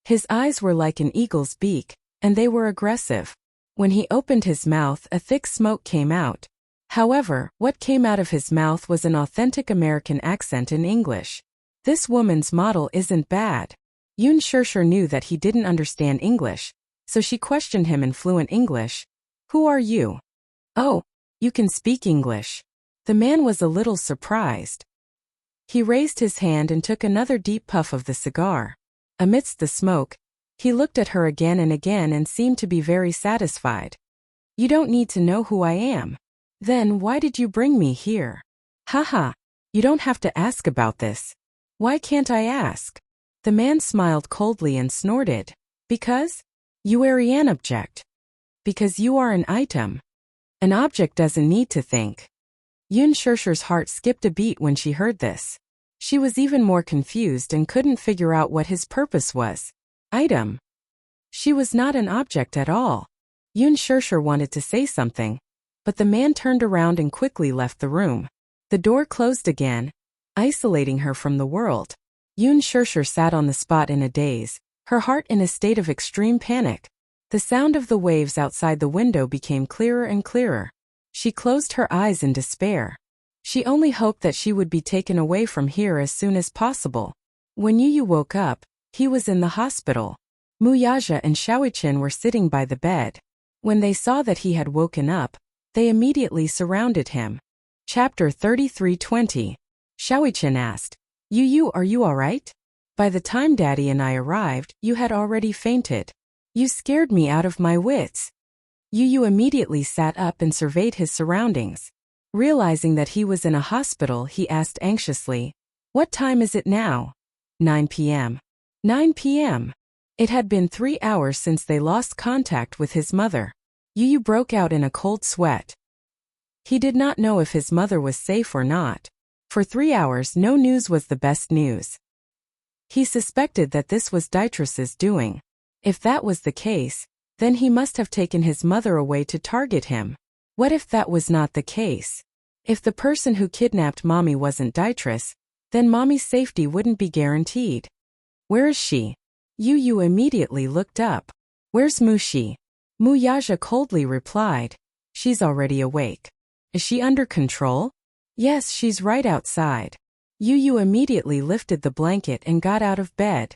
His eyes were like an eagle's beak, and they were aggressive. When he opened his mouth, a thick smoke came out. However, what came out of his mouth was an authentic American accent in English. This woman's model isn't bad. Yun Shirshir knew that he didn't understand English, so she questioned him in fluent English. Who are you? Oh, you can speak English. The man was a little surprised. He raised his hand and took another deep puff of the cigar. Amidst the smoke, he looked at her again and again and seemed to be very satisfied. You don't need to know who I am. Then why did you bring me here? Haha, you don't have to ask about this. Why can't I ask? The man smiled coldly and snorted. Because? You are an object. Because you are an item. An object doesn't need to think. Yun Shirshir's heart skipped a beat when she heard this. She was even more confused and couldn't figure out what his purpose was. Item. She was not an object at all. Yun Shirshir wanted to say something, but the man turned around and quickly left the room. The door closed again, isolating her from the world. Yun Shirshir sat on the spot in a daze, her heart in a state of extreme panic. The sound of the waves outside the window became clearer and clearer. She closed her eyes in despair. She only hoped that she would be taken away from here as soon as possible. When Yu woke up, he was in the hospital. Muyaja and Shaoqin were sitting by the bed. When they saw that he had woken up, they immediately surrounded him. Chapter 33:20. Shaoqin asked, Yu, are you alright? By the time Daddy and I arrived, you had already fainted. You scared me out of my wits. Yu immediately sat up and surveyed his surroundings. Realizing that he was in a hospital, he asked anxiously, What time is it now? 9 p.m. 9 p.m. It had been 3 hours since they lost contact with his mother. Yu broke out in a cold sweat. He did not know if his mother was safe or not. For 3 hours no news was the best news. He suspected that this was Dietrich's doing. If that was the case, then he must have taken his mother away to target him. What if that was not the case? If the person who kidnapped Mommy wasn't Dietrich, then Mommy's safety wouldn't be guaranteed. Where is she? Yu immediately looked up. Where's Mushi? Muyaja coldly replied. She's already awake. Is she under control? Yes, she's right outside. Yu immediately lifted the blanket and got out of bed.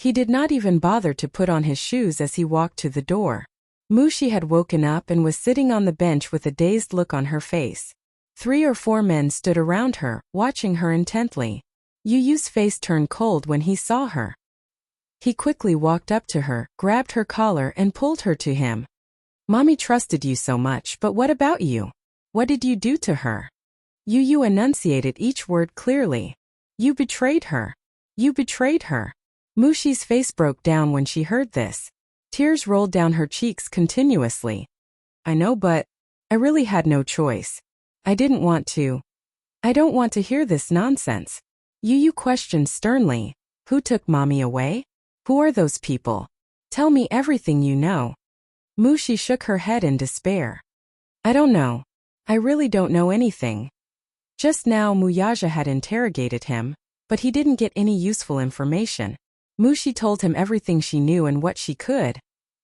He did not even bother to put on his shoes as he walked to the door. Mushi had woken up and was sitting on the bench with a dazed look on her face. 3 or 4 men stood around her, watching her intently. Yu's face turned cold when he saw her. He quickly walked up to her, grabbed her collar and pulled her to him. Mommy trusted you so much, but what about you? What did you do to her? Yu enunciated each word clearly. You betrayed her. You betrayed her. Mushi's face broke down when she heard this. Tears rolled down her cheeks continuously. I know, but I really had no choice. I didn't want to. I don't want to hear this nonsense. Yu questioned sternly. Who took Mommy away? Who are those people? Tell me everything you know. Mushi shook her head in despair. I don't know. I really don't know anything. Just now Muyaja had interrogated him, but he didn't get any useful information. Mushi told him everything she knew and what she could,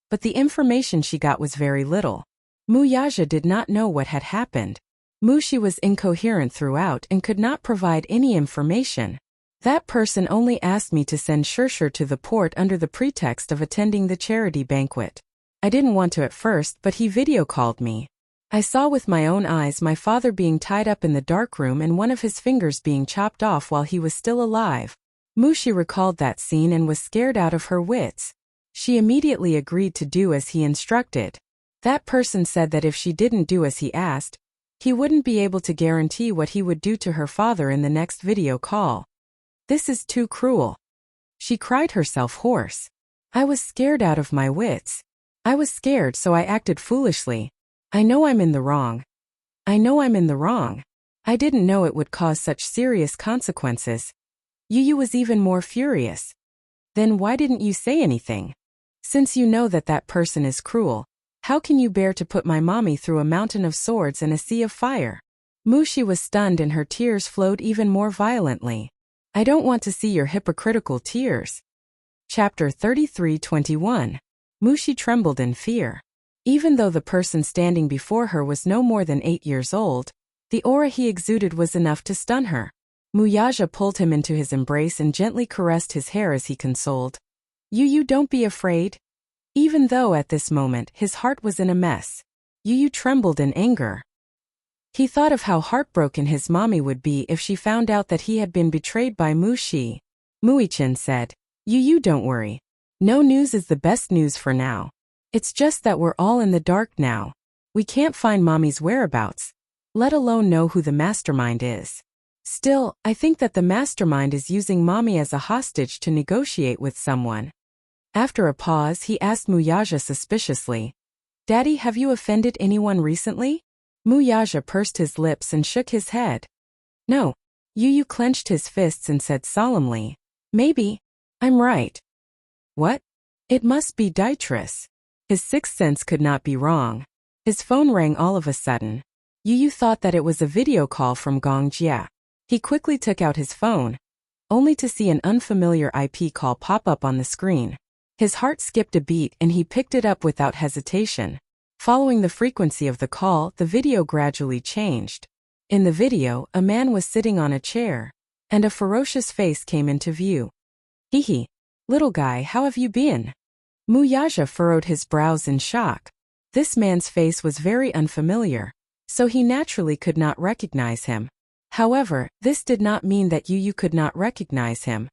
but the information she got was very little. Muyaja did not know what had happened. Mushi was incoherent throughout and could not provide any information. That person only asked me to send Shirshir to the port under the pretext of attending the charity banquet. I didn't want to at first, but he video called me. I saw with my own eyes my father being tied up in the dark room and one of his fingers being chopped off while he was still alive. Mushi recalled that scene and was scared out of her wits. She immediately agreed to do as he instructed. That person said that if she didn't do as he asked, he wouldn't be able to guarantee what he would do to her father in the next video call. This is too cruel. She cried herself hoarse. I was scared out of my wits. I was scared, so I acted foolishly. I know I'm in the wrong. I know I'm in the wrong. I didn't know it would cause such serious consequences. Yu was even more furious. Then why didn't you say anything? Since you know that that person is cruel, How can you bear to put my mommy through a mountain of swords and a sea of fire? Mushi was stunned and her tears flowed even more violently. I don't want to see your hypocritical tears. Chapter 33:21. Mushi trembled in fear. Even though the person standing before her was no more than 8 years old, the aura he exuded was enough to stun her. Muyaja pulled him into his embrace and gently caressed his hair as he consoled. You don't be afraid. Even though at this moment his heart was in a mess, Yu trembled in anger. He thought of how heartbroken his mommy would be if she found out that he had been betrayed by Mushi. Muichin said, Yu don't worry. No news is the best news for now. It's just that we're all in the dark now. We can't find mommy's whereabouts, let alone know who the mastermind is. Still, I think that the mastermind is using mommy as a hostage to negotiate with someone. After a pause, he asked Muyaja suspiciously, Daddy, have you offended anyone recently? Muyaja pursed his lips and shook his head. No. Yu clenched his fists and said solemnly, Maybe. I'm right. What? It must be Dietrich. His sixth sense could not be wrong. His phone rang all of a sudden. Yu thought that it was a video call from Gongjia. He quickly took out his phone, only to see an unfamiliar IP call pop up on the screen. His heart skipped a beat and he picked it up without hesitation. Following the frequency of the call, the video gradually changed. In the video, a man was sitting on a chair, and a ferocious face came into view. Hehe. Little guy, how have you been? Muyaja furrowed his brows in shock. This man's face was very unfamiliar, so he naturally could not recognize him. However, this did not mean that Yu could not recognize him.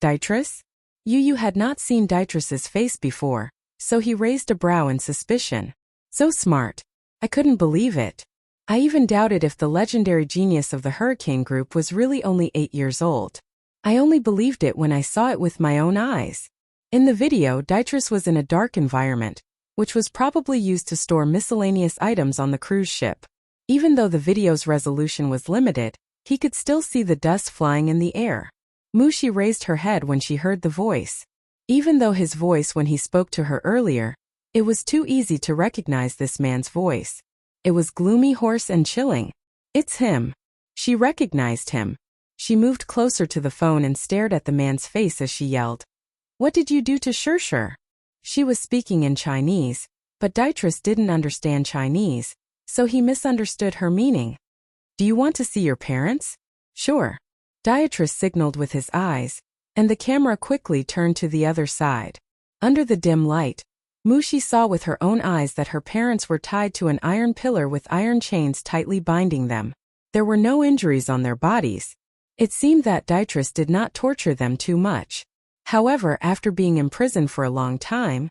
Dietrich? Yu had not seen Dietrich's face before, so he raised a brow in suspicion. So smart. I couldn't believe it. I even doubted if the legendary genius of the Hurricane Group was really only 8 years old. I only believed it when I saw it with my own eyes. In the video, Dietrich was in a dark environment, which was probably used to store miscellaneous items on the cruise ship. Even though the video's resolution was limited, he could still see the dust flying in the air. Mushi raised her head when she heard the voice. Even though his voice when he spoke to her earlier, it was too easy to recognize this man's voice. It was gloomy, hoarse, and chilling. It's him. She recognized him. She moved closer to the phone and stared at the man's face as she yelled, What did you do to Shirshir? She was speaking in Chinese, but Dietrich didn't understand Chinese, so he misunderstood her meaning. Do you want to see your parents? Sure. Dietrich signaled with his eyes, and the camera quickly turned to the other side. Under the dim light, Mushi saw with her own eyes that her parents were tied to an iron pillar with iron chains tightly binding them. There were no injuries on their bodies. It seemed that Dietrich did not torture them too much. However, after being imprisoned for a long time,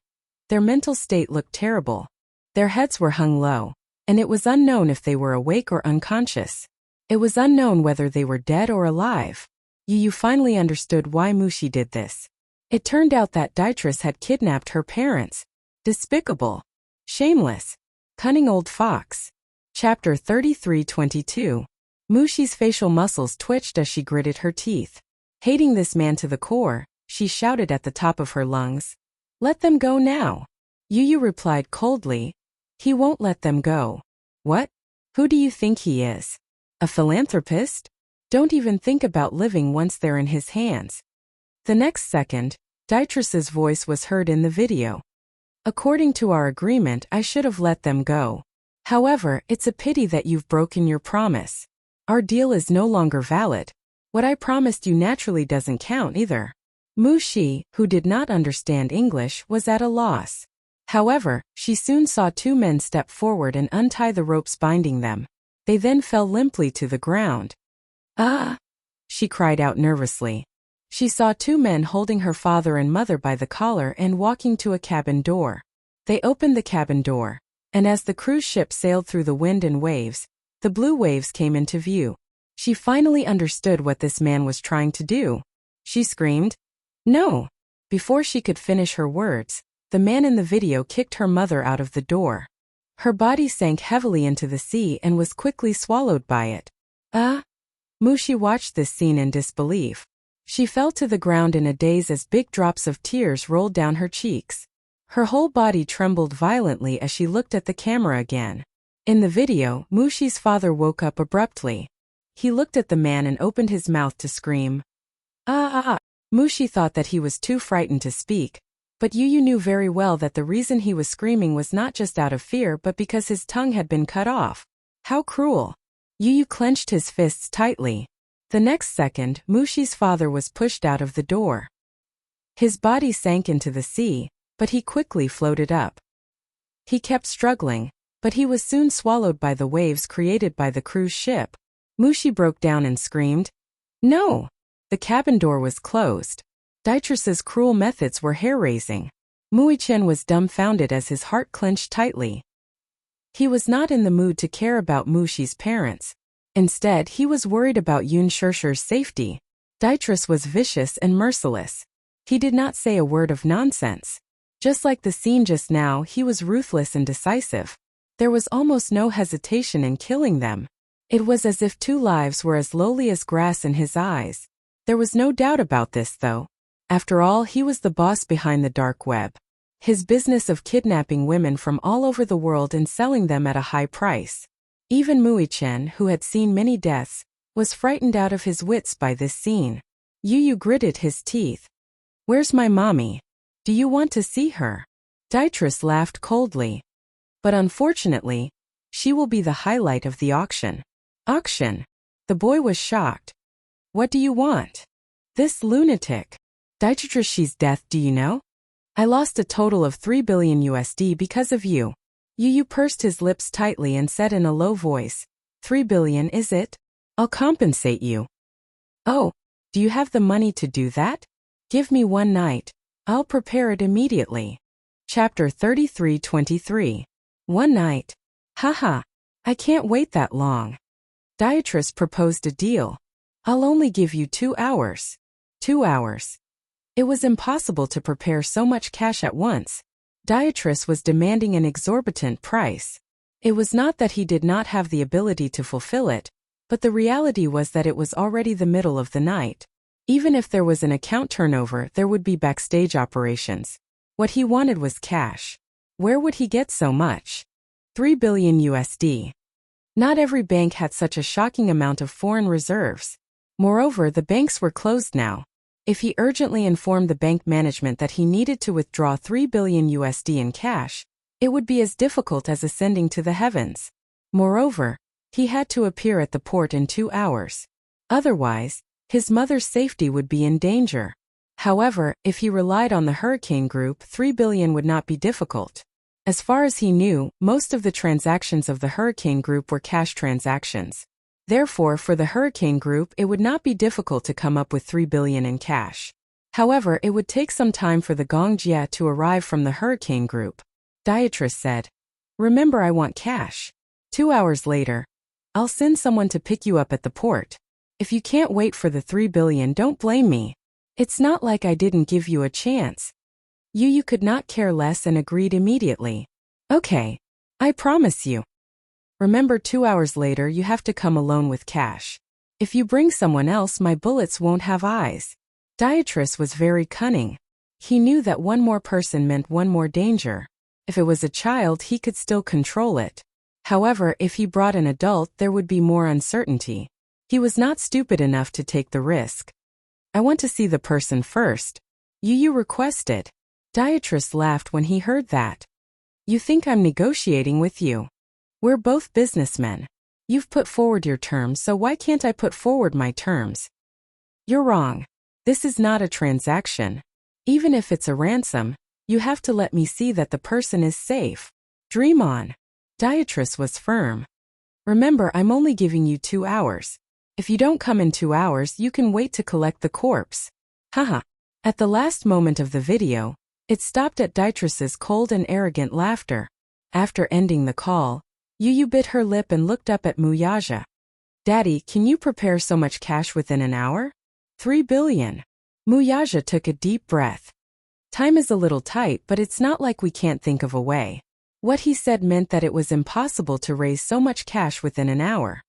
their mental state looked terrible. Their heads were hung low, and it was unknown if they were awake or unconscious. It was unknown whether they were dead or alive. Yu finally understood why Mushi did this. It turned out that Dietrich had kidnapped her parents. Despicable. Shameless. Cunning old fox. Chapter 33:22. Mushi's facial muscles twitched as she gritted her teeth. Hating this man to the core, she shouted at the top of her lungs, Let them go now. Yu replied coldly, He won't let them go. What? Who do you think he is? A philanthropist? Don't even think about living once they're in his hands. The next second, Dietrich's voice was heard in the video. According to our agreement, I should have let them go. However, it's a pity that you've broken your promise. Our deal is no longer valid. What I promised you naturally doesn't count either. Mushi, who did not understand English, was at a loss. However, she soon saw 2 men step forward and untie the ropes binding them. They then fell limply to the ground. Ah! She cried out nervously. She saw 2 men holding her father and mother by the collar and walking to a cabin door. They opened the cabin door, and as the cruise ship sailed through the wind and waves, the blue waves came into view. She finally understood what this man was trying to do. She screamed, No! Before she could finish her words, the man in the video kicked her mother out of the door. Her body sank heavily into the sea and was quickly swallowed by it. Ah! Mushi watched this scene in disbelief. She fell to the ground in a daze as big drops of tears rolled down her cheeks. Her whole body trembled violently as she looked at the camera again. In the video, Mushi's father woke up abruptly. He looked at the man and opened his mouth to scream. Mushi thought that he was too frightened to speak, but Yu knew very well that the reason he was screaming was not just out of fear but because his tongue had been cut off. How cruel! Yu clenched his fists tightly. The next second, Mushi's father was pushed out of the door. His body sank into the sea, but he quickly floated up. He kept struggling, but he was soon swallowed by the waves created by the cruise ship. Mushi broke down and screamed, "No!" The cabin door was closed. Dietrich's cruel methods were hair-raising. Muichen was dumbfounded as his heart clenched tightly. He was not in the mood to care about Mushi's parents. Instead, he was worried about Yun Shirshir's safety. Dietrich was vicious and merciless. He did not say a word of nonsense. Just like the scene just now, he was ruthless and decisive. There was almost no hesitation in killing them. It was as if two lives were as lowly as grass in his eyes. There was no doubt about this, though. After all, he was the boss behind the dark web. His business of kidnapping women from all over the world and selling them at a high price. Even Muichen, who had seen many deaths, was frightened out of his wits by this scene. Yu gritted his teeth. "Where's my mommy? Do you want to see her?" Dietrich laughed coldly. "But unfortunately, she will be the highlight of the auction." "Auction?" The boy was shocked. "What do you want?" "This lunatic. Dietrich's death, do you know? I lost a total of $3 billion because of you." Yu pursed his lips tightly and said in a low voice, "$3 billion, is it? I'll compensate you." "Oh, do you have the money to do that? Give me one night. I'll prepare it immediately." Chapter 33-23. One night. Haha. I can't wait that long. Dietrich proposed a deal. "I'll only give you 2 hours. 2 hours." It was impossible to prepare so much cash at once. Dietrich was demanding an exorbitant price. It was not that he did not have the ability to fulfill it, but the reality was that it was already the middle of the night. Even if there was an account turnover, there would be backstage operations. What he wanted was cash. Where would he get so much? $3 billion. Not every bank had such a shocking amount of foreign reserves. Moreover, the banks were closed now. If he urgently informed the bank management that he needed to withdraw $3 billion in cash, it would be as difficult as ascending to the heavens. Moreover, he had to appear at the port in 2 hours. Otherwise, his mother's safety would be in danger. However, if he relied on the Hurricane Group, $3 billion would not be difficult. As far as he knew, most of the transactions of the Hurricane Group were cash transactions. Therefore, for the Hurricane Group, it would not be difficult to come up with $3 billion in cash. However, it would take some time for the Gongjia to arrive from the Hurricane Group. Dietrich said, "Remember, I want cash." 2 hours later, "I'll send someone to pick you up at the port. If you can't wait for the $3 billion, don't blame me. It's not like I didn't give you a chance." Yu could not care less and agreed immediately. "Okay. I promise you. Remember, 2 hours later you have to come alone with cash. If you bring someone else, my bullets won't have eyes." Dietrich was very cunning. He knew that one more person meant one more danger. If it was a child, he could still control it. However, if he brought an adult, there would be more uncertainty. He was not stupid enough to take the risk. "I want to see the person first," Yu requested. Dietrich laughed when he heard that. "You think I'm negotiating with you? We're both businessmen. You've put forward your terms, so why can't I put forward my terms?" "You're wrong. This is not a transaction. Even if it's a ransom, you have to let me see that the person is safe. Dream on." Dietrich was firm. "Remember, I'm only giving you 2 hours. If you don't come in 2 hours, you can wait to collect the corpse." Haha. At the last moment of the video, it stopped at Dietrich's cold and arrogant laughter. After ending the call, Yu bit her lip and looked up at Muyaja. "Daddy, can you prepare so much cash within an hour?" $3 billion. Muyaja took a deep breath. "Time is a little tight, but it's not like we can't think of a way." What he said meant that it was impossible to raise so much cash within an hour.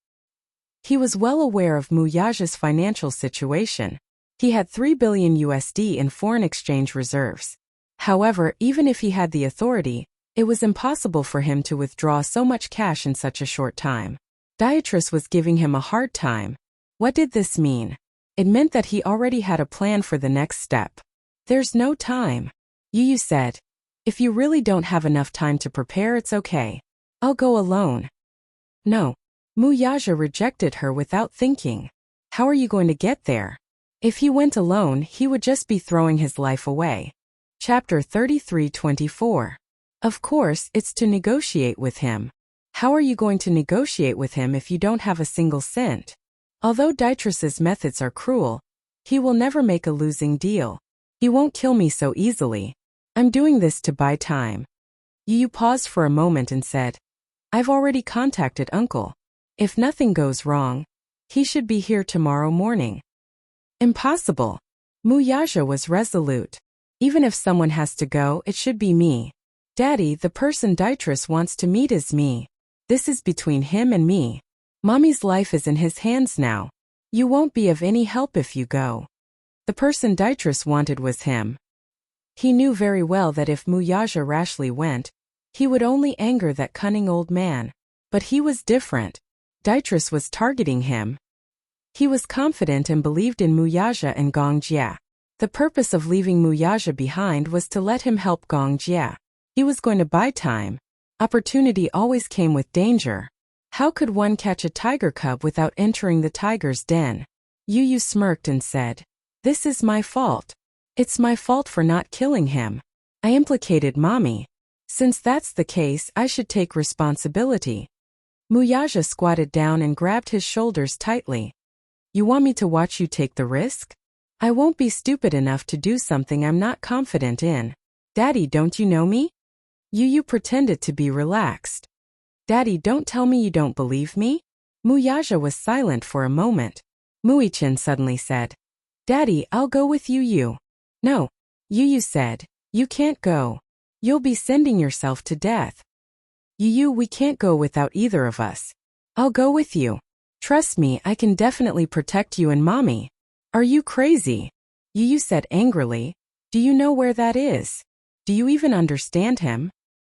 He was well aware of Muyaja's financial situation. He had $3 billion in foreign exchange reserves. However, even if he had the authority, it was impossible for him to withdraw so much cash in such a short time. Beatrice was giving him a hard time. What did this mean? It meant that he already had a plan for the next step. There's no time. Yu said. If you really don't have enough time to prepare, it's okay. I'll go alone. No. Wuxia rejected her without thinking. How are you going to get there? If he went alone, he would just be throwing his life away. Chapter 33-24. Of course, it's to negotiate with him. How are you going to negotiate with him if you don't have a single cent? Although Beatrice's methods are cruel, he will never make a losing deal. He won't kill me so easily. I'm doing this to buy time. Yu paused for a moment and said, I've already contacted Uncle. If nothing goes wrong, he should be here tomorrow morning. Impossible. Wuxia was resolute. Even if someone has to go, it should be me. Daddy, the person Beatrice wants to meet is me. This is between him and me. Mommy's life is in his hands now. You won't be of any help if you go. The person Beatrice wanted was him. He knew very well that if Wuxia rashly went, he would only anger that cunning old man. But he was different. Beatrice was targeting him. He was confident and believed in Wuxia and Gongjia. The purpose of leaving Wuxia behind was to let him help Gongjia. He was going to buy time. Opportunity always came with danger. How could one catch a tiger cub without entering the tiger's den? Yu smirked and said, This is my fault. It's my fault for not killing him. I implicated Mommy. Since that's the case, I should take responsibility. Wuxia squatted down and grabbed his shoulders tightly. You want me to watch you take the risk? I won't be stupid enough to do something I'm not confident in. Daddy, don't you know me? Yu pretended to be relaxed. Daddy, don't tell me you don't believe me? Wuxia was silent for a moment. Wuxia suddenly said, Daddy, I'll go with you. No. Yu said, You can't go. You'll be sending yourself to death. Yu, we can't go without either of us. I'll go with you. Trust me, I can definitely protect you and Mommy. Are you crazy? Yu said angrily. Do you know where that is? Do you even understand him?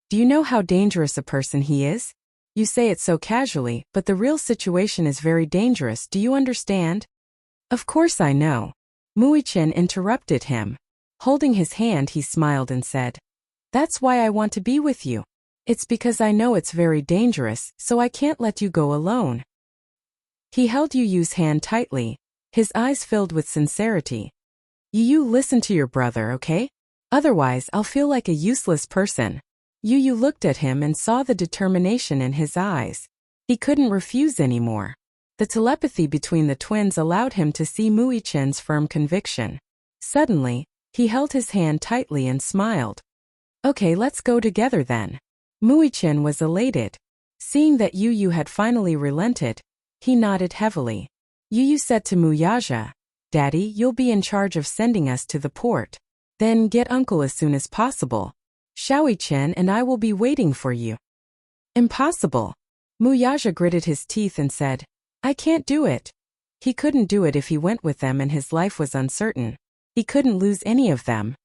Do you know how dangerous a person he is? You say it so casually, but the real situation is very dangerous, do you understand? Of course I know. Wuxia interrupted him. Holding his hand, he smiled and said, That's why I want to be with you. It's because I know it's very dangerous, so I can't let you go alone. He held Yu's hand tightly, his eyes filled with sincerity. Yu, listen to your brother, okay? Otherwise, I'll feel like a useless person. Yu looked at him and saw the determination in his eyes. He couldn't refuse anymore. The telepathy between the twins allowed him to see Wuxia's firm conviction. Suddenly, he held his hand tightly and smiled. Okay, let's go together then. Wuxia was elated. Seeing that Yu had finally relented, he nodded heavily. Yu said to Wuxia, Daddy, you'll be in charge of sending us to the port. Then get Uncle as soon as possible. Xiaoqian and I will be waiting for you. Impossible. Wuxia gritted his teeth and said, I can't do it. He couldn't do it if he went with them and his life was uncertain. He couldn't lose any of them.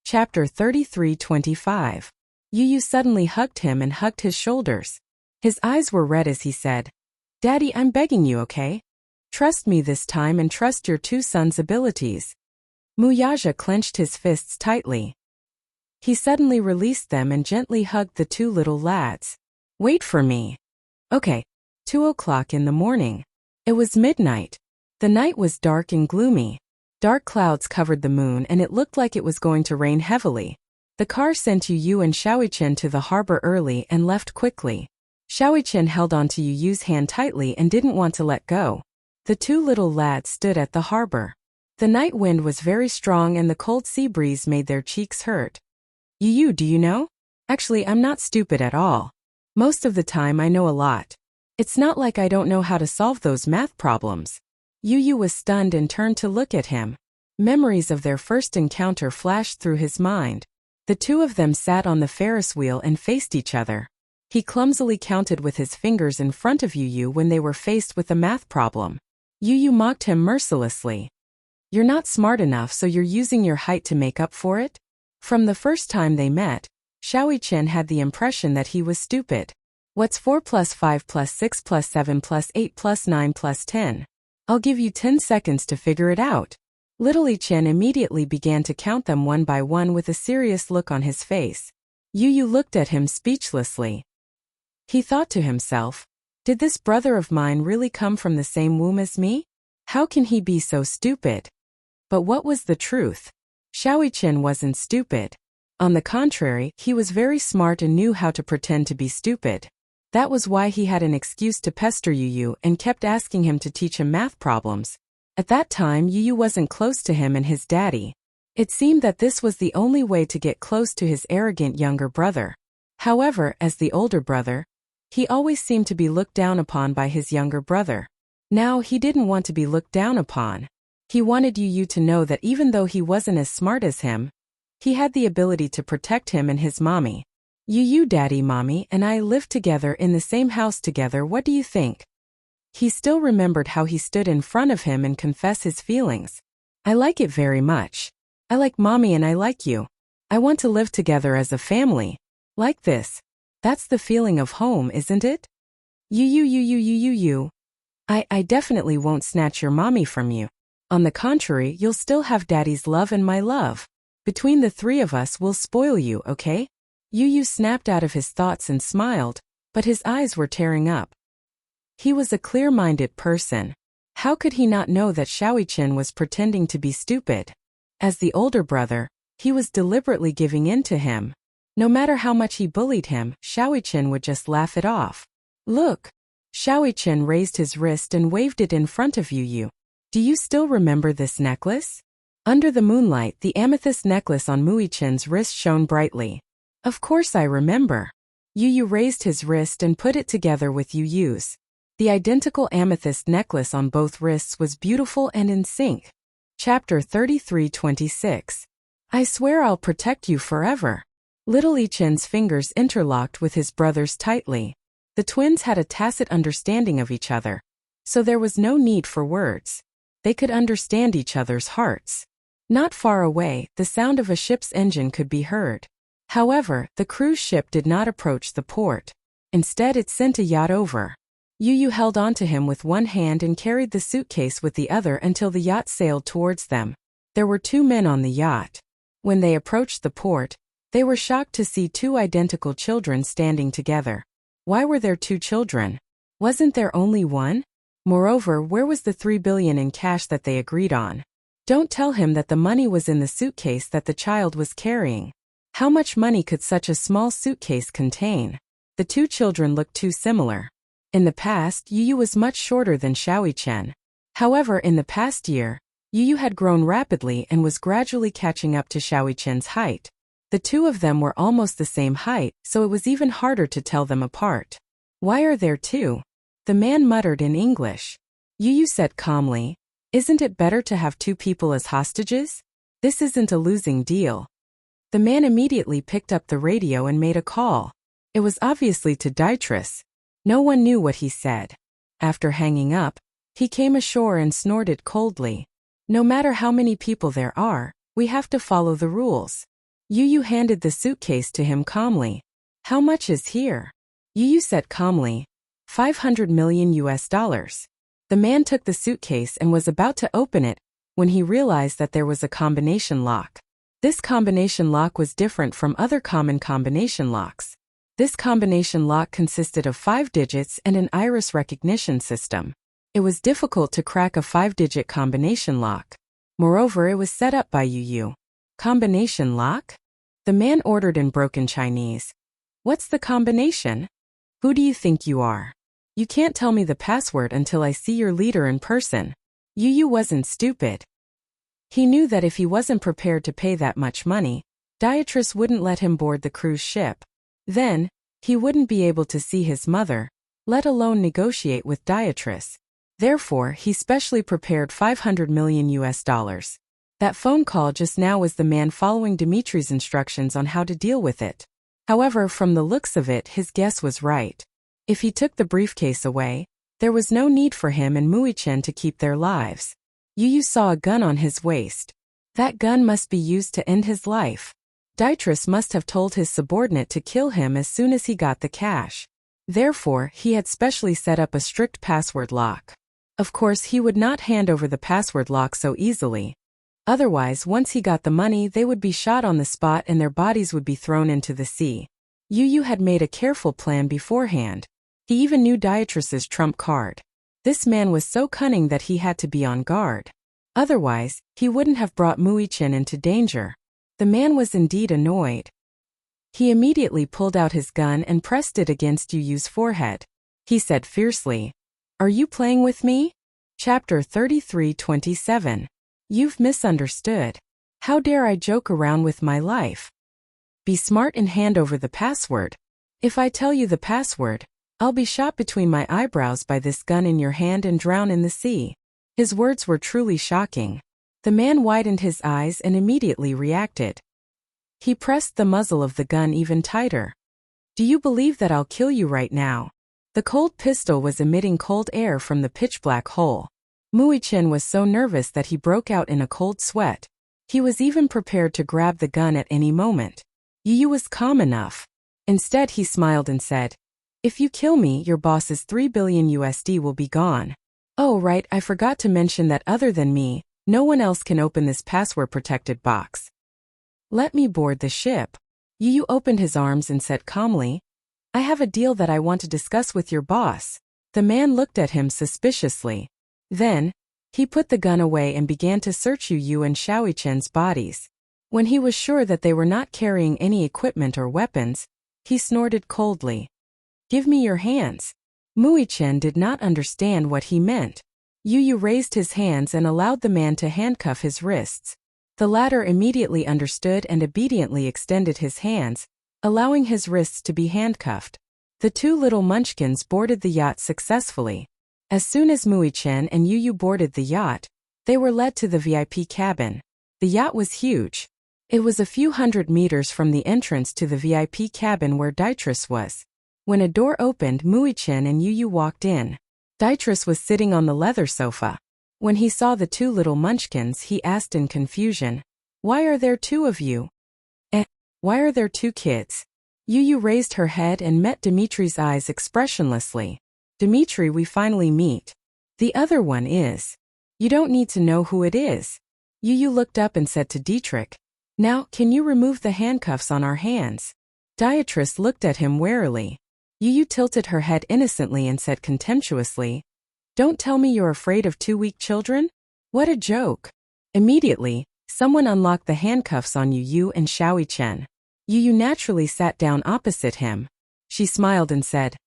Chapter 33-25. Yu suddenly hugged him and hugged his shoulders. His eyes were red as he said, Daddy, I'm begging you, okay? Trust me this time and trust your two sons' abilities. Wuxia clenched his fists tightly. He suddenly released them and gently hugged the two little lads. Wait for me. Okay. 2:00 in the morning. It was midnight. The night was dark and gloomy. Dark clouds covered the moon and it looked like it was going to rain heavily. The car sent Yu and Xiaoqian to the harbor early and left quickly. Xiaoqian held onto Yu's hand tightly and didn't want to let go. The two little lads stood at the harbor. The night wind was very strong and the cold sea breeze made their cheeks hurt. Yu, do you know? Actually, I'm not stupid at all. Most of the time I know a lot. It's not like I don't know how to solve those math problems. Yu was stunned and turned to look at him. Memories of their first encounter flashed through his mind. The two of them sat on the Ferris wheel and faced each other. He clumsily counted with his fingers in front of Yu when they were faced with a math problem. Yu mocked him mercilessly. You're not smart enough, so you're using your height to make up for it? From the first time they met, Xiao Chen had the impression that he was stupid. What's 4 plus 5 plus 6 plus 7 plus 8 plus 9 plus 10? I'll give you 10 seconds to figure it out. Little Chen immediately began to count them one by one with a serious look on his face. Yu looked at him speechlessly. He thought to himself, did this brother of mine really come from the same womb as me? How can he be so stupid? But what was the truth? Xiao Chen wasn't stupid. On the contrary, he was very smart and knew how to pretend to be stupid. That was why he had an excuse to pester Yu and kept asking him to teach him math problems. At that time, Yu wasn't close to him and his daddy. It seemed that this was the only way to get close to his arrogant younger brother. However, as the older brother, he always seemed to be looked down upon by his younger brother. Now he didn't want to be looked down upon. He wanted Yu to know that even though he wasn't as smart as him, he had the ability to protect him and his mommy. Yu, daddy, mommy, and I lived together in the same house together. What do you think? He still remembered how he stood in front of him and confessed his feelings. I like it very much. I like mommy and I like you. I want to live together as a family. Like this. That's the feeling of home, isn't it? You. I definitely won't snatch your mommy from you. On the contrary, you'll still have daddy's love and my love. Between the three of us, we'll spoil you, okay? Yu snapped out of his thoughts and smiled, but his eyes were tearing up. He was a clear-minded person. How could he not know that Xiao Chen was pretending to be stupid? As the older brother, he was deliberately giving in to him. No matter how much he bullied him, Xiao Chen would just laugh it off. Look! Xiao Chen raised his wrist and waved it in front of Yu. Do you still remember this necklace? Under the moonlight, the amethyst necklace on Mui Chen's wrist shone brightly. Of course I remember. Yu raised his wrist and put it together with Yu's. The identical amethyst necklace on both wrists was beautiful and in sync. Chapter 33:26. I swear I'll protect you forever. Little Chen's fingers interlocked with his brother's tightly. The twins had a tacit understanding of each other, so there was no need for words. They could understand each other's hearts. Not far away, the sound of a ship's engine could be heard. However, the cruise ship did not approach the port. Instead, it sent a yacht over. Yu held onto him with one hand and carried the suitcase with the other until the yacht sailed towards them. There were 2 men on the yacht. When they approached the port, they were shocked to see 2 identical children standing together. Why were there 2 children? Wasn't there only one? Moreover, where was the 3 billion in cash that they agreed on? Don't tell him that the money was in the suitcase that the child was carrying. How much money could such a small suitcase contain? The 2 children looked too similar. In the past, Yu was much shorter than Xiao Chen. However, in the past year, Yu had grown rapidly and was gradually catching up to Xiao Chen's height. The 2 of them were almost the same height, so it was even harder to tell them apart. Why are there 2? The man muttered in English. Yu said calmly, isn't it better to have 2 people as hostages? This isn't a losing deal. The man immediately picked up the radio and made a call. It was obviously to Dietrich. No one knew what he said. After hanging up, he came ashore and snorted coldly. No matter how many people there are, we have to follow the rules. Yu handed the suitcase to him calmly. How much is here? Yu said calmly, $500 million. The man took the suitcase and was about to open it when he realized that there was a combination lock. This combination lock was different from other common combination locks. This combination lock consisted of 5 digits and an iris recognition system. It was difficult to crack a 5-digit combination lock. Moreover, it was set up by Yu. Combination lock? The man ordered in broken Chinese. What's the combination? Who do you think you are? You can't tell me the password until I see your leader in person. Yu wasn't stupid. He knew that if he wasn't prepared to pay that much money, Dietrich wouldn't let him board the cruise ship. Then, he wouldn't be able to see his mother, let alone negotiate with Dietrich. Therefore, he specially prepared $500 million. That phone call just now was the man following Dimitri's instructions on how to deal with it. However, from the looks of it, his guess was right. If he took the briefcase away, there was no need for him and Mui Chen to keep their lives. Yu saw a gun on his waist. That gun must be used to end his life. Dytrus must have told his subordinate to kill him as soon as he got the cash. Therefore, he had specially set up a strict password lock. Of course, he would not hand over the password lock so easily. Otherwise, once he got the money, they would be shot on the spot and their bodies would be thrown into the sea. Yu had made a careful plan beforehand. He even knew Dytrus's trump card. This man was so cunning that he had to be on guard. Otherwise, he wouldn't have brought Muichin into danger. The man was indeed annoyed. He immediately pulled out his gun and pressed it against Yu's forehead. He said fiercely, "Are you playing with me?" Chapter 33:27. You've misunderstood. How dare I joke around with my life? Be smart and hand over the password. If I tell you the password, I'll be shot between my eyebrows by this gun in your hand and drown in the sea. His words were truly shocking. The man widened his eyes and immediately reacted. He pressed the muzzle of the gun even tighter. Do you believe that I'll kill you right now? The cold pistol was emitting cold air from the pitch-black hole. Muichin was so nervous that he broke out in a cold sweat. He was even prepared to grab the gun at any moment. Yu was calm enough. Instead, he smiled and said, "If you kill me, your boss's $3 billion will be gone. Oh right, I forgot to mention that other than me, no one else can open this password-protected box. Let me board the ship." Yu opened his arms and said calmly, "I have a deal that I want to discuss with your boss." The man looked at him suspiciously. Then, he put the gun away and began to search Yu and Xiaoichen's bodies. When he was sure that they were not carrying any equipment or weapons, he snorted coldly. "Give me your hands." Muichin did not understand what he meant. Yu raised his hands and allowed the man to handcuff his wrists. The latter immediately understood and obediently extended his hands, allowing his wrists to be handcuffed. The two little munchkins boarded the yacht successfully. As soon as Muichin and Yu boarded the yacht, they were led to the VIP cabin. The yacht was huge. It was a few hundred meters from the entrance to the VIP cabin where Dytrus was. When a door opened, Muichin and Yu walked in. Dytrus was sitting on the leather sofa. When he saw the two little munchkins, he asked in confusion, "Why are there two of you? Why are there two kids?" Yu raised her head and met Dimitri's eyes expressionlessly. "Dimitri, we finally meet. The other one is. You don't need to know who it is." Yu looked up and said to Dietrich, "Now, can you remove the handcuffs on our hands?" Dytrus looked at him warily. Yu tilted her head innocently and said contemptuously, "Don't tell me you're afraid of two weak children? What a joke." Immediately, someone unlocked the handcuffs on Yu and Xiaoichen. Yu naturally sat down opposite him. She smiled and said,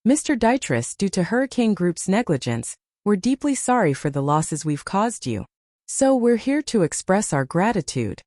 "Mr. Dytrus, due to Hurricane Group's negligence, we're deeply sorry for the losses we've caused you. So we're here to express our gratitude."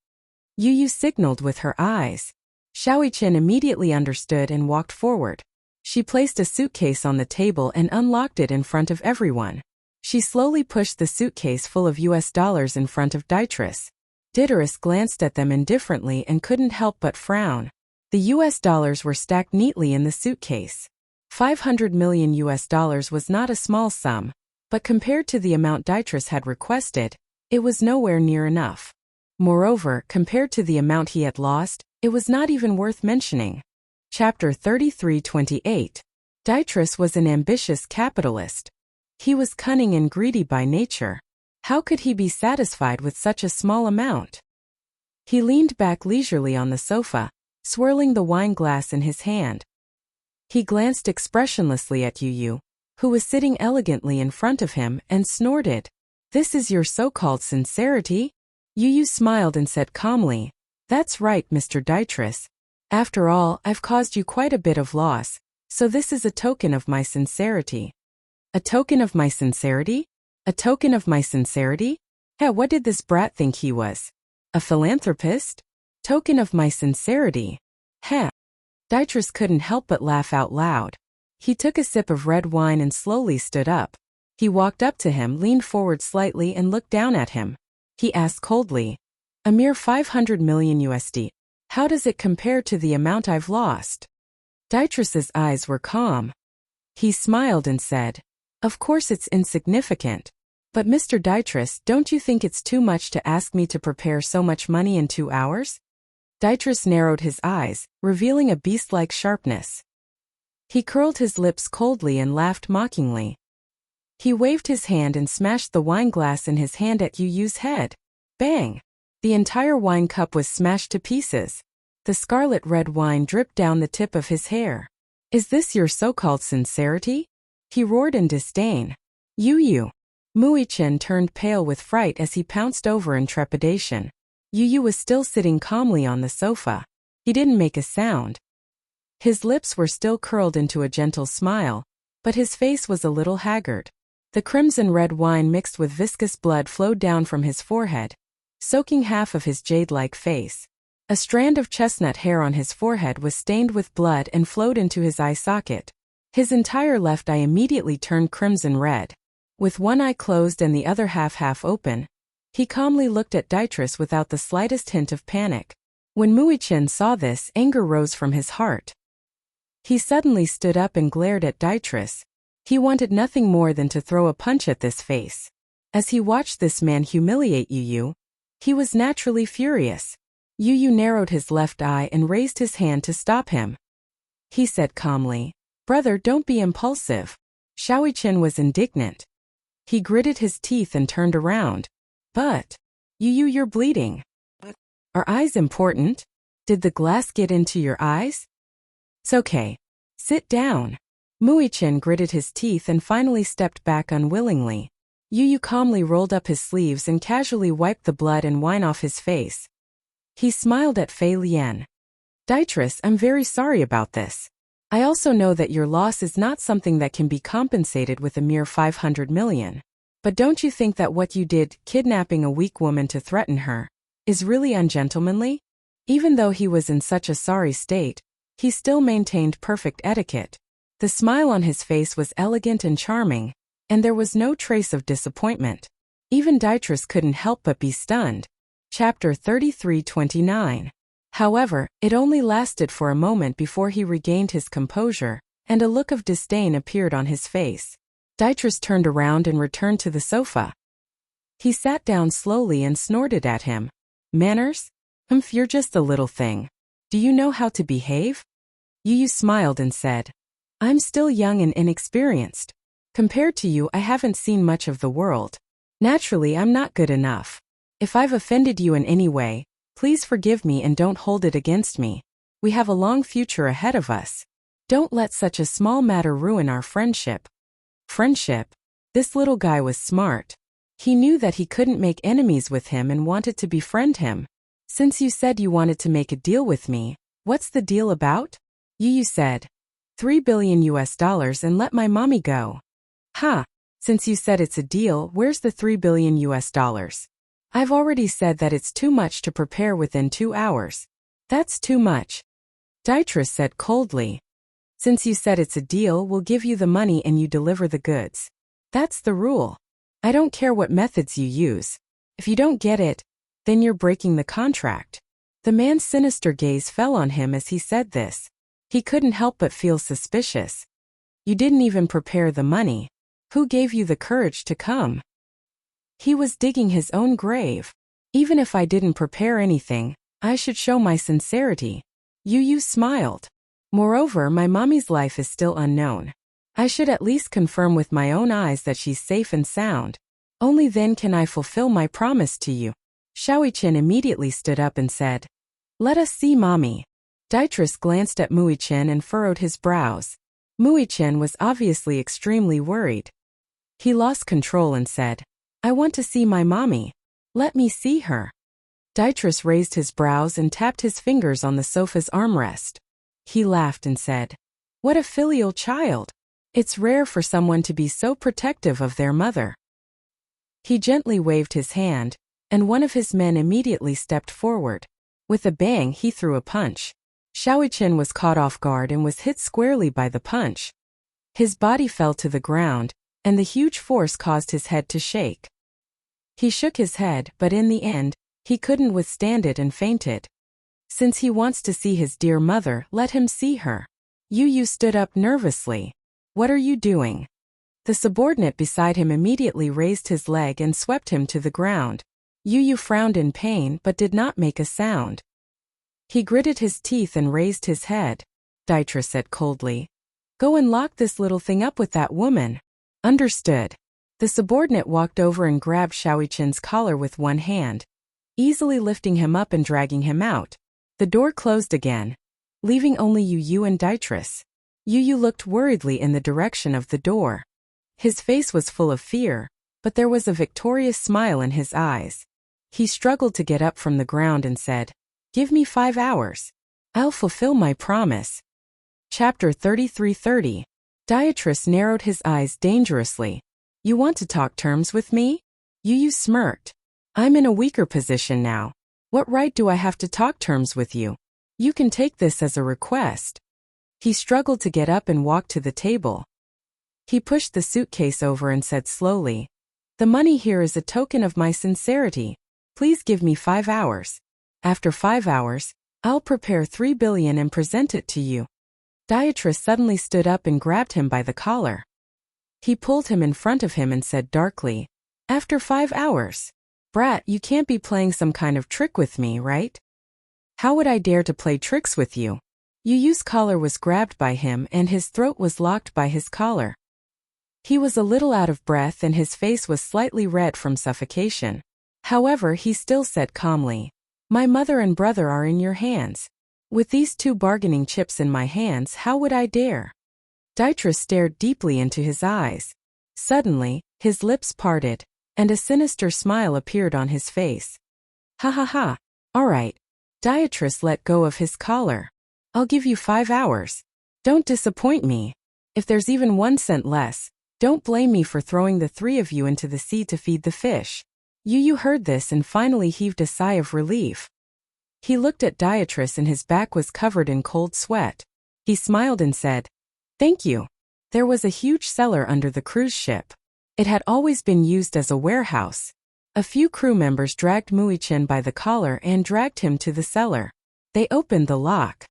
Yu signaled with her eyes. Xiaoichen immediately understood and walked forward. She placed a suitcase on the table and unlocked it in front of everyone. She slowly pushed the suitcase full of US dollars in front of Dytrus. Dytrus glanced at them indifferently and couldn't help but frown. The US dollars were stacked neatly in the suitcase. $500 million was not a small sum, but compared to the amount Dytrus had requested, it was nowhere near enough. Moreover, compared to the amount he had lost, it was not even worth mentioning. Chapter 33:28. Dytrus was an ambitious capitalist. He was cunning and greedy by nature. How could he be satisfied with such a small amount? He leaned back leisurely on the sofa, swirling the wine glass in his hand. He glanced expressionlessly at Yu, who was sitting elegantly in front of him, and snorted. "This is your so-called sincerity?" Yu smiled and said calmly, "That's right, Mr. Dytrus. After all, I've caused you quite a bit of loss, so this is a token of my sincerity." "A token of my sincerity? A token of my sincerity? What did this brat think he was? A philanthropist? Token of my sincerity? Dytrus couldn't help but laugh out loud. He took a sip of red wine and slowly stood up. He walked up to him, leaned forward slightly and looked down at him. He asked coldly, "A mere $500 million. How does it compare to the amount I've lost?" Dytrus's eyes were calm. He smiled and said, "Of course it's insignificant. But Mr. Dytrus, don't you think it's too much to ask me to prepare so much money in 2 hours? Dietrich narrowed his eyes, revealing a beast-like sharpness. He curled his lips coldly and laughed mockingly. He waved his hand and smashed the wine glass in his hand at Yu Yu's head. Bang! The entire wine cup was smashed to pieces. The scarlet red wine dripped down the tip of his hair. Is this your so-called sincerity? He roared in disdain. Yu Yu. Muichin turned pale with fright as he pounced over in trepidation. Yu Yu was still sitting calmly on the sofa. He didn't make a sound. His lips were still curled into a gentle smile, but his face was a little haggard. The crimson red wine mixed with viscous blood flowed down from his forehead, soaking half of his jade-like face. A strand of chestnut hair on his forehead was stained with blood and flowed into his eye socket. His entire left eye immediately turned crimson red. With one eye closed and the other half open, he calmly looked at Dietrich without the slightest hint of panic. When Muichin saw this, anger rose from his heart. He suddenly stood up and glared at Dietrich. He wanted nothing more than to throw a punch at this face. As he watched this man humiliate Yu Yu, he was naturally furious. Yu Yu narrowed his left eye and raised his hand to stop him. He said calmly, "Brother, don't be impulsive." Shaoichin was indignant. He gritted his teeth and turned around. But, Yu Yu, you're bleeding. Are eyes important? Did the glass get into your eyes? It's okay. Sit down. Muichin gritted his teeth and finally stepped back unwillingly. Yu Yu calmly rolled up his sleeves and casually wiped the blood and wine off his face. He smiled at Fei Lian. Dietrich, I'm very sorry about this. I also know that your loss is not something that can be compensated with a mere 500 million. But don't you think that what you did, kidnapping a weak woman to threaten her, is really ungentlemanly? Even though he was in such a sorry state, he still maintained perfect etiquette. The smile on his face was elegant and charming, and there was no trace of disappointment. Even Dietrich couldn't help but be stunned. Chapter 33-29. However, it only lasted for a moment before he regained his composure, and a look of disdain appeared on his face. Dietrich turned around and returned to the sofa. He sat down slowly and snorted at him. Manners? You're just a little thing. Do you know how to behave? Yu Yu smiled and said, I'm still young and inexperienced. Compared to you, I haven't seen much of the world. Naturally, I'm not good enough. If I've offended you in any way, please forgive me and don't hold it against me. We have a long future ahead of us. Don't let such a small matter ruin our friendship. Friendship? This little guy was smart. He knew that he couldn't make enemies with him and wanted to befriend him. Since you said you wanted to make a deal with me, what's the deal about? Yu Yu said, $3 billion and let my mommy go. Ha! Since you said it's a deal, where's the $3 billion? I've already said that it's too much to prepare within 2 hours. That's too much. Dietrich said coldly. Since you said it's a deal, we'll give you the money and you deliver the goods. That's the rule. I don't care what methods you use. If you don't get it, then you're breaking the contract. The man's sinister gaze fell on him as he said this. He couldn't help but feel suspicious. You didn't even prepare the money. Who gave you the courage to come? He was digging his own grave. Even if I didn't prepare anything, I should show my sincerity. Yu Yu smiled. Moreover, my mommy's life is still unknown. I should at least confirm with my own eyes that she's safe and sound. Only then can I fulfill my promise to you. Shaoichin immediately stood up and said, Let us see mommy. Dietrich glanced at Muichin and furrowed his brows. Muichin was obviously extremely worried. He lost control and said, I want to see my mommy. Let me see her. Dietrich raised his brows and tapped his fingers on the sofa's armrest. He laughed and said, What a filial child. It's rare for someone to be so protective of their mother. He gently waved his hand, and one of his men immediately stepped forward. With a bang, he threw a punch. Shaoichin was caught off guard and was hit squarely by the punch. His body fell to the ground, and the huge force caused his head to shake. He shook his head, but in the end, he couldn't withstand it and fainted. Since he wants to see his dear mother, let him see her. Yu Yu stood up nervously. What are you doing? The subordinate beside him immediately raised his leg and swept him to the ground. Yu Yu frowned in pain but did not make a sound. He gritted his teeth and raised his head. Daitra said coldly. Go and lock this little thing up with that woman. Understood. The subordinate walked over and grabbed Shaoichen's collar with one hand, easily lifting him up and dragging him out. The door closed again, leaving only Yu and Daitris. Yu looked worriedly in the direction of the door. His face was full of fear, but there was a victorious smile in his eyes. He struggled to get up from the ground and said, Give me 5 hours. I'll fulfill my promise. Chapter 33:30. Daitris narrowed his eyes dangerously. You want to talk terms with me? Yu smirked. I'm in a weaker position now. What right do I have to talk terms with you? You can take this as a request. He struggled to get up and walk to the table. He pushed the suitcase over and said slowly, The money here is a token of my sincerity. Please give me 5 hours. After 5 hours, I'll prepare 3 billion and present it to you. Daitris suddenly stood up and grabbed him by the collar. He pulled him in front of him and said darkly, After 5 hours? Brat, you can't be playing some kind of trick with me, right? How would I dare to play tricks with you? Yu's collar was grabbed by him and his throat was locked by his collar. He was a little out of breath and his face was slightly red from suffocation. However, he still said calmly, My mother and brother are in your hands. With these 2 bargaining chips in my hands, how would I dare? Daitris stared deeply into his eyes. Suddenly, his lips parted, and a sinister smile appeared on his face. Ha ha ha. All right. Daitris let go of his collar. I'll give you 5 hours. Don't disappoint me. If there's even 1 cent less, don't blame me for throwing the 3 of you into the sea to feed the fish. Yu heard this and finally heaved a sigh of relief. He looked at Daitris and his back was covered in cold sweat. He smiled and said, Thank you. There was a huge cellar under the cruise ship. It had always been used as a warehouse. A few crew members dragged Muichin by the collar and dragged him to the cellar. They opened the lock.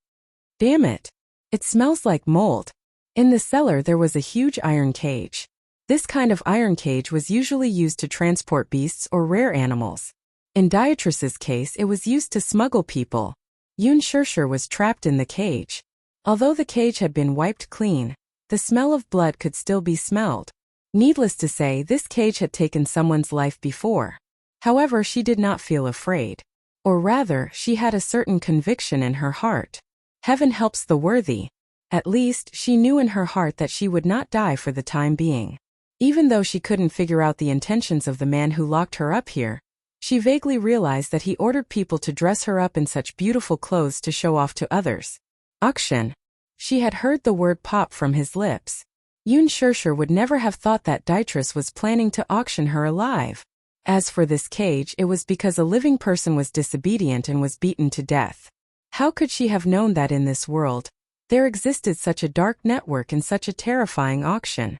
Damn it. It smells like mold. In the cellar there was a huge iron cage. This kind of iron cage was usually used to transport beasts or rare animals. In Daitris's case it was used to smuggle people. Yun Shirshir was trapped in the cage. Although the cage had been wiped clean, the smell of blood could still be smelled. Needless to say, this cage had taken someone's life before. However, she did not feel afraid. Or rather, she had a certain conviction in her heart. Heaven helps the worthy. At least, she knew in her heart that she would not die for the time being. Even though she couldn't figure out the intentions of the man who locked her up here, she vaguely realized that he ordered people to dress her up in such beautiful clothes to show off to others. Auction. She had heard the word pop from his lips. Yun Shirshir would never have thought that Daitris was planning to auction her alive. As for this cage, it was because a living person was disobedient and was beaten to death. How could she have known that in this world, there existed such a dark network and such a terrifying auction?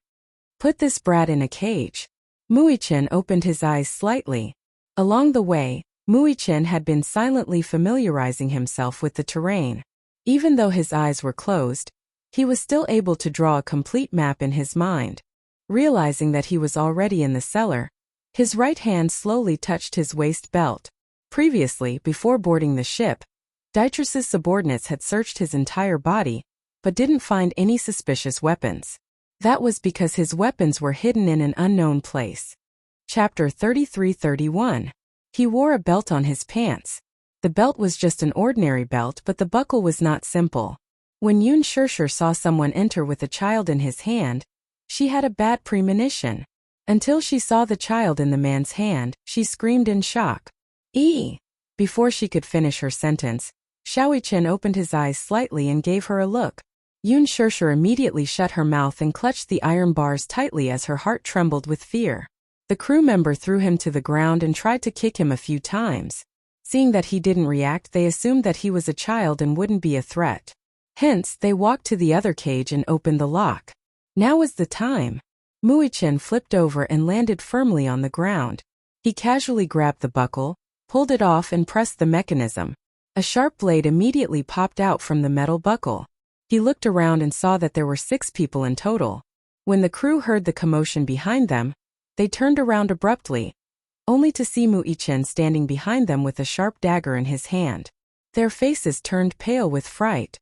Put this brat in a cage. Muichin opened his eyes slightly. Along the way, Muichin had been silently familiarizing himself with the terrain. Even though his eyes were closed, he was still able to draw a complete map in his mind. Realizing that he was already in the cellar, his right hand slowly touched his waist belt. Previously, before boarding the ship, Daitris's subordinates had searched his entire body, but didn't find any suspicious weapons. That was because his weapons were hidden in an unknown place. Chapter 33:31. He wore a belt on his pants. The belt was just an ordinary belt, but the buckle was not simple. When Yun Shirshir saw someone enter with a child in his hand, she had a bad premonition. Until she saw the child in the man's hand, she screamed in shock. Before she could finish her sentence, Shaoichin opened his eyes slightly and gave her a look. Yun Shirshir immediately shut her mouth and clutched the iron bars tightly as her heart trembled with fear. The crew member threw him to the ground and tried to kick him a few times. Seeing that he didn't react, they assumed that he was a child and wouldn't be a threat. Hence, they walked to the other cage and opened the lock. Now was the time. Muichin flipped over and landed firmly on the ground. He casually grabbed the buckle, pulled it off and pressed the mechanism. A sharp blade immediately popped out from the metal buckle. He looked around and saw that there were 6 people in total. When the crew heard the commotion behind them, they turned around abruptly, only to see Muichin standing behind them with a sharp dagger in his hand. Their faces turned pale with fright.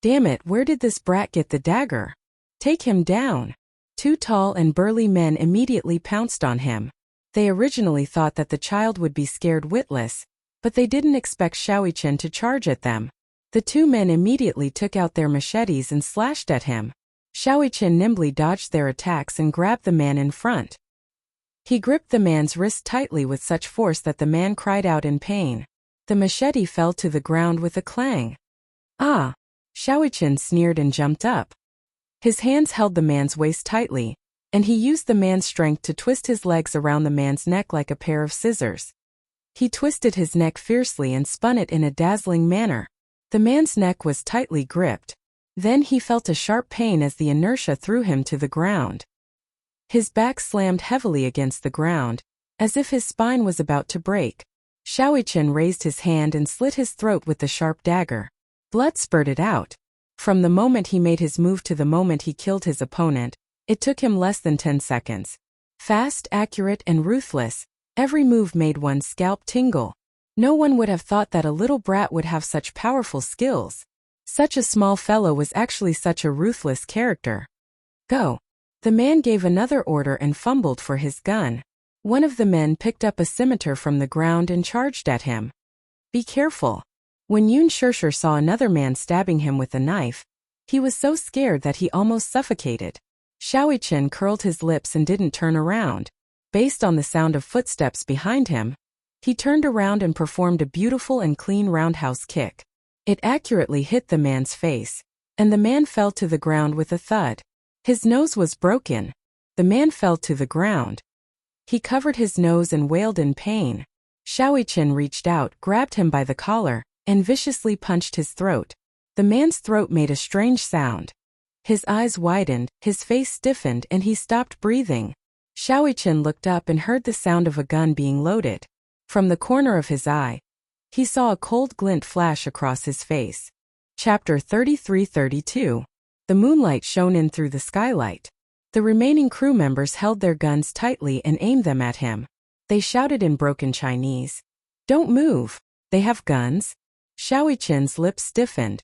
"Damn it, where did this brat get the dagger? Take him down." Two tall and burly men immediately pounced on him. They originally thought that the child would be scared witless, but they didn't expect Xiaoyichen to charge at them. The two men immediately took out their machetes and slashed at him. Xiaoyichen nimbly dodged their attacks and grabbed the man in front. He gripped the man's wrist tightly with such force that the man cried out in pain. The machete fell to the ground with a clang. "Ah!" Xiaoyichen sneered and jumped up. His hands held the man's waist tightly, and he used the man's strength to twist his legs around the man's neck like a pair of scissors. He twisted his neck fiercely and spun it in a dazzling manner. The man's neck was tightly gripped. Then he felt a sharp pain as the inertia threw him to the ground. His back slammed heavily against the ground, as if his spine was about to break. Xiaoyichen raised his hand and slit his throat with the sharp dagger. Blood spurted out. From the moment he made his move to the moment he killed his opponent, it took him less than 10 seconds. Fast, accurate, and ruthless, every move made one's scalp tingle. No one would have thought that a little brat would have such powerful skills. Such a small fellow was actually such a ruthless character. "Go." The man gave another order and fumbled for his gun. One of the men picked up a scimitar from the ground and charged at him. "Be careful." When Yun Shishir saw another man stabbing him with a knife, he was so scared that he almost suffocated. Xiaoyichen curled his lips and didn't turn around. Based on the sound of footsteps behind him, he turned around and performed a beautiful and clean roundhouse kick. It accurately hit the man's face, and the man fell to the ground with a thud. His nose was broken. The man fell to the ground. He covered his nose and wailed in pain. Xiaoyichen reached out, grabbed him by the collar, and viciously punched his throat. The man's throat made a strange sound. His eyes widened, his face stiffened, and he stopped breathing. Xiaoyichen looked up and heard the sound of a gun being loaded. From the corner of his eye, he saw a cold glint flash across his face. Chapter 33-32. The moonlight shone in through the skylight. The remaining crew members held their guns tightly and aimed them at him. They shouted in broken Chinese, "Don't move! They have guns!" Xiaoyichen's lips stiffened.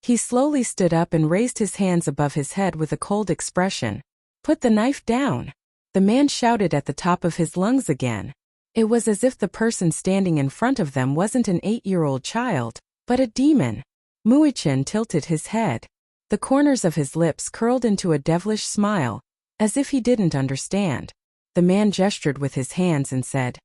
He slowly stood up and raised his hands above his head with a cold expression. "Put the knife down!" The man shouted at the top of his lungs again. It was as if the person standing in front of them wasn't an 8-year-old child, but a demon. Muichen tilted his head. The corners of his lips curled into a devilish smile, as if he didn't understand. The man gestured with his hands and said,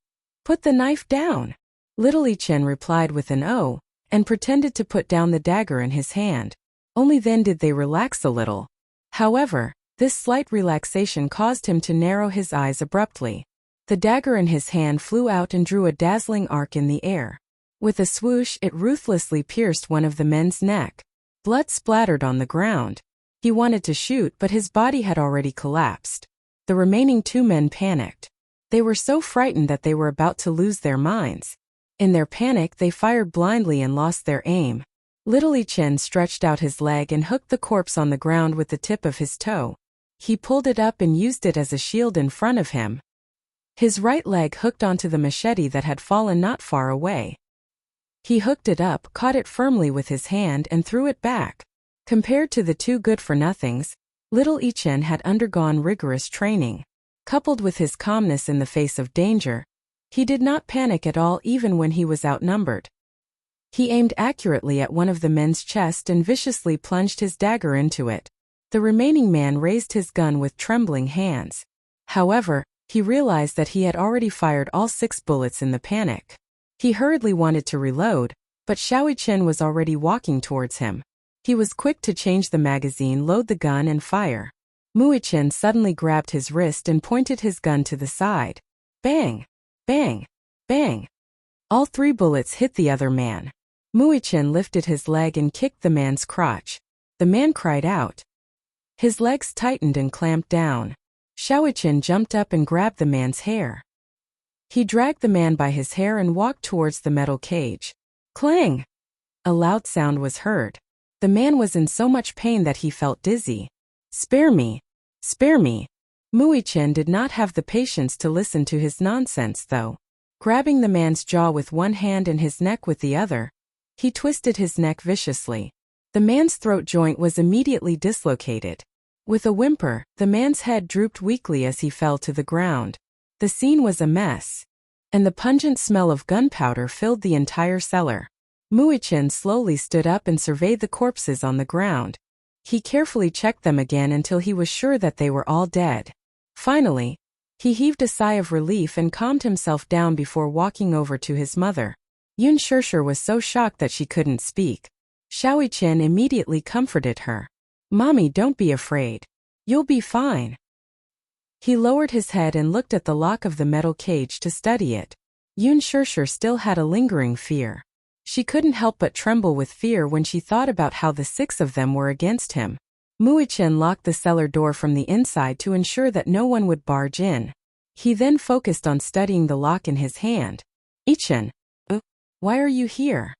"Put the knife down." Little Ichen replied with an "oh," and pretended to put down the dagger in his hand. Only then did they relax a little. However, this slight relaxation caused him to narrow his eyes abruptly. The dagger in his hand flew out and drew a dazzling arc in the air. With a swoosh, it ruthlessly pierced one of the men's neck. Blood splattered on the ground. He wanted to shoot, but his body had already collapsed. The remaining 2 men panicked. They were so frightened that they were about to lose their minds. In their panic, they fired blindly and lost their aim. Little Ichen stretched out his leg and hooked the corpse on the ground with the tip of his toe. He pulled it up and used it as a shield in front of him. His right leg hooked onto the machete that had fallen not far away. He hooked it up, caught it firmly with his hand, and threw it back. Compared to the 2 good-for-nothings, little Ichen had undergone rigorous training. Coupled with his calmness in the face of danger, he did not panic at all even when he was outnumbered. He aimed accurately at one of the men's chest and viciously plunged his dagger into it. The remaining man raised his gun with trembling hands. However, he realized that he had already fired all 6 bullets in the panic. He hurriedly wanted to reload, but Xiaoyichen was already walking towards him. He was quick to change the magazine, load the gun, and fire. Muichen suddenly grabbed his wrist and pointed his gun to the side. Bang! Bang! Bang! All 3 bullets hit the other man. Muichen lifted his leg and kicked the man's crotch. The man cried out. His legs tightened and clamped down. Xiaoyichen jumped up and grabbed the man's hair. He dragged the man by his hair and walked towards the metal cage. Clang! A loud sound was heard. The man was in so much pain that he felt dizzy. Spare me! Spare me! Muichen did not have the patience to listen to his nonsense though. Grabbing the man's jaw with one hand and his neck with the other, He twisted his neck viciously. The man's throat joint was immediately dislocated. With a whimper, the man's head drooped weakly as he fell to the ground. The scene was a mess, and the pungent smell of gunpowder filled the entire cellar. Muichin slowly stood up and surveyed the corpses on the ground. He carefully checked them again until he was sure that they were all dead. Finally, he heaved a sigh of relief and calmed himself down before walking over to his mother. Yun Shirshir was so shocked that she couldn't speak. Shaoichen immediately comforted her. "Mommy, don't be afraid. You'll be fine." He lowered his head and looked at the lock of the metal cage to study it. Yun Shirshir still had a lingering fear. She couldn't help but tremble with fear when she thought about how the 6 of them were against him. Muichin locked the cellar door from the inside to ensure that no one would barge in. He then focused on studying the lock in his hand. "Ichin, why are you here?"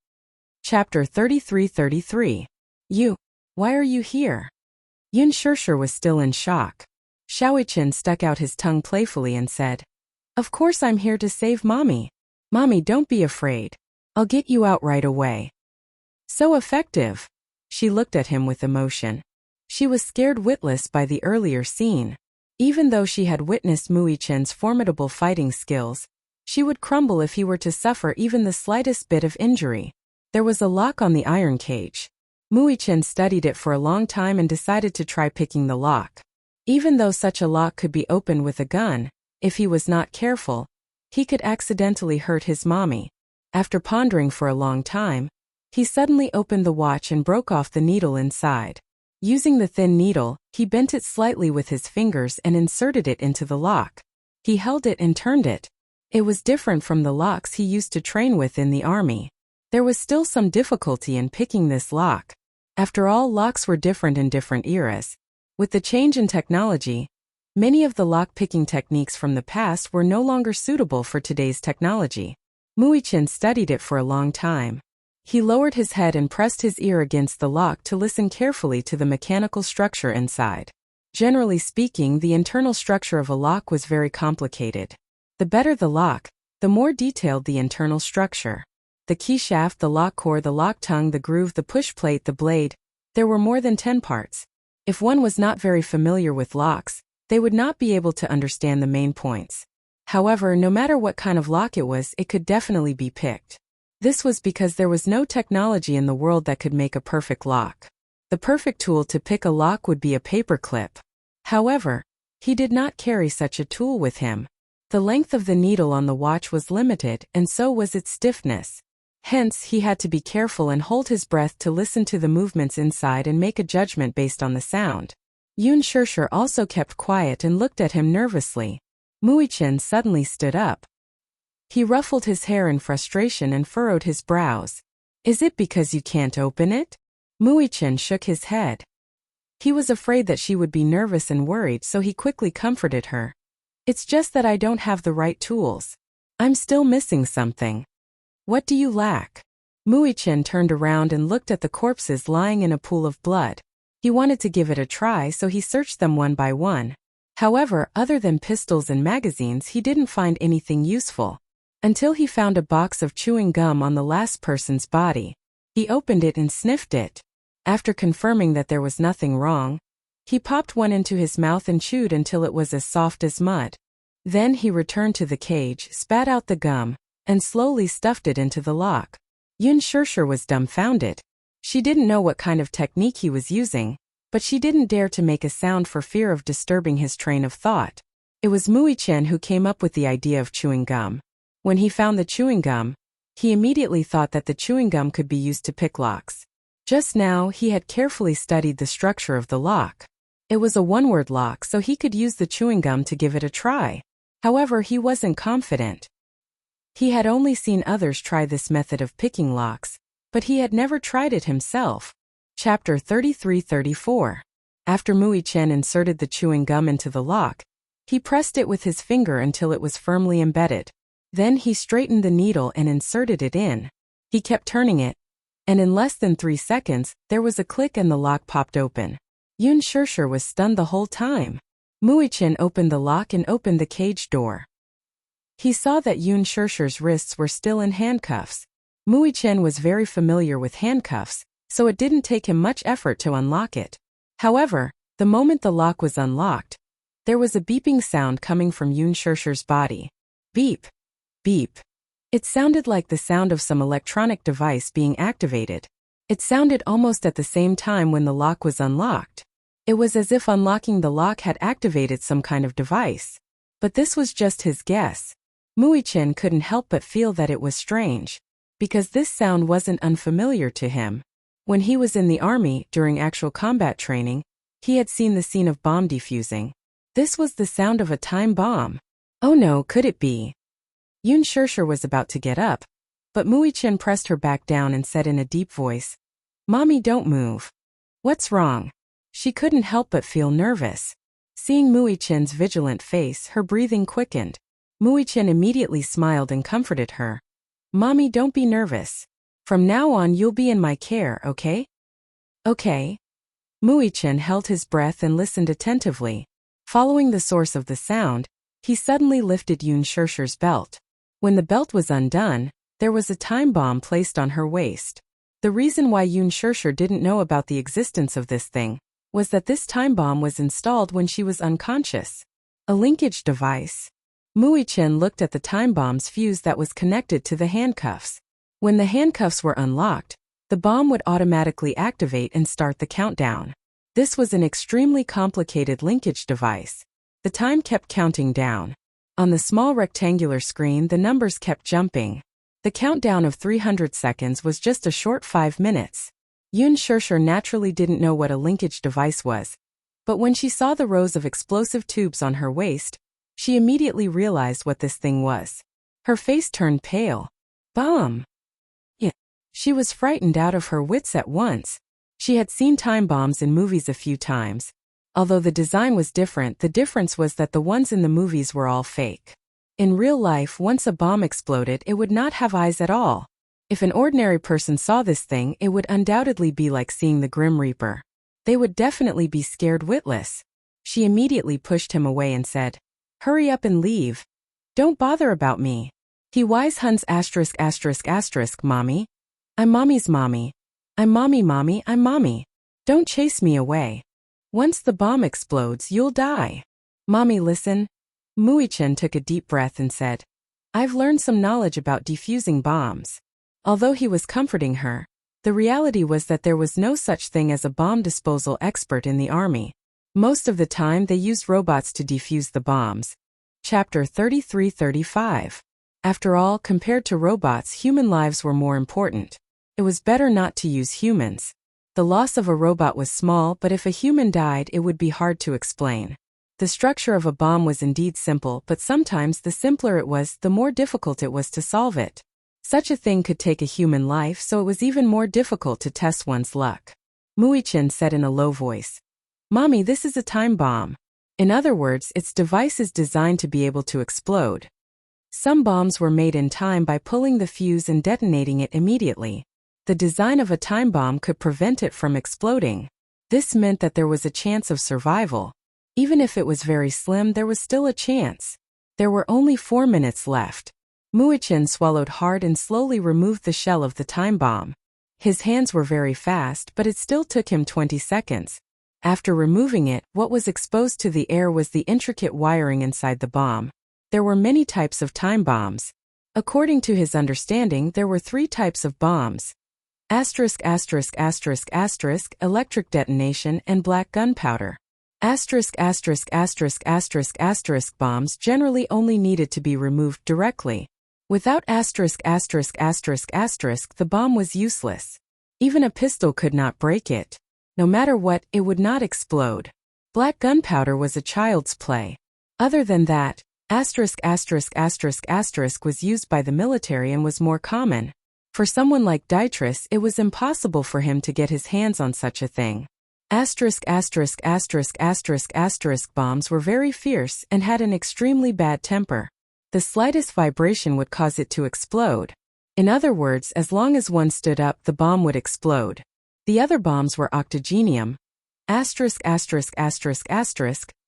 Chapter 33-33. Why are you here? Yun Shirshir was still in shock. Shaoichen stuck out his tongue playfully and said, "Of course I'm here to save Mommy. Mommy, don't be afraid. I'll get you out right away." So effective. She looked at him with emotion. She was scared witless by the earlier scene. Even though she had witnessed Muichen's formidable fighting skills, she would crumble if he were to suffer even the slightest bit of injury. There was a lock on the iron cage. Muichen studied it for a long time and decided to try picking the lock. Even though such a lock could be opened with a gun, if he was not careful, he could accidentally hurt his mommy. After pondering for a long time, he suddenly opened the watch and broke off the needle inside. Using the thin needle, he bent it slightly with his fingers and inserted it into the lock. He held it and turned it. It was different from the locks he used to train with in the army. There was still some difficulty in picking this lock. After all, locks were different in different eras. With the change in technology, many of the lock-picking techniques from the past were no longer suitable for today's technology. Muichin studied it for a long time. He lowered his head and pressed his ear against the lock to listen carefully to the mechanical structure inside. Generally speaking, the internal structure of a lock was very complicated. The better the lock, the more detailed the internal structure. The key shaft, the lock core, the lock tongue, the groove, the push plate, the blade. There were more than 10 parts. If one was not very familiar with locks, they would not be able to understand the main points. However, no matter what kind of lock it was, it could definitely be picked. This was because there was no technology in the world that could make a perfect lock. The perfect tool to pick a lock would be a paper clip. However, he did not carry such a tool with him. The length of the needle on the watch was limited, and so was its stiffness. Hence, he had to be careful and hold his breath to listen to the movements inside and make a judgment based on the sound. Yun Shirshir also kept quiet and looked at him nervously. Muichin suddenly stood up. He ruffled his hair in frustration and furrowed his brows. "Is it because you can't open it?" Muichin shook his head. He was afraid that she would be nervous and worried, so he quickly comforted her. "It's just that I don't have the right tools. I'm still missing something." "What do you lack?" Muichin turned around and looked at the corpses lying in a pool of blood. He wanted to give it a try, so he searched them one by one. However, other than pistols and magazines, he didn't find anything useful. Until he found a box of chewing gum on the last person's body. He opened it and sniffed it. After confirming that there was nothing wrong, he popped one into his mouth and chewed until it was as soft as mud. Then he returned to the cage, spat out the gum, and slowly stuffed it into the lock. Yun Shirshir was dumbfounded. She didn't know what kind of technique he was using, but she didn't dare to make a sound for fear of disturbing his train of thought. It was Muichin who came up with the idea of chewing gum. When he found the chewing gum, he immediately thought that the chewing gum could be used to pick locks. Just now, he had carefully studied the structure of the lock. It was a one-word lock, so he could use the chewing gum to give it a try. However, he wasn't confident. He had only seen others try this method of picking locks, but he had never tried it himself. Chapter 33-34. After Muichin inserted the chewing gum into the lock, he pressed it with his finger until it was firmly embedded. Then he straightened the needle and inserted it in. He kept turning it, and in less than 3 seconds, there was a click and the lock popped open. Yun Shirshir was stunned the whole time. Muichin opened the lock and opened the cage door. He saw that Yun Shirshir's wrists were still in handcuffs. Chen was very familiar with handcuffs, so it didn't take him much effort to unlock it. However, the moment the lock was unlocked, there was a beeping sound coming from Shirshir's body. Beep. Beep. It sounded like the sound of some electronic device being activated. It sounded almost at the same time when the lock was unlocked. It was as if unlocking the lock had activated some kind of device. But this was just his guess. Chen couldn't help but feel that it was strange, because this sound wasn't unfamiliar to him. When he was in the army during actual combat training, he had seen the scene of bomb defusing. This was the sound of a time bomb. Oh no, could it be? Shirshir was about to get up, but Chen pressed her back down and said in a deep voice, "Mommy, don't move." What's wrong? She couldn't help but feel nervous. Seeing Chen's vigilant face, her breathing quickened. Chen immediately smiled and comforted her. "Mommy, don't be nervous. From now on you'll be in my care, okay?" "Okay." Chen held his breath and listened attentively. Following the source of the sound, he suddenly lifted Shirshir's belt. When the belt was undone, there was a time bomb placed on her waist. The reason why Shirshir didn't know about the existence of this thing was that this time bomb was installed when she was unconscious. A linkage device. Chen looked at the time bomb's fuse that was connected to the handcuffs. When the handcuffs were unlocked, the bomb would automatically activate and start the countdown. This was an extremely complicated linkage device. The time kept counting down. On the small rectangular screen, the numbers kept jumping. The countdown of 300 seconds was just a short 5 minutes. Shirshir naturally didn't know what a linkage device was, but when she saw the rows of explosive tubes on her waist, she immediately realized what this thing was. Her face turned pale. Bomb! Yeah. She was frightened out of her wits at once. She had seen time bombs in movies a few times. Although the design was different, the difference was that the ones in the movies were all fake. In real life, once a bomb exploded, it would not have eyes at all. If an ordinary person saw this thing, it would undoubtedly be like seeing the Grim Reaper. They would definitely be scared witless. She immediately pushed him away and said, "Hurry up and leave. Don't bother about me. He wise huns *****, mommy. I'm mommy's mommy. I'm mommy, I'm mommy. Don't chase me away. Once the bomb explodes, you'll die. Mommy, listen." Chen took a deep breath and said, "I've learned some knowledge about defusing bombs." Although he was comforting her, the reality was that there was no such thing as a bomb disposal expert in the army. Most of the time they used robots to defuse the bombs. Chapter 33-35. After all, compared to robots, human lives were more important. It was better not to use humans. The loss of a robot was small, but if a human died, it would be hard to explain. The structure of a bomb was indeed simple, but sometimes the simpler it was, the more difficult it was to solve it. Such a thing could take a human life, so it was even more difficult to test one's luck. Chen said in a low voice, "Mommy, this is a time bomb. In other words, its device is designed to be able to explode. Some bombs were made in time by pulling the fuse and detonating it immediately. The design of a time bomb could prevent it from exploding. This meant that there was a chance of survival. Even if it was very slim, there was still a chance. There were only 4 minutes left." Chen swallowed hard and slowly removed the shell of the time bomb. His hands were very fast, but it still took him 20 seconds. After removing it, what was exposed to the air was the intricate wiring inside the bomb. There were many types of time bombs. According to his understanding, there were 3 types of bombs. *******, electric detonation and black gunpowder. ******, bombs generally only needed to be removed directly. Without *****, the bomb was useless. Even a pistol could not break it. No matter what, it would not explode. Black gunpowder was a child's play. Other than that, ***** was used by the military and was more common. For someone like Dietrich, it was impossible for him to get his hands on such a thing. *****, bombs were very fierce and had an extremely bad temper. The slightest vibration would cause it to explode. In other words, as long as one stood up, the bomb would explode. The other bombs were octogenium, *****,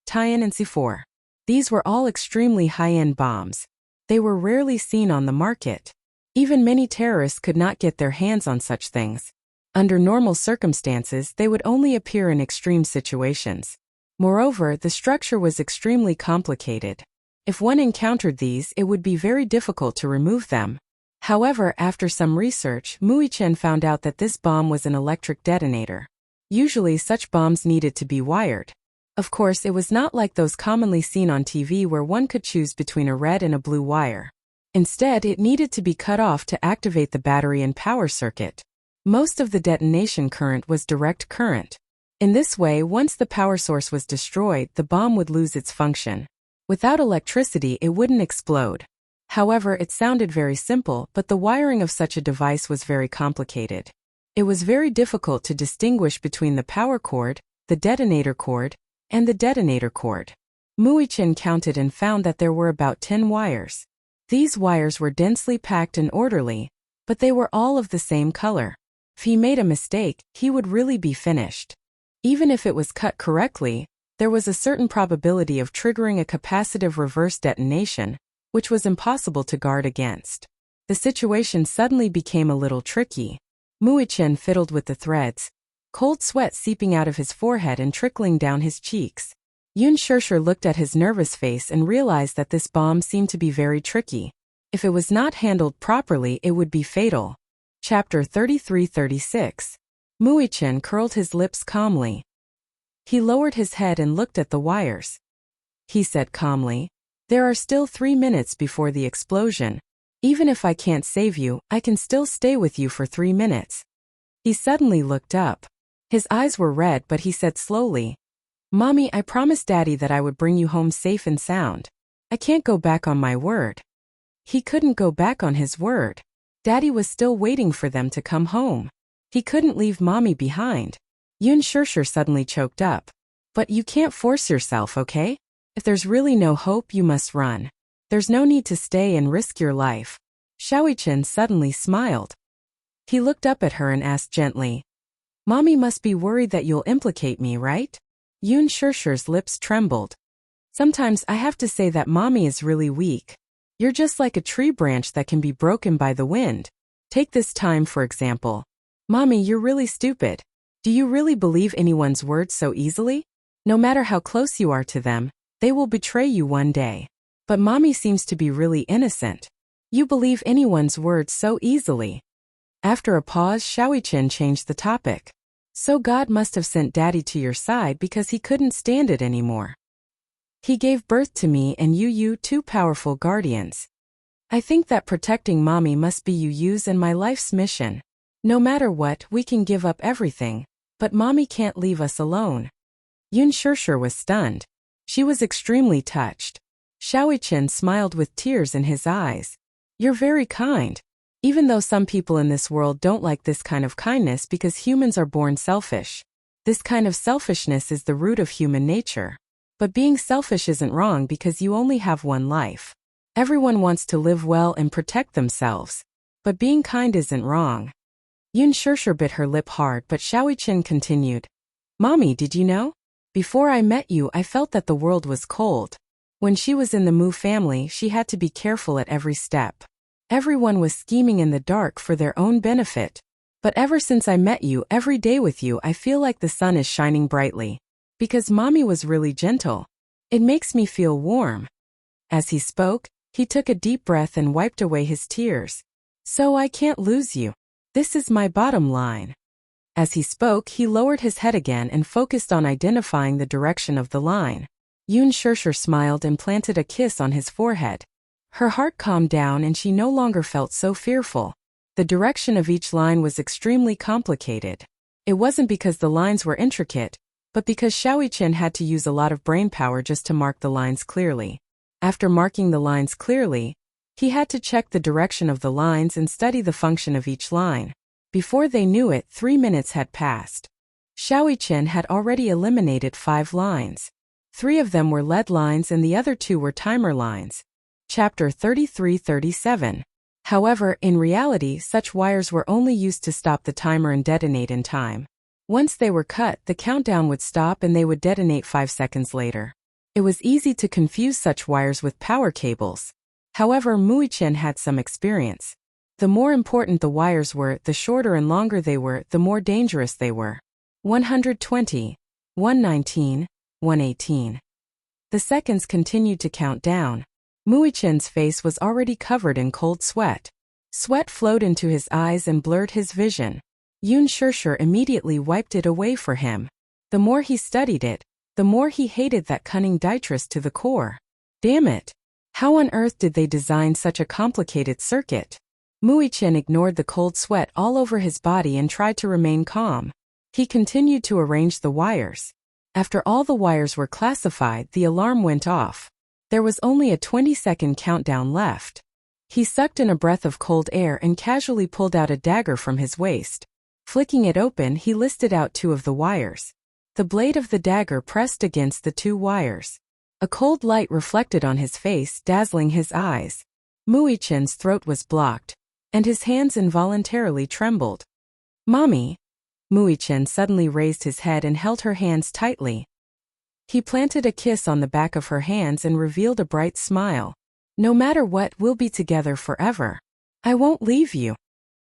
Tien and C4. These were all extremely high-end bombs. They were rarely seen on the market. Even many terrorists could not get their hands on such things. Under normal circumstances, they would only appear in extreme situations. Moreover, the structure was extremely complicated. If one encountered these, it would be very difficult to remove them. However, after some research, Muichen found out that this bomb was an electric detonator. Usually, such bombs needed to be wired. Of course, it was not like those commonly seen on TV where one could choose between a red and a blue wire. Instead, it needed to be cut off to activate the battery and power circuit. Most of the detonation current was direct current. In this way, once the power source was destroyed, the bomb would lose its function. Without electricity, it wouldn't explode. However, it sounded very simple, but the wiring of such a device was very complicated. It was very difficult to distinguish between the power cord, the detonator cord, and the detonator cord. Muichen counted and found that there were about 10 wires. These wires were densely packed and orderly, but they were all of the same color. If he made a mistake, he would really be finished. Even if it was cut correctly, there was a certain probability of triggering a capacitive reverse detonation, which was impossible to guard against. The situation suddenly became a little tricky. Muichen fiddled with the threads, cold sweat seeping out of his forehead and trickling down his cheeks. Yun Shirshir looked at his nervous face and realized that this bomb seemed to be very tricky. If it was not handled properly, it would be fatal. Chapter 33-36. Muichen curled his lips calmly. He lowered his head and looked at the wires. He said calmly, "There are still 3 minutes before the explosion. Even if I can't save you, I can still stay with you for 3 minutes." He suddenly looked up. His eyes were red, but he said slowly, "Mommy, I promised Daddy that I would bring you home safe and sound. I can't go back on my word." He couldn't go back on his word. Daddy was still waiting for them to come home. He couldn't leave Mommy behind. Yun Shirshir suddenly choked up. "But you can't force yourself, okay? If there's really no hope, you must run. There's no need to stay and risk your life." Shaoichen suddenly smiled. He looked up at her and asked gently, "Mommy must be worried that you'll implicate me, right?" Yun Shirshir's lips trembled. "Sometimes I have to say that Mommy is really weak. You're just like a tree branch that can be broken by the wind. Take this time, for example. Mommy, you're really stupid. Do you really believe anyone's words so easily? No matter how close you are to them, they will betray you one day. But Mommy seems to be really innocent. You believe anyone's words so easily." After a pause, Shaoichen changed the topic. "So God must have sent Daddy to your side because he couldn't stand it anymore. He gave birth to me and you 2 powerful guardians. I think that protecting Mommy must be Yu's and my life's mission. No matter what, we can give up everything, but Mommy can't leave us alone." Yun Shirshir was stunned. She was extremely touched. Shaoichen smiled with tears in his eyes. "You're very kind. Even though some people in this world don't like this kind of kindness because humans are born selfish. This kind of selfishness is the root of human nature. But being selfish isn't wrong because you only have one life. Everyone wants to live well and protect themselves. But being kind isn't wrong." Yun Shirshir bit her lip hard, but Shaoichen continued. "Mommy, did you know? Before I met you, I felt that the world was cold. When she was in the Mu family, she had to be careful at every step. Everyone was scheming in the dark for their own benefit. But ever since I met you, every day with you, I feel like the sun is shining brightly. Because Mommy was really gentle. It makes me feel warm." As he spoke, he took a deep breath and wiped away his tears. "So I can't lose you. This is my bottom line." As he spoke, he lowered his head again and focused on identifying the direction of the line. Yun Shirshir smiled and planted a kiss on his forehead. Her heart calmed down and she no longer felt so fearful. The direction of each line was extremely complicated. It wasn't because the lines were intricate, but because Shaoichen had to use a lot of brain power just to mark the lines clearly. After marking the lines clearly, he had to check the direction of the lines and study the function of each line. Before they knew it, 3 minutes had passed. Shaoichen had already eliminated 5 lines. 3 of them were lead lines and the other 2 were timer lines. Chapter 33-37. However, in reality, such wires were only used to stop the timer and detonate in time. Once they were cut, the countdown would stop and they would detonate 5 seconds later. It was easy to confuse such wires with power cables. However, Muichen had some experience. The more important the wires were, the shorter and longer they were, the more dangerous they were. 120, 119, 118. The seconds continued to count down. Muichen's face was already covered in cold sweat. Sweat flowed into his eyes and blurred his vision. Yun Shirshir immediately wiped it away for him. The more he studied it, the more he hated that cunning Dytrus to the core. Damn it! How on earth did they design such a complicated circuit? Muichen ignored the cold sweat all over his body and tried to remain calm. He continued to arrange the wires. After all the wires were classified, the alarm went off. There was only a 20-second countdown left. He sucked in a breath of cold air and casually pulled out a dagger from his waist. Flicking it open, he listed out 2 of the wires. The blade of the dagger pressed against the 2 wires. A cold light reflected on his face, dazzling his eyes. Muichen's throat was blocked, and his hands involuntarily trembled. "Mommy!" Muichen suddenly raised his head and held her hands tightly. He planted a kiss on the back of her hands and revealed a bright smile. "No matter what, we'll be together forever. I won't leave you."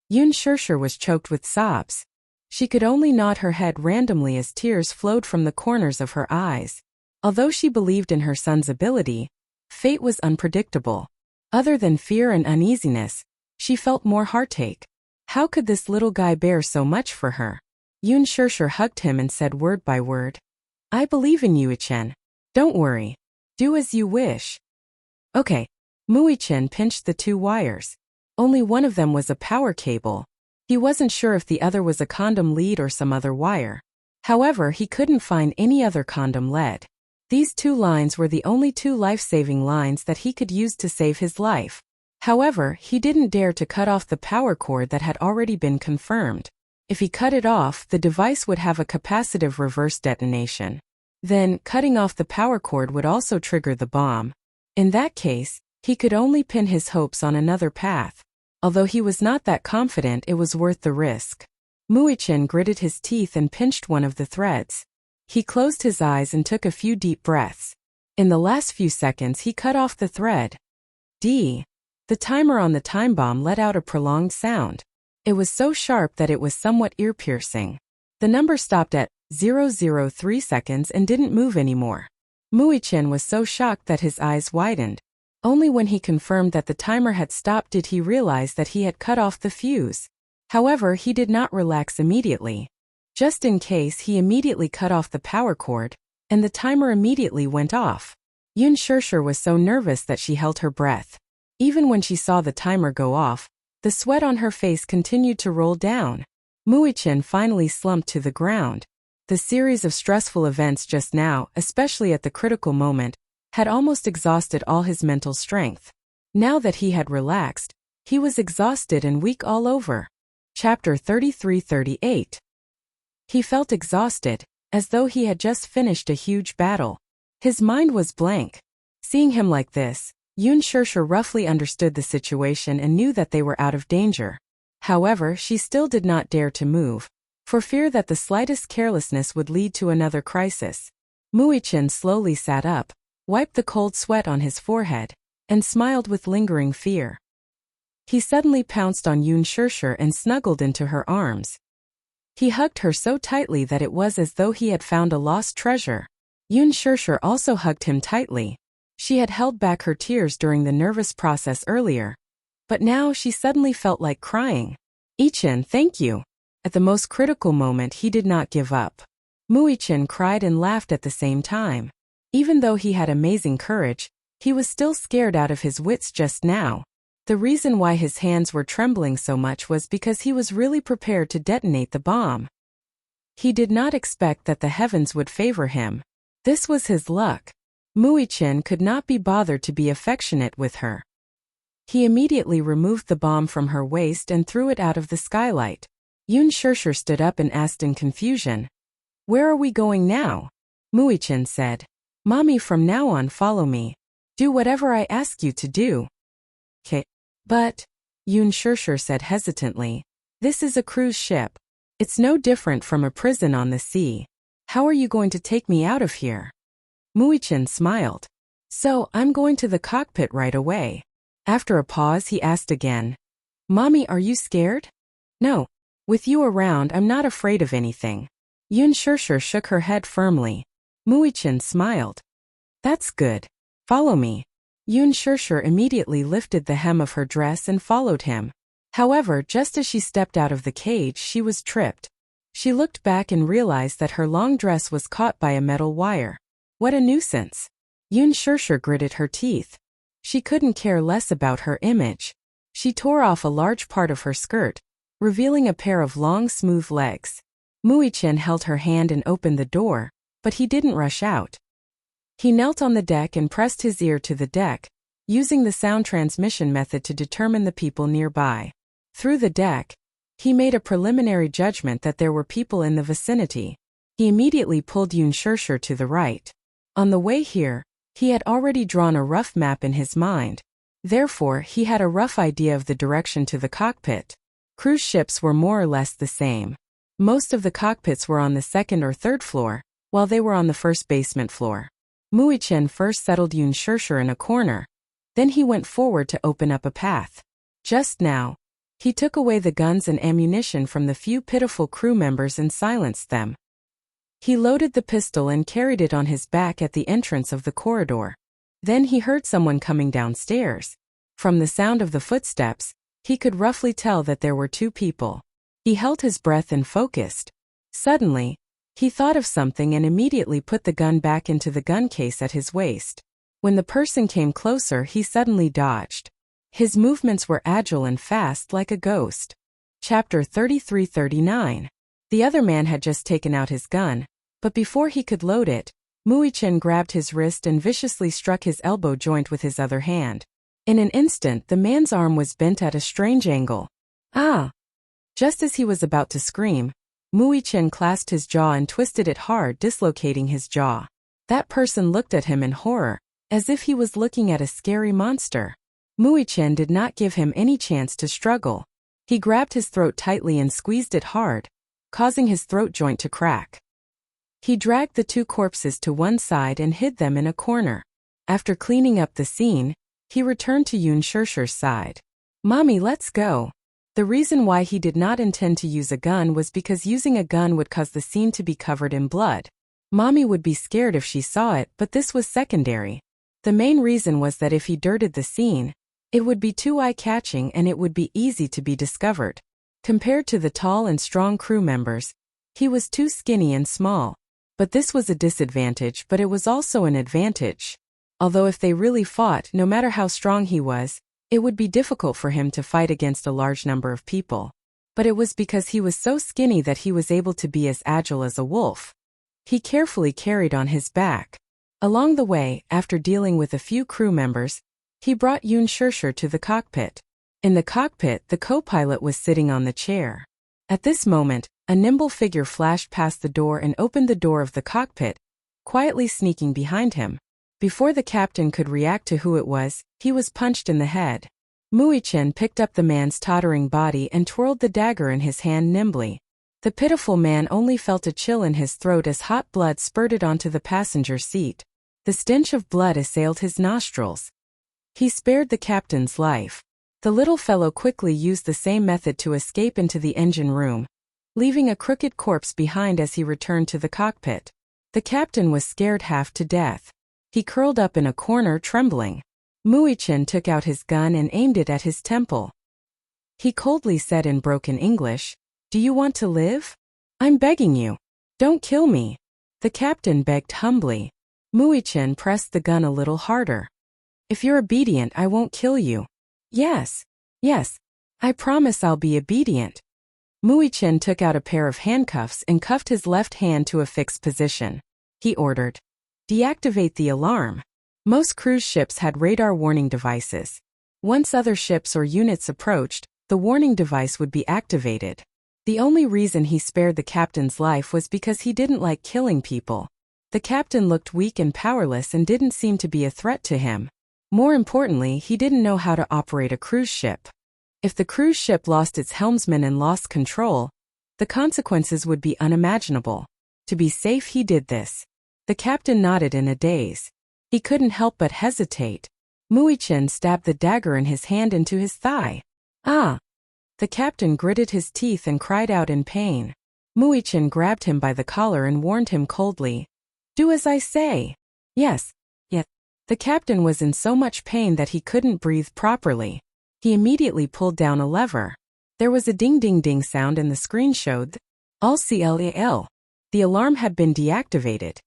Yun Shirshir was choked with sobs. She could only nod her head randomly as tears flowed from the corners of her eyes. Although she believed in her son's ability, fate was unpredictable. Other than fear and uneasiness, she felt more heartache. How could this little guy bear so much for her? Yun Shirshir hugged him and said word by word, "I believe in you, Ichen. Don't worry. Do as you wish." Okay. Muichen pinched the 2 wires. Only one of them was a power cable. He wasn't sure if the other was a condom lead or some other wire. However, he couldn't find any other condom lead. These 2 lines were the only 2 life-saving lines that he could use to save his life. However, he didn't dare to cut off the power cord that had already been confirmed. If he cut it off, the device would have a capacitive reverse detonation. Then, cutting off the power cord would also trigger the bomb. In that case, he could only pin his hopes on another path. Although he was not that confident, it was worth the risk. Muichen gritted his teeth and pinched one of the threads. He closed his eyes and took a few deep breaths. In the last few seconds, he cut off the thread. D. The timer on the time bomb let out a prolonged sound. It was so sharp that it was somewhat ear-piercing. The number stopped at 003 seconds and didn't move anymore. Muichen was so shocked that his eyes widened. Only when he confirmed that the timer had stopped did he realize that he had cut off the fuse. However, he did not relax immediately. Just in case, he immediately cut off the power cord, and the timer immediately went off. Yun Shirshir was so nervous that she held her breath. Even when she saw the timer go off, the sweat on her face continued to roll down. Muichen finally slumped to the ground. The series of stressful events just now, especially at the critical moment, had almost exhausted all his mental strength. Now that he had relaxed, he was exhausted and weak all over. Chapter 33-38. He felt exhausted, as though he had just finished a huge battle. His mind was blank. Seeing him like this, Yun Shirshir roughly understood the situation and knew that they were out of danger. However, she still did not dare to move, for fear that the slightest carelessness would lead to another crisis. Muichen slowly sat up, wiped the cold sweat on his forehead, and smiled with lingering fear. He suddenly pounced on Yun Shirshir and snuggled into her arms. He hugged her so tightly that it was as though he had found a lost treasure. Yun Shirshir also hugged him tightly. She had held back her tears during the nervous process earlier, but now she suddenly felt like crying. "Ichen, thank you." At the most critical moment, he did not give up. Muichen cried and laughed at the same time. Even though he had amazing courage, he was still scared out of his wits just now. The reason why his hands were trembling so much was because he was really prepared to detonate the bomb. He did not expect that the heavens would favor him. This was his luck. Muichen could not be bothered to be affectionate with her. He immediately removed the bomb from her waist and threw it out of the skylight. Yun Shirshir stood up and asked in confusion, "Where are we going now?" Muichen said, "Mommy, from now on follow me. Do whatever I ask you to do." "'Kay. But," Yun Shirshir said hesitantly, "this is a cruise ship. It's no different from a prison on the sea. How are you going to take me out of here?" Muichen smiled. "So, I'm going to the cockpit right away." After a pause, he asked again, Mommy, are you scared? No. With you around, I'm not afraid of anything. Yun Shirshir shook her head firmly. Muichin smiled. That's good. Follow me. Yun Shirshir immediately lifted the hem of her dress and followed him. However, just as she stepped out of the cage, she was tripped. She looked back and realized that her long dress was caught by a metal wire. What a nuisance. Yun Shirshir gritted her teeth. She couldn't care less about her image. She tore off a large part of her skirt, revealing a pair of long, smooth legs. Muichin held her hand and opened the door, but he didn't rush out. He knelt on the deck and pressed his ear to the deck, using the sound transmission method to determine the people nearby. Through the deck, he made a preliminary judgment that there were people in the vicinity. He immediately pulled Yun Shirshir to the right. On the way here, he had already drawn a rough map in his mind. Therefore, he had a rough idea of the direction to the cockpit. Cruise ships were more or less the same. Most of the cockpits were on the second or third floor, while they were on the first basement floor. Muichin first settled Yun Shirshir in a corner. Then he went forward to open up a path. Just now, he took away the guns and ammunition from the few pitiful crew members and silenced them. He loaded the pistol and carried it on his back at the entrance of the corridor. Then he heard someone coming downstairs. From the sound of the footsteps, he could roughly tell that there were two people. He held his breath and focused. Suddenly, he thought of something and immediately put the gun back into the gun case at his waist. When the person came closer, he suddenly dodged. His movements were agile and fast like a ghost. Chapter 33-39. The other man had just taken out his gun, but before he could load it, Muichin grabbed his wrist and viciously struck his elbow joint with his other hand. In an instant, the man's arm was bent at a strange angle. Ah! Just as he was about to scream, Muichin clasped his jaw and twisted it hard, dislocating his jaw. That person looked at him in horror, as if he was looking at a scary monster. Muichin did not give him any chance to struggle. He grabbed his throat tightly and squeezed it hard, causing his throat joint to crack. He dragged the two corpses to one side and hid them in a corner. After cleaning up the scene, he returned to Yun Shirshir's side. Mommy, let's go. The reason why he did not intend to use a gun was because using a gun would cause the scene to be covered in blood. Mommy would be scared if she saw it, but this was secondary. The main reason was that if he dirtied the scene, it would be too eye-catching and it would be easy to be discovered. Compared to the tall and strong crew members, he was too skinny and small. But this was a disadvantage, but it was also an advantage. Although if they really fought, no matter how strong he was, it would be difficult for him to fight against a large number of people. But it was because he was so skinny that he was able to be as agile as a wolf. He carefully carried on his back. Along the way, after dealing with a few crew members, he brought Yun Shirshir to the cockpit. In the cockpit, the co-pilot was sitting on the chair. At this moment, a nimble figure flashed past the door and opened the door of the cockpit, quietly sneaking behind him. Before the captain could react to who it was, he was punched in the head. Muichin picked up the man's tottering body and twirled the dagger in his hand nimbly. The pitiful man only felt a chill in his throat as hot blood spurted onto the passenger seat. The stench of blood assailed his nostrils. He spared the captain's life. The little fellow quickly used the same method to escape into the engine room, leaving a crooked corpse behind as he returned to the cockpit. The captain was scared half to death. He curled up in a corner, trembling. Muichin took out his gun and aimed it at his temple. He coldly said in broken English, "Do you want to live? I'm begging you. Don't kill me." The captain begged humbly. Muichin pressed the gun a little harder. "If you're obedient, I won't kill you." Yes, I promise I'll be obedient." Muichin took out a pair of handcuffs and cuffed his left hand to a fixed position. He ordered, "Deactivate the alarm." Most cruise ships had radar warning devices. Once other ships or units approached, the warning device would be activated. The only reason he spared the captain's life was because he didn't like killing people. The captain looked weak and powerless and didn't seem to be a threat to him. More importantly, he didn't know how to operate a cruise ship. If the cruise ship lost its helmsman and lost control, the consequences would be unimaginable. To be safe, he did this. The captain nodded in a daze. He couldn't help but hesitate. Muichin stabbed the dagger in his hand into his thigh. Ah! The captain gritted his teeth and cried out in pain. Muichin grabbed him by the collar and warned him coldly. Do as I say. Yes. Yet. The captain was in so much pain that he couldn't breathe properly. He immediately pulled down a lever. There was a ding-ding-ding sound and the screen showed CLAL. The alarm had been deactivated.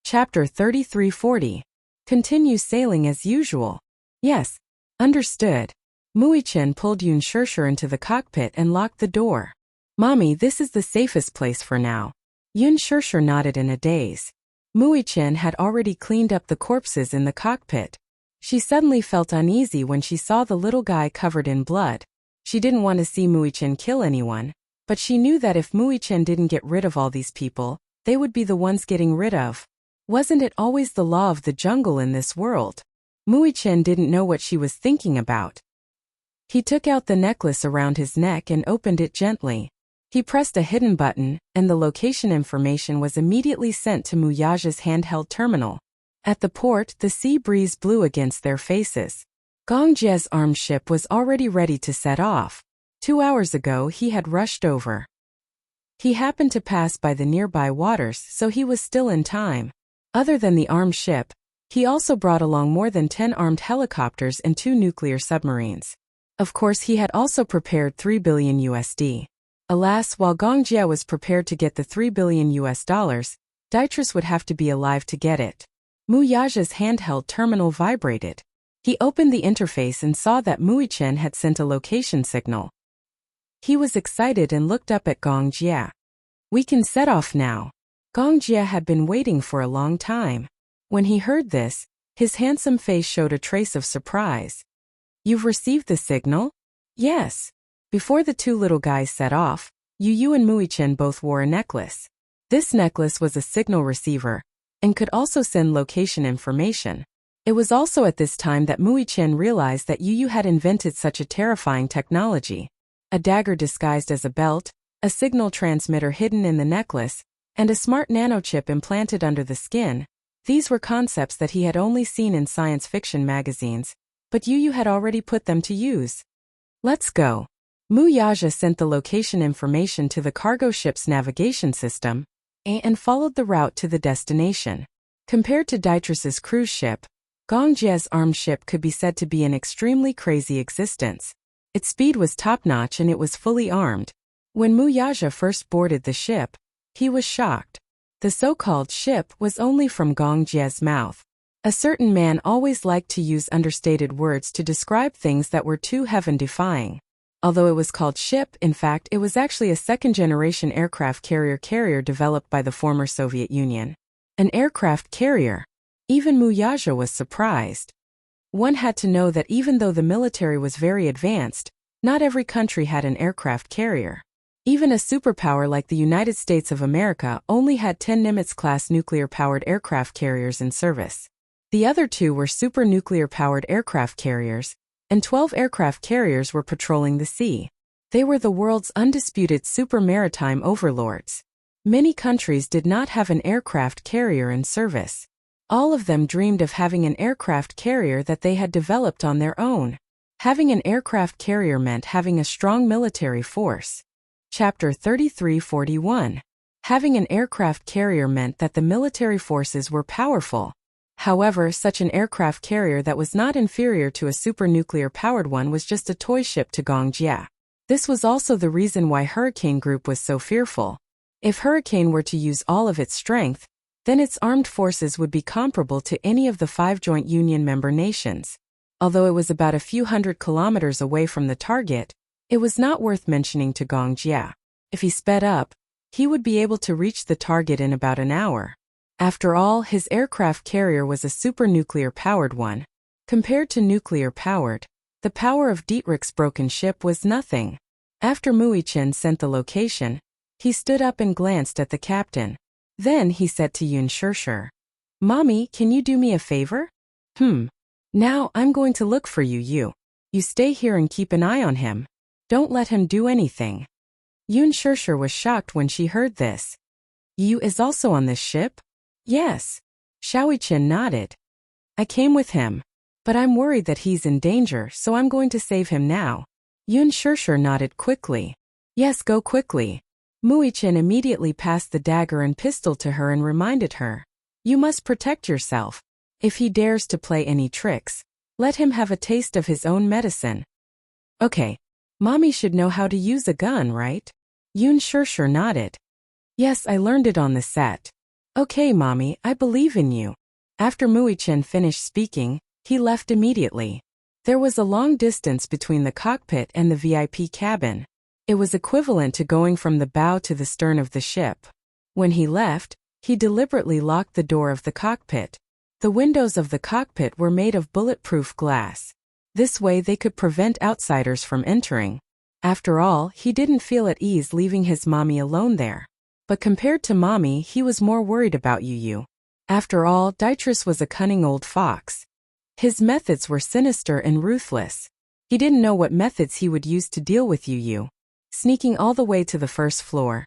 Chapter 3340. Continue sailing as usual. Yes. Understood. Muichin pulled Yun Shirshir into the cockpit and locked the door. Mommy, this is the safest place for now. Yun Shirshir nodded in a daze. Muichin had already cleaned up the corpses in the cockpit. She suddenly felt uneasy when she saw the little guy covered in blood. She didn't want to see Muichin kill anyone, but she knew that if Muichin didn't get rid of all these people, they would be the ones getting rid of. Wasn't it always the law of the jungle in this world? Muichin didn't know what she was thinking about. He took out the necklace around his neck and opened it gently. He pressed a hidden button, and the location information was immediately sent to Muyaja's handheld terminal. At the port, the sea breeze blew against their faces. Gong Jie's armed ship was already ready to set off. 2 hours ago he had rushed over. He happened to pass by the nearby waters, so he was still in time. Other than the armed ship, he also brought along more than 10 armed helicopters and 2 nuclear submarines. Of course, he had also prepared $3 billion USD. Alas, while Gong Jie was prepared to get the $3 billion US, Dietrich would have to be alive to get it. Muyaja's handheld terminal vibrated. He opened the interface and saw that Muichin had sent a location signal. He was excited and looked up at Gong Jie. We can set off now. Gong Jie had been waiting for a long time. When he heard this, his handsome face showed a trace of surprise. You've received the signal? Yes. Before the 2 little guys set off, Yu and Muichin both wore a necklace. This necklace was a signal receiver, and could also send location information. It was also at this time that Muichin realized that Yu had invented such a terrifying technology. A dagger disguised as a belt, a signal transmitter hidden in the necklace, and a smart nanochip implanted under the skin. These were concepts that he had only seen in science fiction magazines, but Yu had already put them to use. Let's go. Muyaja sent the location information to the cargo ship's navigation system, and followed the route to the destination. Compared to Dietrich's cruise ship, Gong Jie's armed ship could be said to be an extremely crazy existence. Its speed was top-notch and it was fully armed. When Muyaja first boarded the ship, he was shocked. The so-called ship was only from Gong Jie's mouth. A certain man always liked to use understated words to describe things that were too heaven-defying. Although it was called ship, in fact, it was actually a second-generation aircraft carrier developed by the former Soviet Union. An aircraft carrier. Even Muyaja was surprised. One had to know that even though the military was very advanced, not every country had an aircraft carrier. Even a superpower like the United States of America only had 10 Nimitz-class nuclear-powered aircraft carriers in service. The other 2 were super nuclear-powered aircraft carriers, and 12 aircraft carriers were patrolling the sea. They were the world's undisputed super maritime overlords. Many countries did not have an aircraft carrier in service. All of them dreamed of having an aircraft carrier that they had developed on their own. Having an aircraft carrier meant having a strong military force. Chapter 3341. Having an aircraft carrier meant that the military forces were powerful. However, such an aircraft carrier that was not inferior to a super-nuclear-powered one was just a toy ship to Gong Jie. This was also the reason why Hurricane Group was so fearful. If Hurricane were to use all of its strength, then its armed forces would be comparable to any of the 5 Joint Union member nations. Although it was about a few hundred kilometers away from the target, it was not worth mentioning to Gong Jie. If he sped up, he would be able to reach the target in about an hour. After all, his aircraft carrier was a super-nuclear-powered one. Compared to nuclear-powered, the power of Dietrich's broken ship was nothing. After Muichin sent the location, he stood up and glanced at the captain. Then he said to Yun Shirshir, Mommy, can you do me a favor? Now I'm going to look for you. You stay here and keep an eye on him. Don't let him do anything. Yun Shirshir was shocked when she heard this. You is also on this ship? Yes. Shaoichin nodded. I came with him. But I'm worried that he's in danger, so I'm going to save him now. Yun Shirshir nodded quickly. Yes, go quickly. Muichin immediately passed the dagger and pistol to her and reminded her. You must protect yourself. If he dares to play any tricks, let him have a taste of his own medicine. Okay. Mommy should know how to use a gun, right? Yun Shirshir nodded. Yes, I learned it on the set. Okay, Mommy, I believe in you. After Muichin finished speaking, he left immediately. There was a long distance between the cockpit and the VIP cabin. It was equivalent to going from the bow to the stern of the ship. When he left, he deliberately locked the door of the cockpit. The windows of the cockpit were made of bulletproof glass. This way they could prevent outsiders from entering. After all, he didn't feel at ease leaving his mommy alone there. But compared to Mommy, he was more worried about Yu. After all, Dietrich was a cunning old fox. His methods were sinister and ruthless. He didn't know what methods he would use to deal with Yu. Sneaking all the way to the first floor,